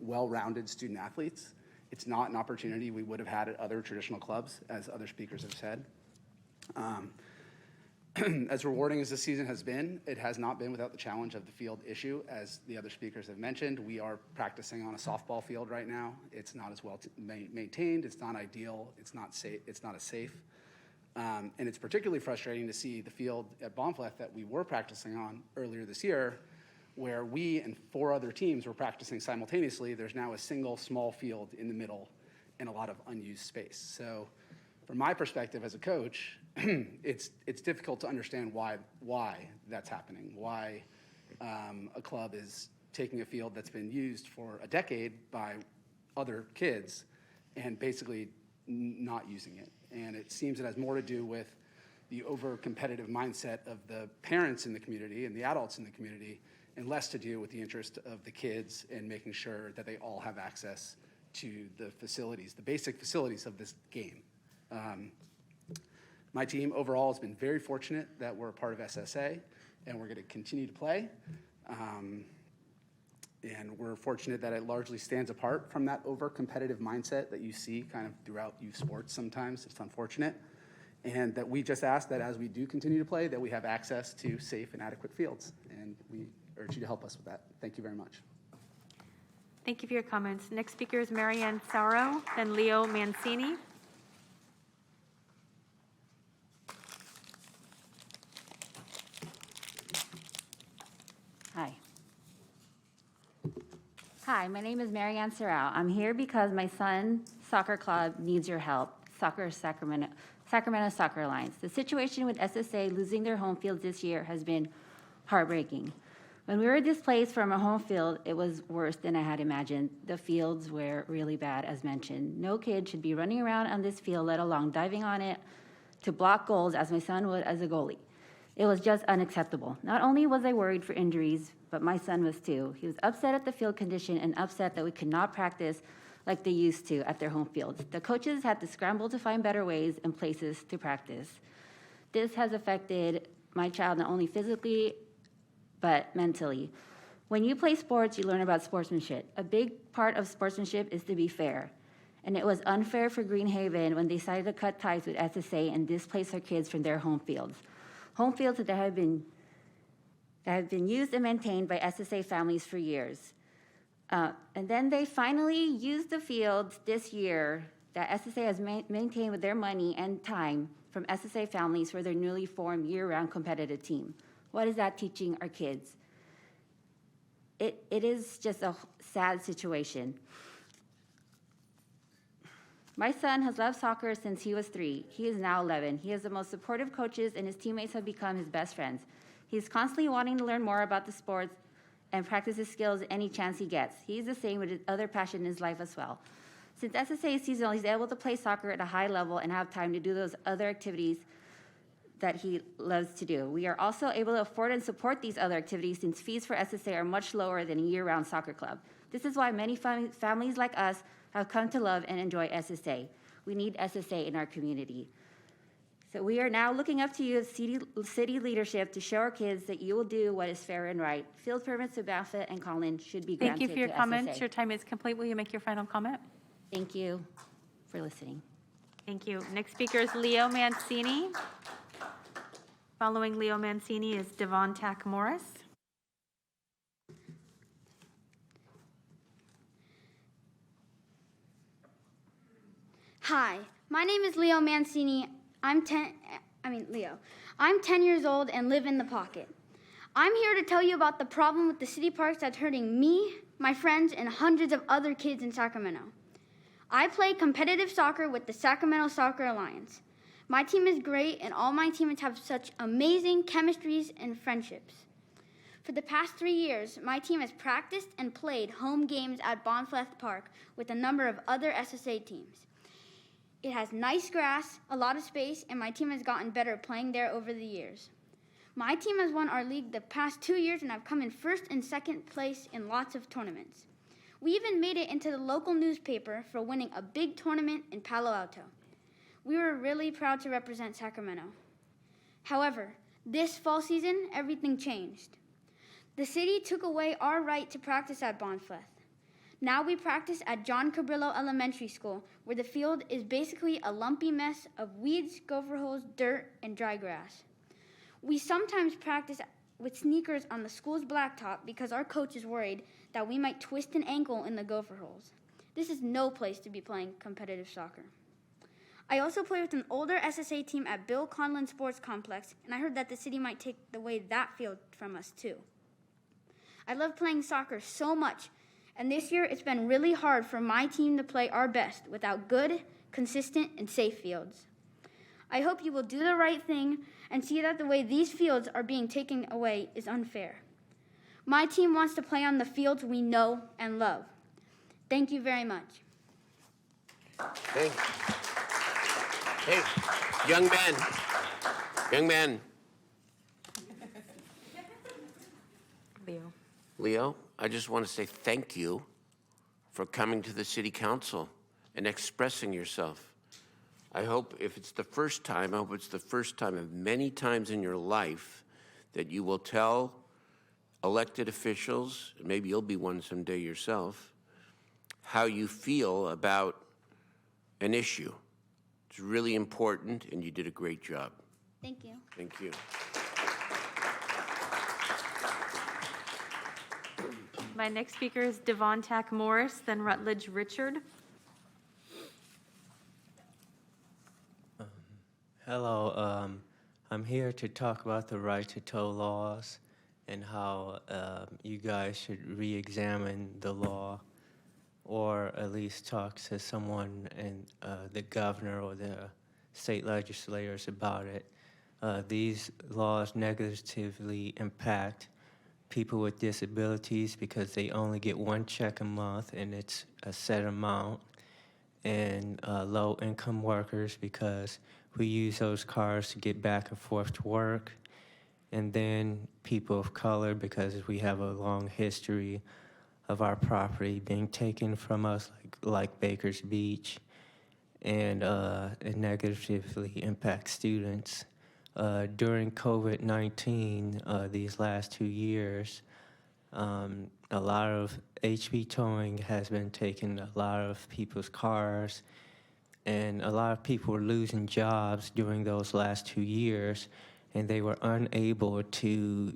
well-rounded student athletes. It's not an opportunity we would have had at other traditional clubs, as other speakers have said. As rewarding as this season has been, it has not been without the challenge of the field issue. As the other speakers have mentioned, we are practicing on a softball field right now. It's not as well maintained, it's not ideal, it's not as safe. And it's particularly frustrating to see the field at Bonfleth that we were practicing on earlier this year, where we and 4 other teams were practicing simultaneously. There's now a single small field in the middle and a lot of unused space. So from my perspective as a coach, it's difficult to understand why that's happening, why a club is taking a field that's been used for a decade by other kids and basically not using it. And it seems it has more to do with the over-competitive mindset of the parents in the community and the adults in the community, and less to do with the interest of the kids and making sure that they all have access to the facilities, the basic facilities of this game. My team overall has been very fortunate that we're a part of SSA, and we're going to continue to play. And we're fortunate that it largely stands apart from that over-competitive mindset that you see kind of throughout youth sports sometimes. It's unfortunate. And that we just ask that as we do continue to play, that we have access to safe and adequate fields. And we urge you to help us with that. Thank you very much. Thank you for your comments. Next speaker is Marianne Sauro, then Leo Mancini. Hi. Hi, my name is Marianne Serrao. I'm here because my son's soccer club needs your help, Sacramento Soccer Alliance. The situation with SSA losing their home fields this year has been heartbreaking. When we were displaced from a home field, it was worse than I had imagined. The fields were really bad, as mentioned. No kid should be running around on this field, let alone diving on it to block goals as my son would as a goalie. It was just unacceptable. Not only was I worried for injuries, but my son was too. He was upset at the field condition and upset that we could not practice like they used to at their home fields. The coaches had to scramble to find better ways and places to practice. This has affected my child not only physically, but mentally. When you play sports, you learn about sportsmanship. A big part of sportsmanship is to be fair. And it was unfair for Greenhaven when they decided to cut ties with SSA and displace our kids from their home fields. Home fields that have been used and maintained by SSA families for years. And then they finally used the fields this year that SSA has maintained with their money and time from SSA families for their newly formed year-round competitive team. What is that teaching our kids? It is just a sad situation. My son has loved soccer since he was 3. He is now 11. He has the most supportive coaches, and his teammates have become his best friends. He's constantly wanting to learn more about the sports and practice his skills any chance he gets. He's the same with his other passion in his life as well. Since SSA is seasonal, he's able to play soccer at a high level and have time to do those other activities that he loves to do. We are also able to afford and support these other activities since fees for SSA are much lower than a year-round soccer club. This is why many families like us have come to love and enjoy SSA. We need SSA in our community. So we are now looking up to you as city leadership to show our kids that you will do what is fair and right. Field permits to Baffett and Collin should be granted Thank you for your to comments. SSA. Your time is complete. Will you make your final comment? Thank you for listening. Thank you. Next speaker is Leo Mancini. Following Leo Mancini is Devon Tack Morris. Hi, my name is Leo Mancini. I'm 10 years old and live in the Pocket. I'm here to tell you about the problem with the city parks that's hurting me, my friends, and hundreds of other kids in Sacramento. I play competitive soccer with the Sacramento Soccer Alliance. My team is great, and all my teammates have such amazing chemistries and friendships. For the past 3 years, my team has practiced and played home games at Bonfleth Park with a number of other SSA teams. It has nice grass, a lot of space, and my team has gotten better playing there over the years. My team has won our league the past 2 years and have come in first and second place in lots of tournaments. We even made it into the local newspaper for winning a big tournament in Palo Alto. We were really proud to represent Sacramento. However, this fall season, everything changed. The city took away our right to practice at Bonfleth. Now we practice at John Cabrillo Elementary School, where the field is basically a lumpy mess of weeds, gopher holes, dirt, and dry grass. We sometimes practice with sneakers on the school's blacktop because our coach is worried that we might twist an ankle in the gopher holes. This is no place to be playing competitive soccer. I also play with an older SSA team at Bill Conlon Sports Complex, and I heard that the city might take away that field from us too. I love playing soccer so much, and this year it's been really hard for my team to play our best without good, consistent, and safe fields. I hope you will do the right thing and see that the way these fields are being taken away is unfair. My team wants to play on the fields we know and love. Thank you very much. Thank you. Hey, young man. Leo, I just want to say thank you for coming to the city council and expressing yourself. I hope if it's the first time, I hope it's the first time of many times in your life that you will tell elected officials, and maybe you'll be one someday yourself, how you feel about an issue. It's really important, and you did a great job. Thank you. Thank you. My next speaker is Devon Tack Morris, then Rutledge Richard. Hello, I'm here to talk about the right to tow laws and how you guys should re-examine the law, or at least talk to someone in the governor or the state legislators about it. These laws negatively impact people with disabilities because they only get one check a month and it's a set amount, and low-income workers because we use those cars to get back and forth to work, and then people of color because we have a long history of our property being taken from us, like Baker's Beach, and it negatively impacts students. During COVID-19, these last 2 years, a lot of HB towing has been taking a lot of people's cars, and a lot of people were losing jobs during those last 2 years, and they were unable to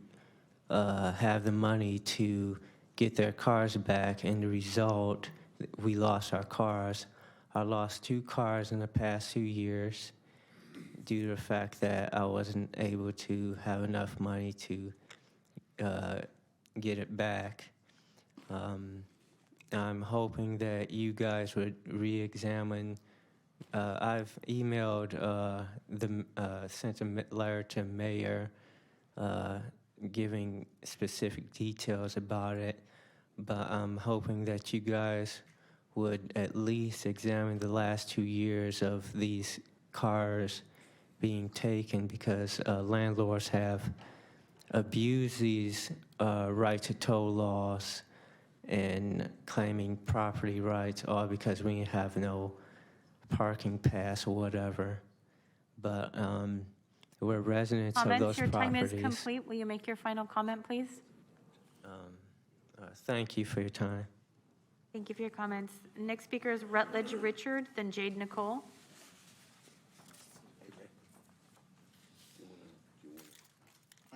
have the money to get their cars back, and the result, we lost our cars. I lost 2 cars in the past 2 years due to the fact that I wasn't able to have enough money to get it back. I'm hoping that you guys would re-examine. I've emailed sent a letter to mayor giving specific details about it, but I'm hoping that you guys would at least examine the last 2 years of these cars being taken, because landlords have abused these right to tow laws and claiming property rights, all because we have no parking pass or whatever. But we're residents of those Your time properties. is complete. Will you make your final comment, please? Thank you for your time. Thank you for your comments. Next speaker is Rutledge Richard, then Jade Nicole.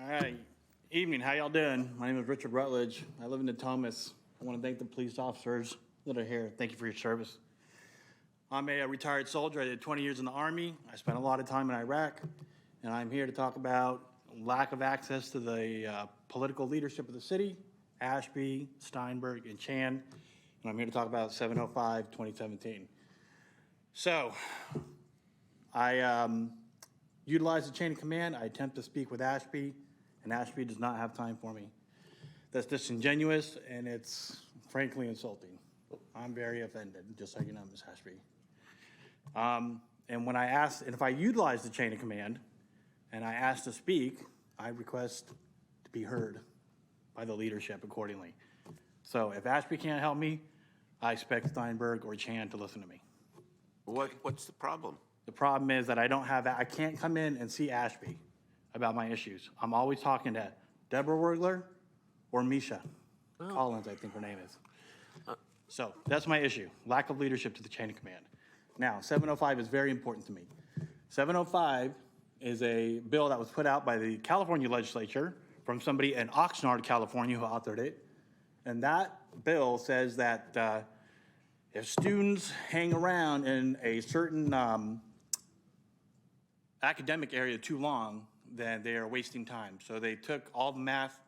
All right. Evening. How y'all doing? My name is Richard Rutledge. I live in Natomas. I want to thank the police officers that are here. Thank you for your service. I'm a retired soldier. I did 20 years in the Army. I spent a lot of time in Iraq, and I'm here to talk about lack of access to the political leadership of the city, Ashby, Steinberg, and Chan. And I'm here to talk about 705-2017. So I utilize the chain of command. I attempt to speak with Ashby, and Ashby does not have time for me. That's disingenuous, and it's frankly insulting. I'm very offended, just so you know, Ms. Ashby. And when I asked, and if I utilize the chain of command, and I ask to speak, I request to be heard by the leadership accordingly. So if Ashby can't help me, I expect Steinberg or Chan to listen to me. What's the problem? The problem is that I can't come in and see Ashby about my issues. I'm always talking to Deborah Wurgler or Misha Collins, I think her name is. So that's my issue, lack of leadership to the chain of command. Now, 705 is very important to me. 705 is a bill that was put out by the California legislature from somebody in Oxnard, California, who authored it. And that bill says that if students hang around in a certain academic area too long, then they are wasting time. So they took all the math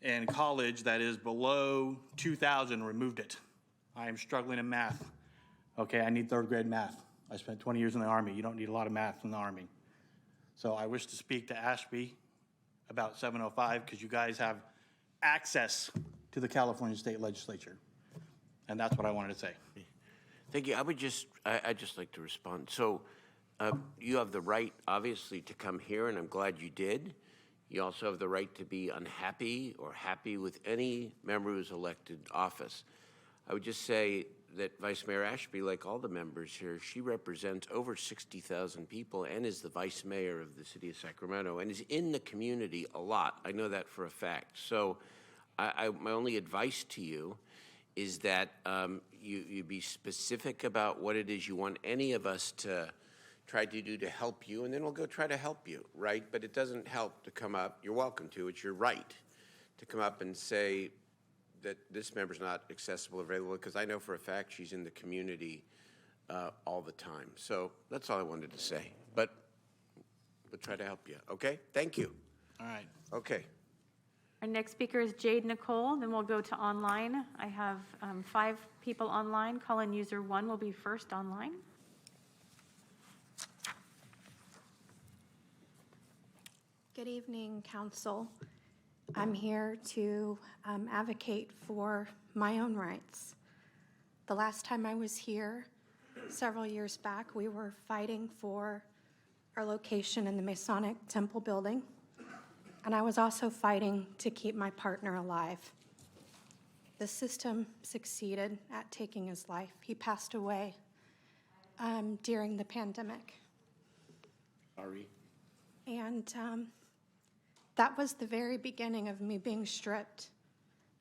in college that is below 2,000 and removed it. I am struggling in math. Okay, I need third grade math. I spent 20 years in the Army. You don't need a lot of math in the Army. So I wish to speak to Ashby about 705 because you guys have access to the California State Legislature. And that's what I wanted to say. Thank you. I'd just like to respond. So you have the right, obviously, to come here, and I'm glad you did. You also have the right to be unhappy or happy with any member who's elected office. I would just say that Vice Mayor Ashby, like all the members here, she represents over 60,000 people and is the vice mayor of the city of Sacramento and is in the community a lot. I know that for a fact. So my only advice to you is that you be specific about what it is you want any of us to try to do to help you, and then we'll go try to help you, right? But it doesn't help to come up. You're welcome to. It's your right to come up and say that this member's not accessible or available, because I know for a fact she's in the community all the time. So that's all I wanted to say. But we'll try to help you, okay? Thank you. All right. Okay. Our next speaker is Jade Nicole, then we'll go to online. I have 5 people online. Call-in user 1 will be first online. Good evening, Council. I'm here to advocate for my own rights. The last time I was here, several years back, we were fighting for our location in the Masonic Temple building, and I was also fighting to keep my partner alive. The system succeeded at taking his life. He passed away during the pandemic. Sorry. And that was the very beginning of me being stripped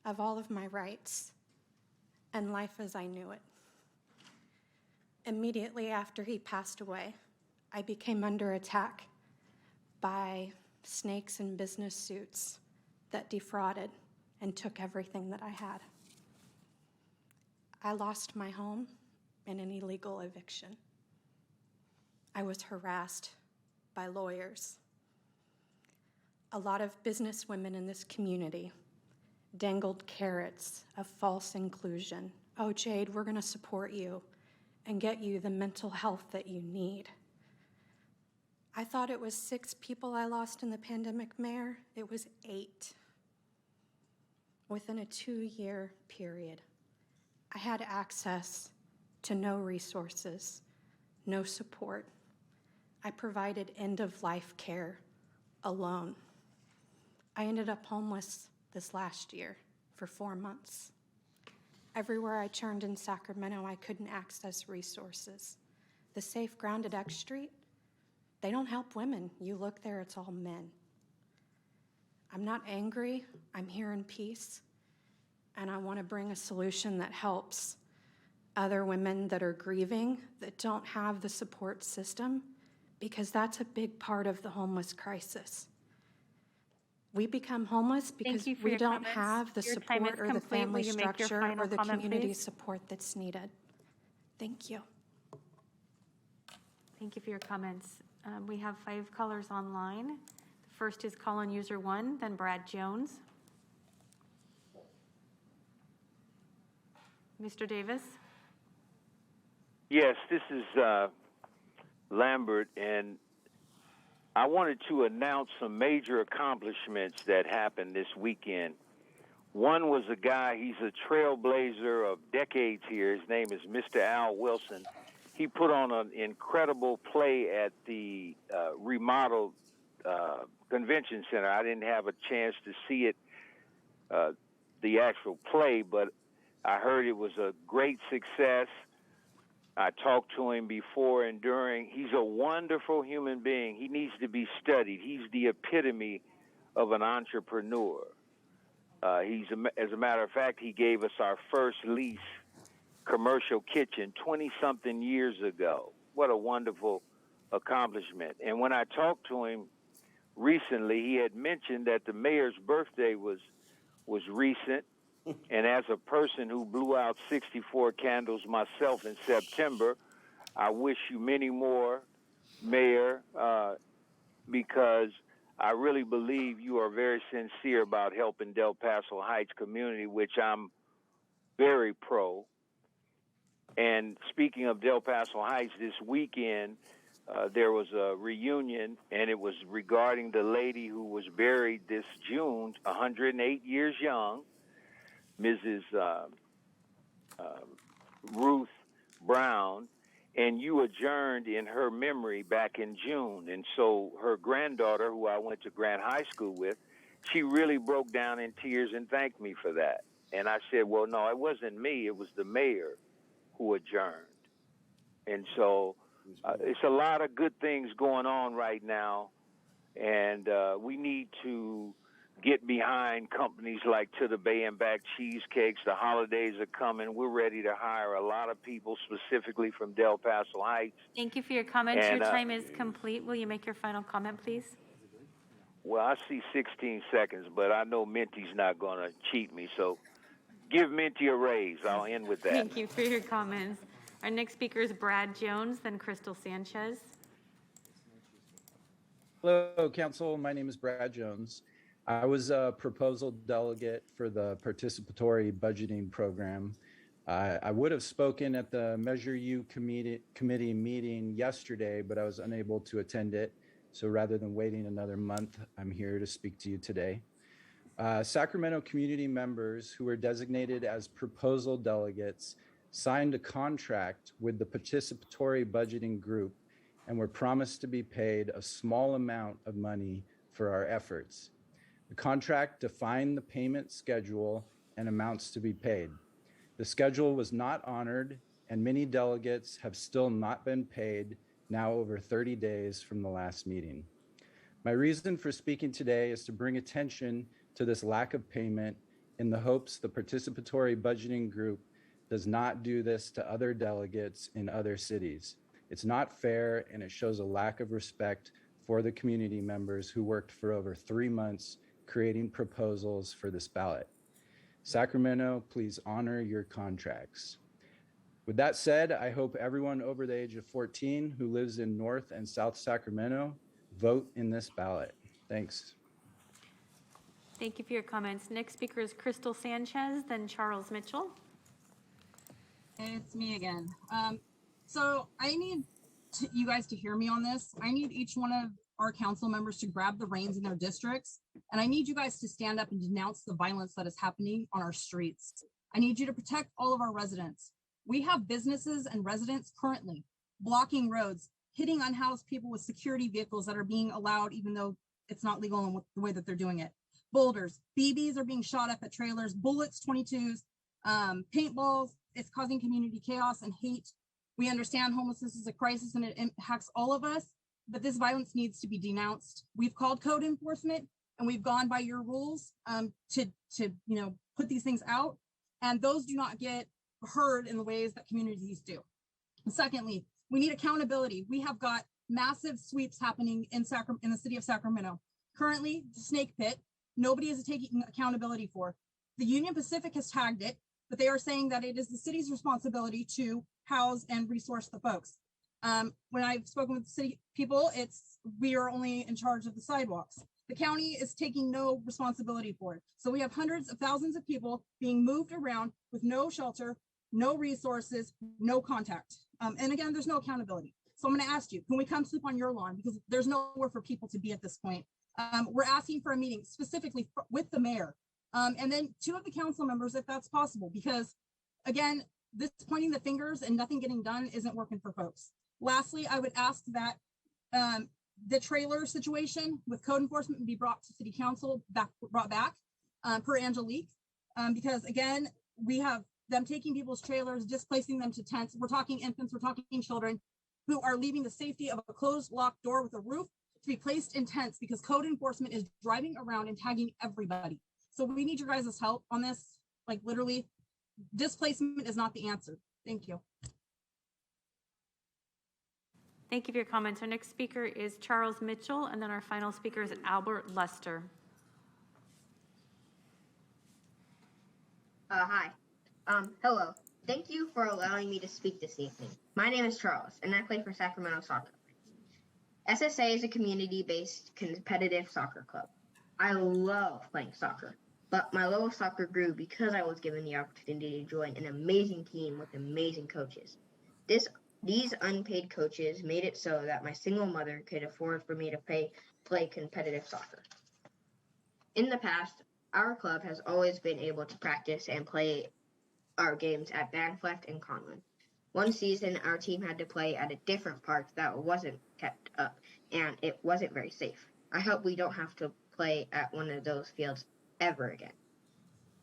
of all of my rights and life as I knew it. Immediately after he passed away, I became under attack by snakes in business suits that defrauded and took everything that I had. I lost my home in an illegal eviction. I was harassed by lawyers. A lot of business women in this community dangled carrots of false inclusion. Oh, Jade, we're going to support you and get you the mental health that you need. I thought it was 6 people I lost in the pandemic, Mayor. It was 8 within a 2-year period. I had access to no resources, no support. I provided end-of-life care alone. I ended up homeless this last year for 4 months. Everywhere I turned in Sacramento, I couldn't access resources. The Safe Ground at X Street, they don't help women. You look there, it's all men. I'm not angry, I'm here in peace, and I want to bring a solution that helps other women that are grieving, that don't have the support system, because that's a big part of the homeless crisis. We become homeless because we don't have the support or the family structure or the community support that's needed. Thank you. Thank you for your comments. We have 5 callers online. The first is call-in user 1, then Brad Jones. Mr. Davis? Yes, this is Lambert, and I wanted to announce some major accomplishments that happened this weekend. One was a guy, he's a trailblazer of decades here. His name is Mr. Al Wilson. He put on an incredible play at the remodeled convention center. I didn't have a chance to see it, the actual play, but I heard it was a great success. I talked to him before and during. He's a wonderful human being. He needs to be studied. He's the epitome of an entrepreneur. As a matter of fact, he gave us our first lease commercial kitchen 20-something years ago. What a wonderful accomplishment. And when I talked to him recently, he had mentioned that the mayor's birthday was recent. And as a person who blew out 64 candles myself in September, I wish you many more, Mayor, because I really believe you are very sincere about helping Del Paso Heights community, which I'm very pro. And speaking of Del Paso Heights, this weekend there was a reunion, and it was regarding the lady who was buried this June, 108 years young, Mrs. Ruth Brown, and you adjourned in her memory back in June. And so her granddaughter, who I went to Grant High School with, she really broke down in tears and thanked me for that. And I said, well, no, it wasn't me. It was the mayor who adjourned. And so it's a lot of good things going on right now, and we need to get behind companies like To the Bay and Back Cheesecakes. The holidays are coming. We're ready to hire a lot of people, specifically from Del Paso Heights. Thank you for your comments. And, Your time is complete. Will you make your final comment, please? Well, I see 16 seconds, but I know Minty's not going to cheat me, so give Minty a raise. I'll end with that. Thank you for your comments. Our next speaker is Brad Jones, then Crystal Sanchez. Hello, Council. My name is Brad Jones. I was a proposal delegate for the participatory budgeting program. I would have spoken at the Measure U committee meeting yesterday, but I was unable to attend it. So rather than waiting another month, I'm here to speak to you today. Sacramento community members who were designated as proposal delegates signed a contract with the participatory budgeting group and were promised to be paid a small amount of money for our efforts. The contract defined the payment schedule and amounts to be paid. The schedule was not honored, and many delegates have still not been paid, now over 30 days from the last meeting. My reason for speaking today is to bring attention to this lack of payment in the hopes the participatory budgeting group does not do this to other delegates in other cities. It's not fair, and it shows a lack of respect for the community members who worked for over 3 months creating proposals for this ballot. Sacramento, please honor your contracts. With that said, I hope everyone over the age of 14 who lives in North and South Sacramento vote in this ballot. Thanks. Thank you for your comments. Next speaker is Crystal Sanchez, then Charles Mitchell. It's me again. So I need you guys to hear me on this. I need each one of our council members to grab the reins in their districts, and I need you guys to stand up and denounce the violence that is happening on our streets. I need you to protect all of our residents. We have businesses and residents currently blocking roads, hitting unhoused people with security vehicles that are being allowed, even though it's not legal in the way that they're doing it. Boulders, BBs are being shot up at trailers, bullets, 22s, paintballs. It's causing community chaos and hate. We understand homelessness is a crisis and it impacts all of us, but this violence needs to be denounced. We've called code enforcement and we've gone by your rules to put these things out, and those do not get heard in the ways that communities do. And secondly, we need accountability. We have got massive sweeps happening in the city of Sacramento. Currently, the snake pit, nobody is taking accountability for. The Union Pacific has tagged it, but they are saying that it is the city's responsibility to house and resource the folks. When I've spoken with the city people, we are only in charge of the sidewalks. The county is taking no responsibility for it. So we have hundreds of thousands of people being moved around with no shelter, no resources, no contact. And again, there's no accountability. So I'm gonna ask you, can we come sleep on your lawn? Because there's nowhere for people to be at this point. We're asking for a meeting specifically with the mayor. And then 2 of the council members, if that's possible, because again, this pointing the fingers and nothing getting done isn't working for folks. Lastly, I would ask that the trailer situation with code enforcement be brought to city council, brought back per Angelique, because again, we have them taking people's trailers, displacing them to tents. We're talking infants, we're talking children who are leaving the safety of a closed, locked door with a roof to be placed in tents because code enforcement is driving around and tagging everybody. So we need your guys' help on this. Like literally, displacement is not the answer. Thank you. Thank you for your comments. Our next speaker is Charles Mitchell, and then our final speaker is Albert Lester. Hi. Hello. Thank you for allowing me to speak this evening. My name is Charles, and I play for Sacramento Soccer. SSA is a community-based competitive soccer club. I love playing soccer, but my love of soccer grew because I was given the opportunity to join an amazing team with amazing coaches. These unpaid coaches made it so that my single mother could afford for me to play competitive soccer. In the past, our club has always been able to practice and play our games at Banfleth and Conlon. One season, our team had to play at a different park that wasn't kept up, and it wasn't very safe. I hope we don't have to play at one of those fields ever again.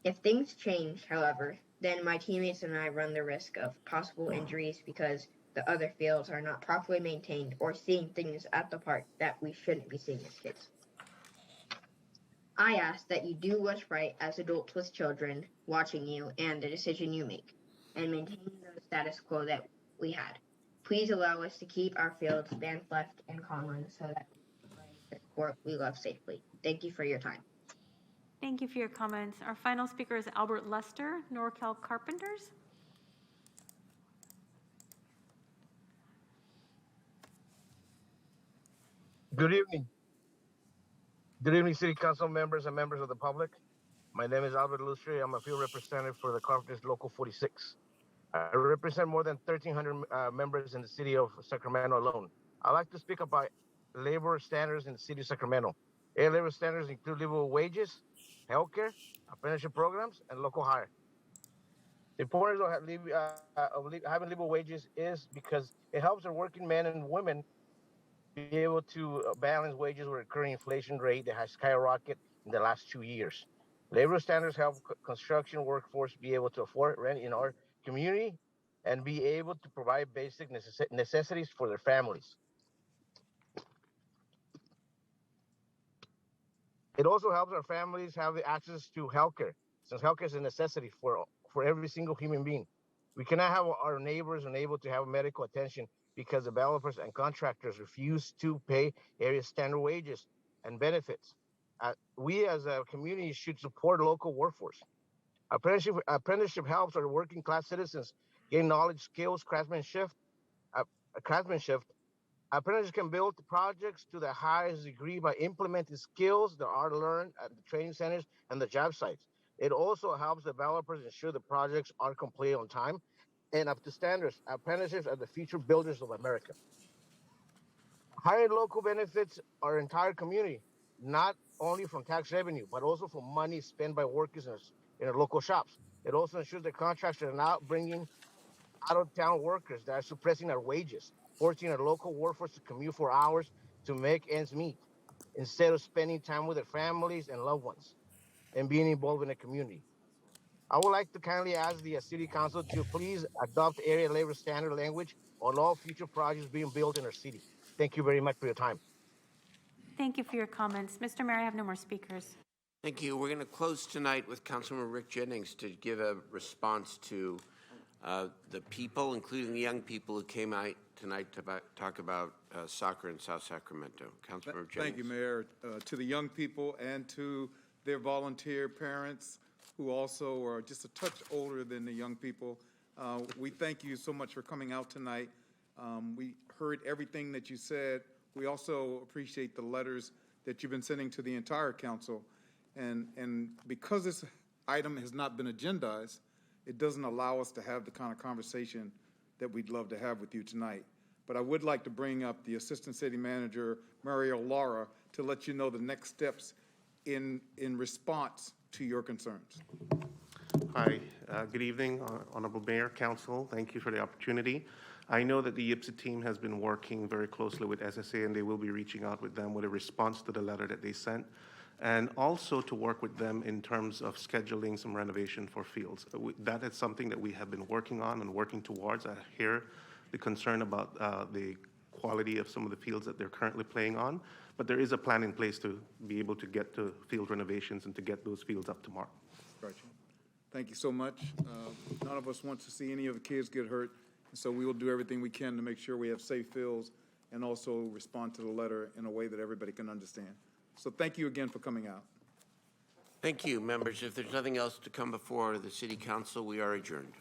If things change, however, then my teammates and I run the risk of possible injuries because the other fields are not properly maintained or seeing things at the park that we shouldn't be seeing as kids. I ask that you do what's right as adults with children watching you and the decision you make, and maintain the status quo that we had. Please allow us to keep our fields Banfleth and Conlon so that we can play the sport we love safely. Thank you for your time. Thank you for your comments. Our final speaker is Albert Lester, Norcal Carpenters. Good evening. Good evening, City Council members and members of the public. My name is Albert Lustri. I'm a field representative for the Carpenters Local 46. I represent more than 1,300 members in the city of Sacramento alone. I'd like to speak about labor standards in the city of Sacramento. Labor standards include livable wages, healthcare, apprenticeship programs, and local hire. The importance of having livable wages is because it helps our working men and women be able to balance wages with the current inflation rate that has skyrocketed in the last 2 years. Labor standards help construction workforce be able to afford rent in our community and be able to provide basic necessities for their families. It also helps our families have the access to healthcare, since healthcare is a necessity for every single human being. We cannot have our neighbors unable to have medical attention because developers and contractors refuse to pay area standard wages and benefits. We as a community should support local workforce. Apprenticeship helps our working class citizens gain knowledge, skills, craftsmanship. Apprentices can build projects to the highest degree by implementing skills that are learned at the training centers and the job sites. It also helps developers ensure the projects are completed on time and up to standards. Apprentices are the future builders of America. Hiring local benefits our entire community, not only from tax revenue, but also from money spent by workers in our local shops. It also ensures that contractors are not bringing out-of-town workers that are suppressing our wages, forcing our local workforce to commute for hours to make ends meet, instead of spending time with their families and loved ones and being involved in the community. I would like to kindly ask the City Council to please adopt area labor standard language on all future projects being built in our city. Thank you very much for your time. Thank you for your comments. Mr. Mayor, I have no more speakers. Thank you. We're going to close tonight with Councilman Rick Jennings to give a response to the people, including the young people who came out tonight to talk about soccer in South Sacramento. Councilman Jennings. Thank you, Mayor. To the young people and to their volunteer parents who also are just a touch older than the young people, we thank you so much for coming out tonight. We heard everything that you said. We also appreciate the letters that you've been sending to the entire council. And because this item has not been agendized, it doesn't allow us to have the kind of conversation that we'd love to have with you tonight. But I would like to bring up the Assistant City Manager, Mario Lara, to let you know the next steps in response to your concerns. Hi, good evening, Honorable Mayor, Council. Thank you for the opportunity. I know that the YPSA team has been working very closely with SSA, and they will be reaching out with them with a response to the letter that they sent, and also to work with them in terms of scheduling some renovation for fields. That is something that we have been working on and working towards. I hear the concern about the quality of some of the fields that they're currently playing on, but there is a plan in place to be able to get to field renovations and to get those fields up to mark. Gotcha. Thank you so much. None of us wants to see any of the kids get hurt, and so we will do everything we can to make sure we have safe fields and also respond to the letter in a way that everybody can understand. So thank you again for coming out. Thank you, members. If there's nothing else to come before the city council, we are adjourned.